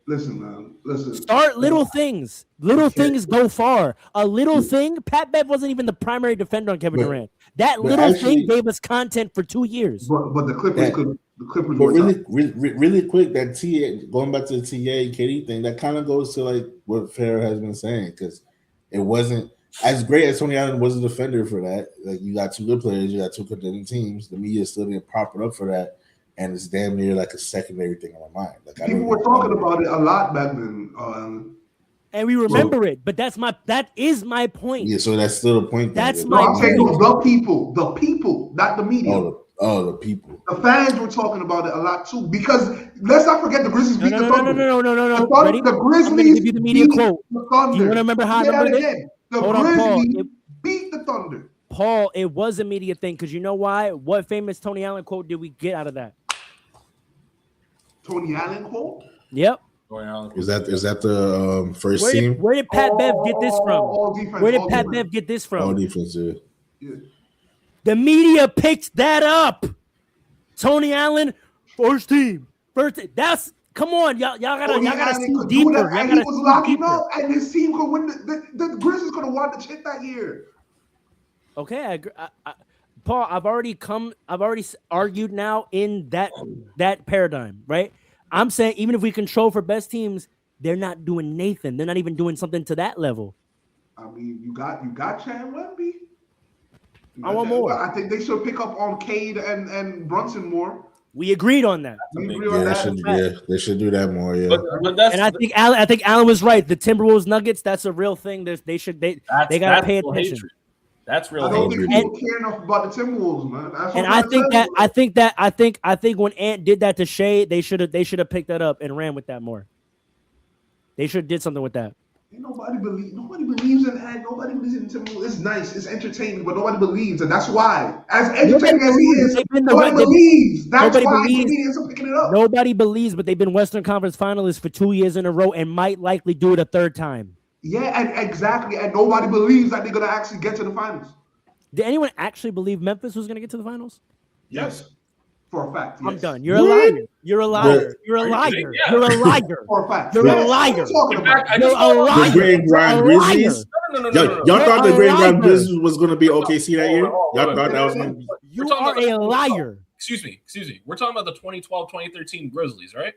listen, man, listen. Start little things. Little things go far. A little thing. Pat Bev wasn't even the primary defender on Kevin But- Durant. That but little actually- thing gave us content for 2 years. But the Clippers That- could. The Clippers But were tough. really quick, that TA going back to the TA KD thing, that kind of goes to like what Farrah has been saying, because it wasn't as great as Tony Allen was a defender for that. Like you got two good players, you got two contending teams. The media still didn't prop it up for that. and it's damn near like a secondary thing on my mind. Like People were talking about it a lot back then. And we remember it, but that is my point. Yeah, so that's still the point. That's No, I'm saying the people, not the media. The people. The fans were talking about it a lot too, because let's not forget the Grizzlies beat the Thunder. No. The Grizzlies give you the media beat quote. the Thunder. Do you want to remember how I remember this? The Hold on, Grizzlies beat the Thunder. Paul, it was a media thing because you know why? What famous Tony Allen quote did we get out of that? Tony Allen quote? Yep. Is that the first team? Where did Pat Bev get this from? All defense, Where did Pat Bev get this from? All defense, yeah. The media picked that up. Tony Allen, first team. That's come on, y'all gotta see deeper. And he was locking up, and his team could win. The Grizzlies could have won the chip that year. Okay, I agree. Paul, I've already argued now in that paradigm, right? I'm saying even if we control for best teams, they're not doing Nathan. They're not even doing something to that level. I mean, you got Chan Wemby. I want more. I think they should pick up on Cade and Brunson more. We agreed on that. They should do that more. Yeah, but I think Allen was right. The Timberwolves Nuggets, that's a real thing. They gotta pay attention. Hatred. That's real. I don't think people care enough about the Timberwolves, man. I think when Ant did that to Shea, they should have picked that up and ran with that more. They should have did something with that. Nobody believes in Ant. Nobody believes in Timberwolves. It's nice, it's entertaining, but nobody believes, and that's why. As entertaining as he is, nobody believes. That's why the media isn't picking it up. Nobody believes, but they've been Western Conference finalists for 2 years in a row and might likely do it a third time. Yeah, and exactly. And nobody believes that they're going to actually get to the finals. Did anyone actually believe Memphis was going to get to the finals? Yes. For a fact. Yes. I'm done. You're a liar. You're a liar. You're a liar. You're a liar. For a fact. You're a liar. You're a liar. The Green Grind Grizzlies. Y'all thought the Green Grind Grizzlies was going to be OKC that year? Y'all thought that was going to be? You are a liar. Excuse me. We're talking about the 2012-2013 Grizzlies, right?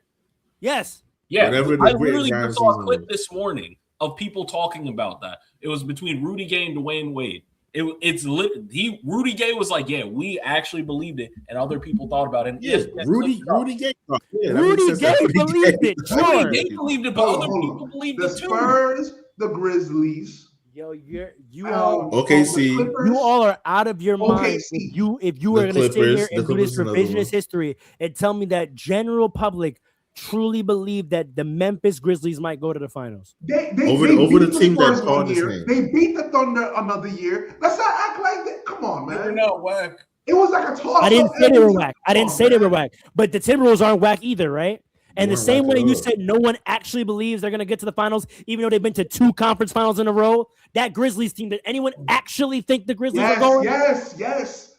yes. Yeah. I literally saw a clip this morning of people talking about that. It was between Rudy Gay and Dwayne Wade. Rudy Gay was like, yeah, we actually believed it, and other people thought about it. And yeah, Rudy Gay. Yeah, Rudy Gay believed it. Sure. Rudy Gay believed it, but other people believed it too. The Spurs, the Grizzlies. Yo, you all OKC. You all are out of your mind. If you were going to sit here and do this revisionist history and tell me that general public truly believe that the Memphis Grizzlies might go to the finals. They over the team that called this name. They beat the Thunder another year. Let's not act like that. Come on, man. They're not whack. It was like a toss. I didn't say they were whack. They were whack. But the Timberwolves aren't whack either, right? And the same way you said no one actually believes they're going to get to the finals, even though they've been to 2 conference finals in a row, that Grizzlies team, did anyone actually think the Grizzlies are going? Yes. Yes.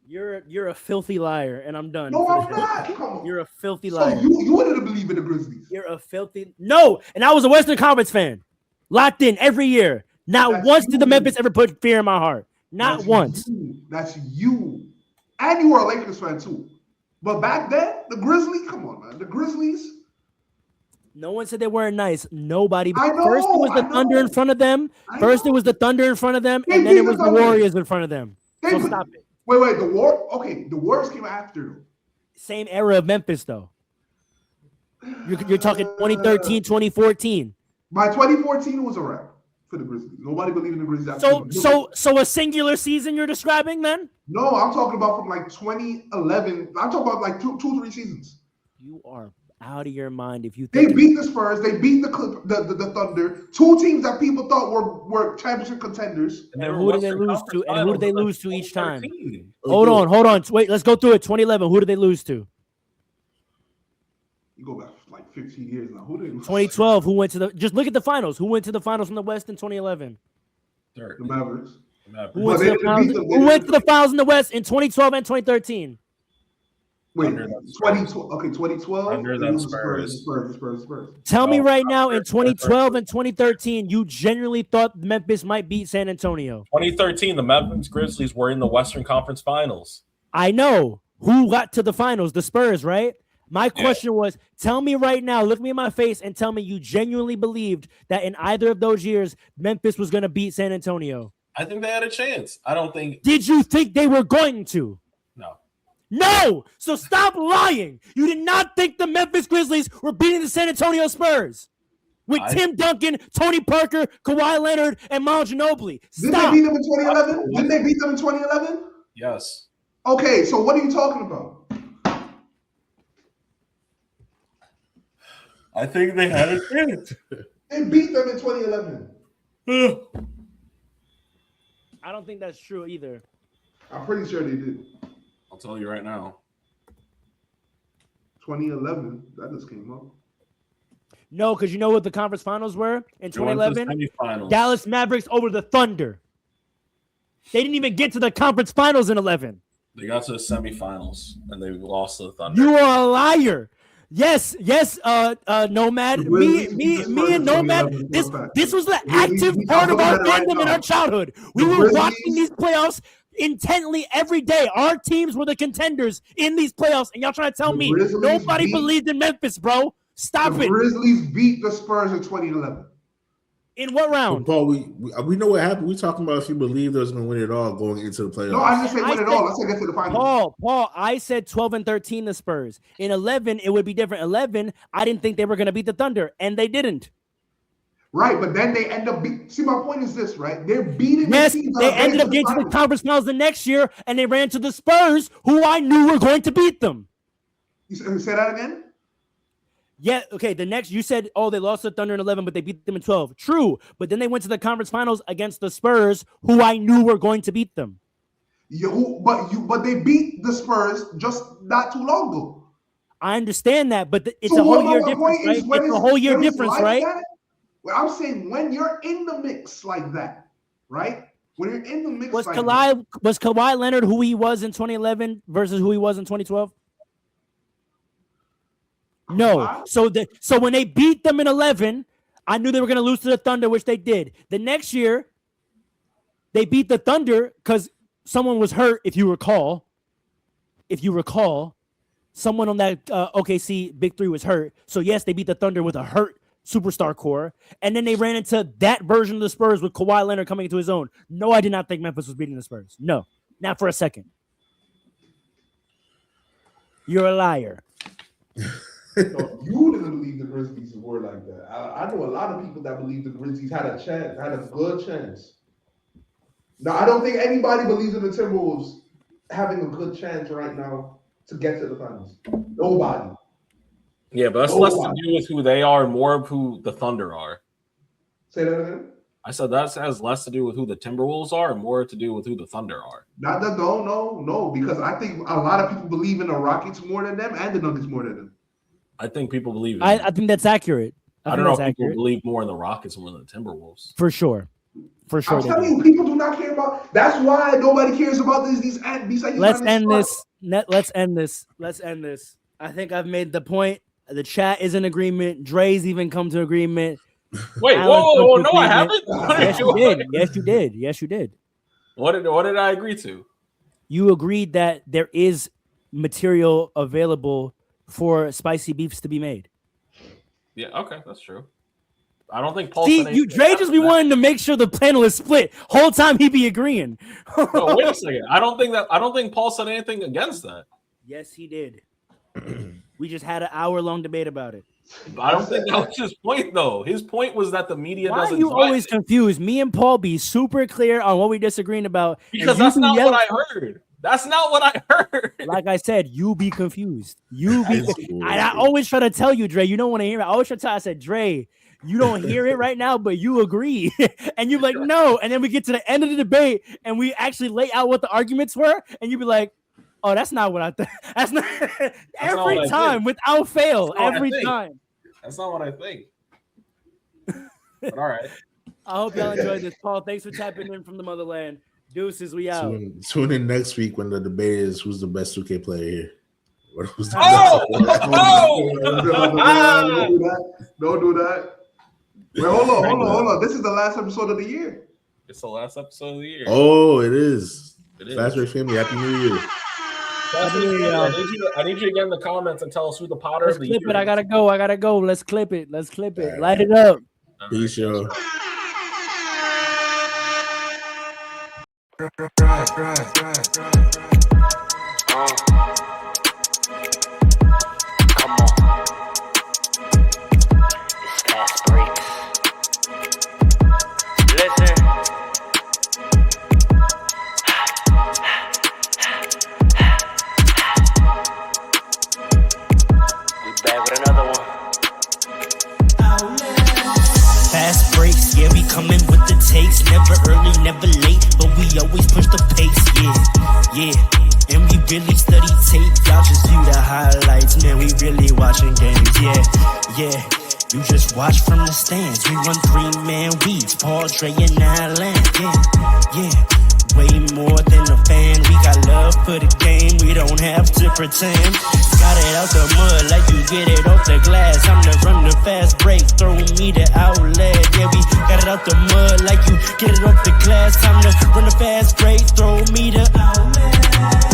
You're a filthy liar, and I'm done. No, I'm not. Come on. You're a filthy liar. So you didn't believe in the Grizzlies. You're a filthy no, and I was a Western Conference fan, locked in every year. Not once did the Memphis ever put fear in my heart. Not once. That's you, and you were a Lakers fan too. But back then, the Grizzlies. Come on, man. The Grizzlies. No one said they weren't nice. Nobody. I know, First it was the Thunder in front of them. And then it was the Warriors in front of them. So stop it. Wait, the Warriors came after. Same era of Memphis, though. You're talking 2013, 2014. By 2014, it was a wrap for the Grizzlies. Nobody believed in the Grizzlies. So a singular season you're describing then? No, I'm talking about from like 2011. I'm talking about like two, 3 seasons. You are out of your mind if you think they beat the Spurs, they beat the Thunder, 2 teams that people thought were championship contenders. And who did they lose to? And who did they lose to each time? Hold on. Wait, let's go through it. 2011, who did they lose to? You go back like 15 years now. Who did they lose? 2012, who went to the? Just look at the finals. Who went to the finals from the West in 2011? The Mavericks. Who went to the finals in the West in 2012 and 2013? Wait, 2012. Under them Spurs. Tell me right now, in 2012 and 2013, you genuinely thought Memphis might beat San Antonio. 2013, the Memphis Grizzlies were in the Western Conference Finals. I know. Who got to the finals? The Spurs, right? My question was, tell me right now, look me in my face and tell me you genuinely believed that in either of those years, Memphis was going to beat San Antonio. I think they had a chance. I don't think. Did you think they were going to? No. No! So stop lying. You did not think the Memphis Grizzlies were beating the San Antonio Spurs with Tim Duncan, Tony Parker, Kawhi Leonard, and Manu Ginobili. Didn't they beat them in 2011? Didn't they beat them in 2011? Yes. Okay, so what are you talking about? I think they had a chance. They beat them in 2011. I don't think that's true either. I'm pretty sure they did. I'll tell you right now. 2011, that just came up. No, because you know what the conference finals were in They went to the 2011? semifinals. Dallas Mavericks over the Thunder. They didn't even get to the conference finals in 11. They got to the semifinals and they lost to the Thunder. You are a liar. Yes, Nomad. Me and Nomad. This was the active part of our fandom in our childhood. We were watching these playoffs intently every day. Our teams were the contenders in these playoffs, and y'all trying to tell me nobody believed in Memphis, bro. Stop it. The Grizzlies beat the Spurs in 2011. In what round? Paul, we know what happened. We talking about if you believe there's going to win it all going into the playoffs. No, I didn't say win it all. Let's say get to the finals. Paul, I said 12 and 13 the Spurs. In 11, it would be different. 11, I didn't think they were going to beat the Thunder, and they didn't. Right, but then they end up see, my point is this, right? They're beating Yes, the teams they ended up getting to the conference finals the next year, and they ran to the Spurs, who I knew were going to beat them. You say that again? Yeah, okay, the next, you said, they lost to Thunder in 11, but they beat them in 12. True, but then they went to the conference finals against the Spurs, who I knew were going to beat them. But they beat the Spurs just not too long ago. I understand that, but it's a whole year difference, right? It's a whole year difference, right? Well, I'm saying when you're in the mix like that, right? When you're in the mix was like was Kawhi Leonard who he was in 2011 versus who he was in 2012? No. So when they beat them in 11, I knew they were going to lose to the Thunder, which they did. The next year, they beat the Thunder because someone was hurt, if you recall. Someone on that OKC Big Three was hurt. So, yes, they beat the Thunder with a hurt superstar core. And then they ran into that version of the Spurs with Kawhi Leonard coming into his own. No, I did not think Memphis was beating the Spurs. No, not for a second. You're a liar. No, you didn't believe the Grizzlies were like that. I know a lot of people that believe the Grizzlies had a chance, had a good chance. Now, I don't think anybody believes in the Timberwolves having a good chance right now to get to the finals. Nobody. Yeah, but that's less to do with who they are, more of who the Thunder are. Say that again? I said that has less to do with who the Timberwolves are and more to do with who the Thunder are. No, because I think a lot of people believe in the Rockets more than them and the Nuggets more than them. I think people believe in I think that's accurate. I don't know if people believe more in the Rockets more than the Timberwolves. For sure. I'm telling you, people do not care about. That's why nobody cares about these. Let's end this. I think I've made the point. The chat is in agreement. Dre's even come to agreement. Wait, whoa, no, I haven't. Yes, you did. What did I agree to? You agreed that there is material available for spicy beefs to be made. Yeah, okay, that's true. I don't think Paul. See, Dre just be wanting to make sure the panel is split. Whole time he be agreeing. No, wait a second. I don't think Paul said anything against that. Yes, he did. We just had an hour-long debate about it. I don't think that was his point, though. His point was that the media doesn't. Why are you always confused? Me and Paul be super clear on what we disagreeing about. Because that's not what I heard. That's not what I heard. Like I said, you be confused. I always try to tell you, Dre, you don't want to hear it. I always try to tell. I said, Dre, you don't hear it right now, but you agree. And you're like, no. And then we get to the end of the debate and we actually lay out what the arguments were. And you be like, oh, that's not what I think. That's not every time without fail. Every time. That's not what I think. But all right. I hope y'all enjoyed this. Paul, thanks for tapping in from the motherland. Deuces, we out. Tune in next week when the debate is who's the best 2K player here. Don't do that. Wait, hold on. This is the last episode of the year. It's the last episode of the year. Oh, it is. Fastbreaks family, Happy New Year. I need you to get in the comments and tell us who the Potter of the year is. I gotta go. Let's clip it. Right. Light it up. Peace, y'all. Right. Back with another one. Fast breaks, yeah, we coming with the takes. Never early, never late, but we always push the pace, yeah. And we really study tape, y'all just view the highlights. Man, we really watching games, yeah. You just watch from the stands. We run 3-man weeks, Paul, Dre, and Allen, yeah. Way more than a fan. We got love for the game. We don't have to pretend. Got it out the mud like you get it off the glass. I'm the run the fast break. Throw me the outlet. Yeah, we got it out the mud like you get it off the glass. Time to run the fast break. Throw me the outlet.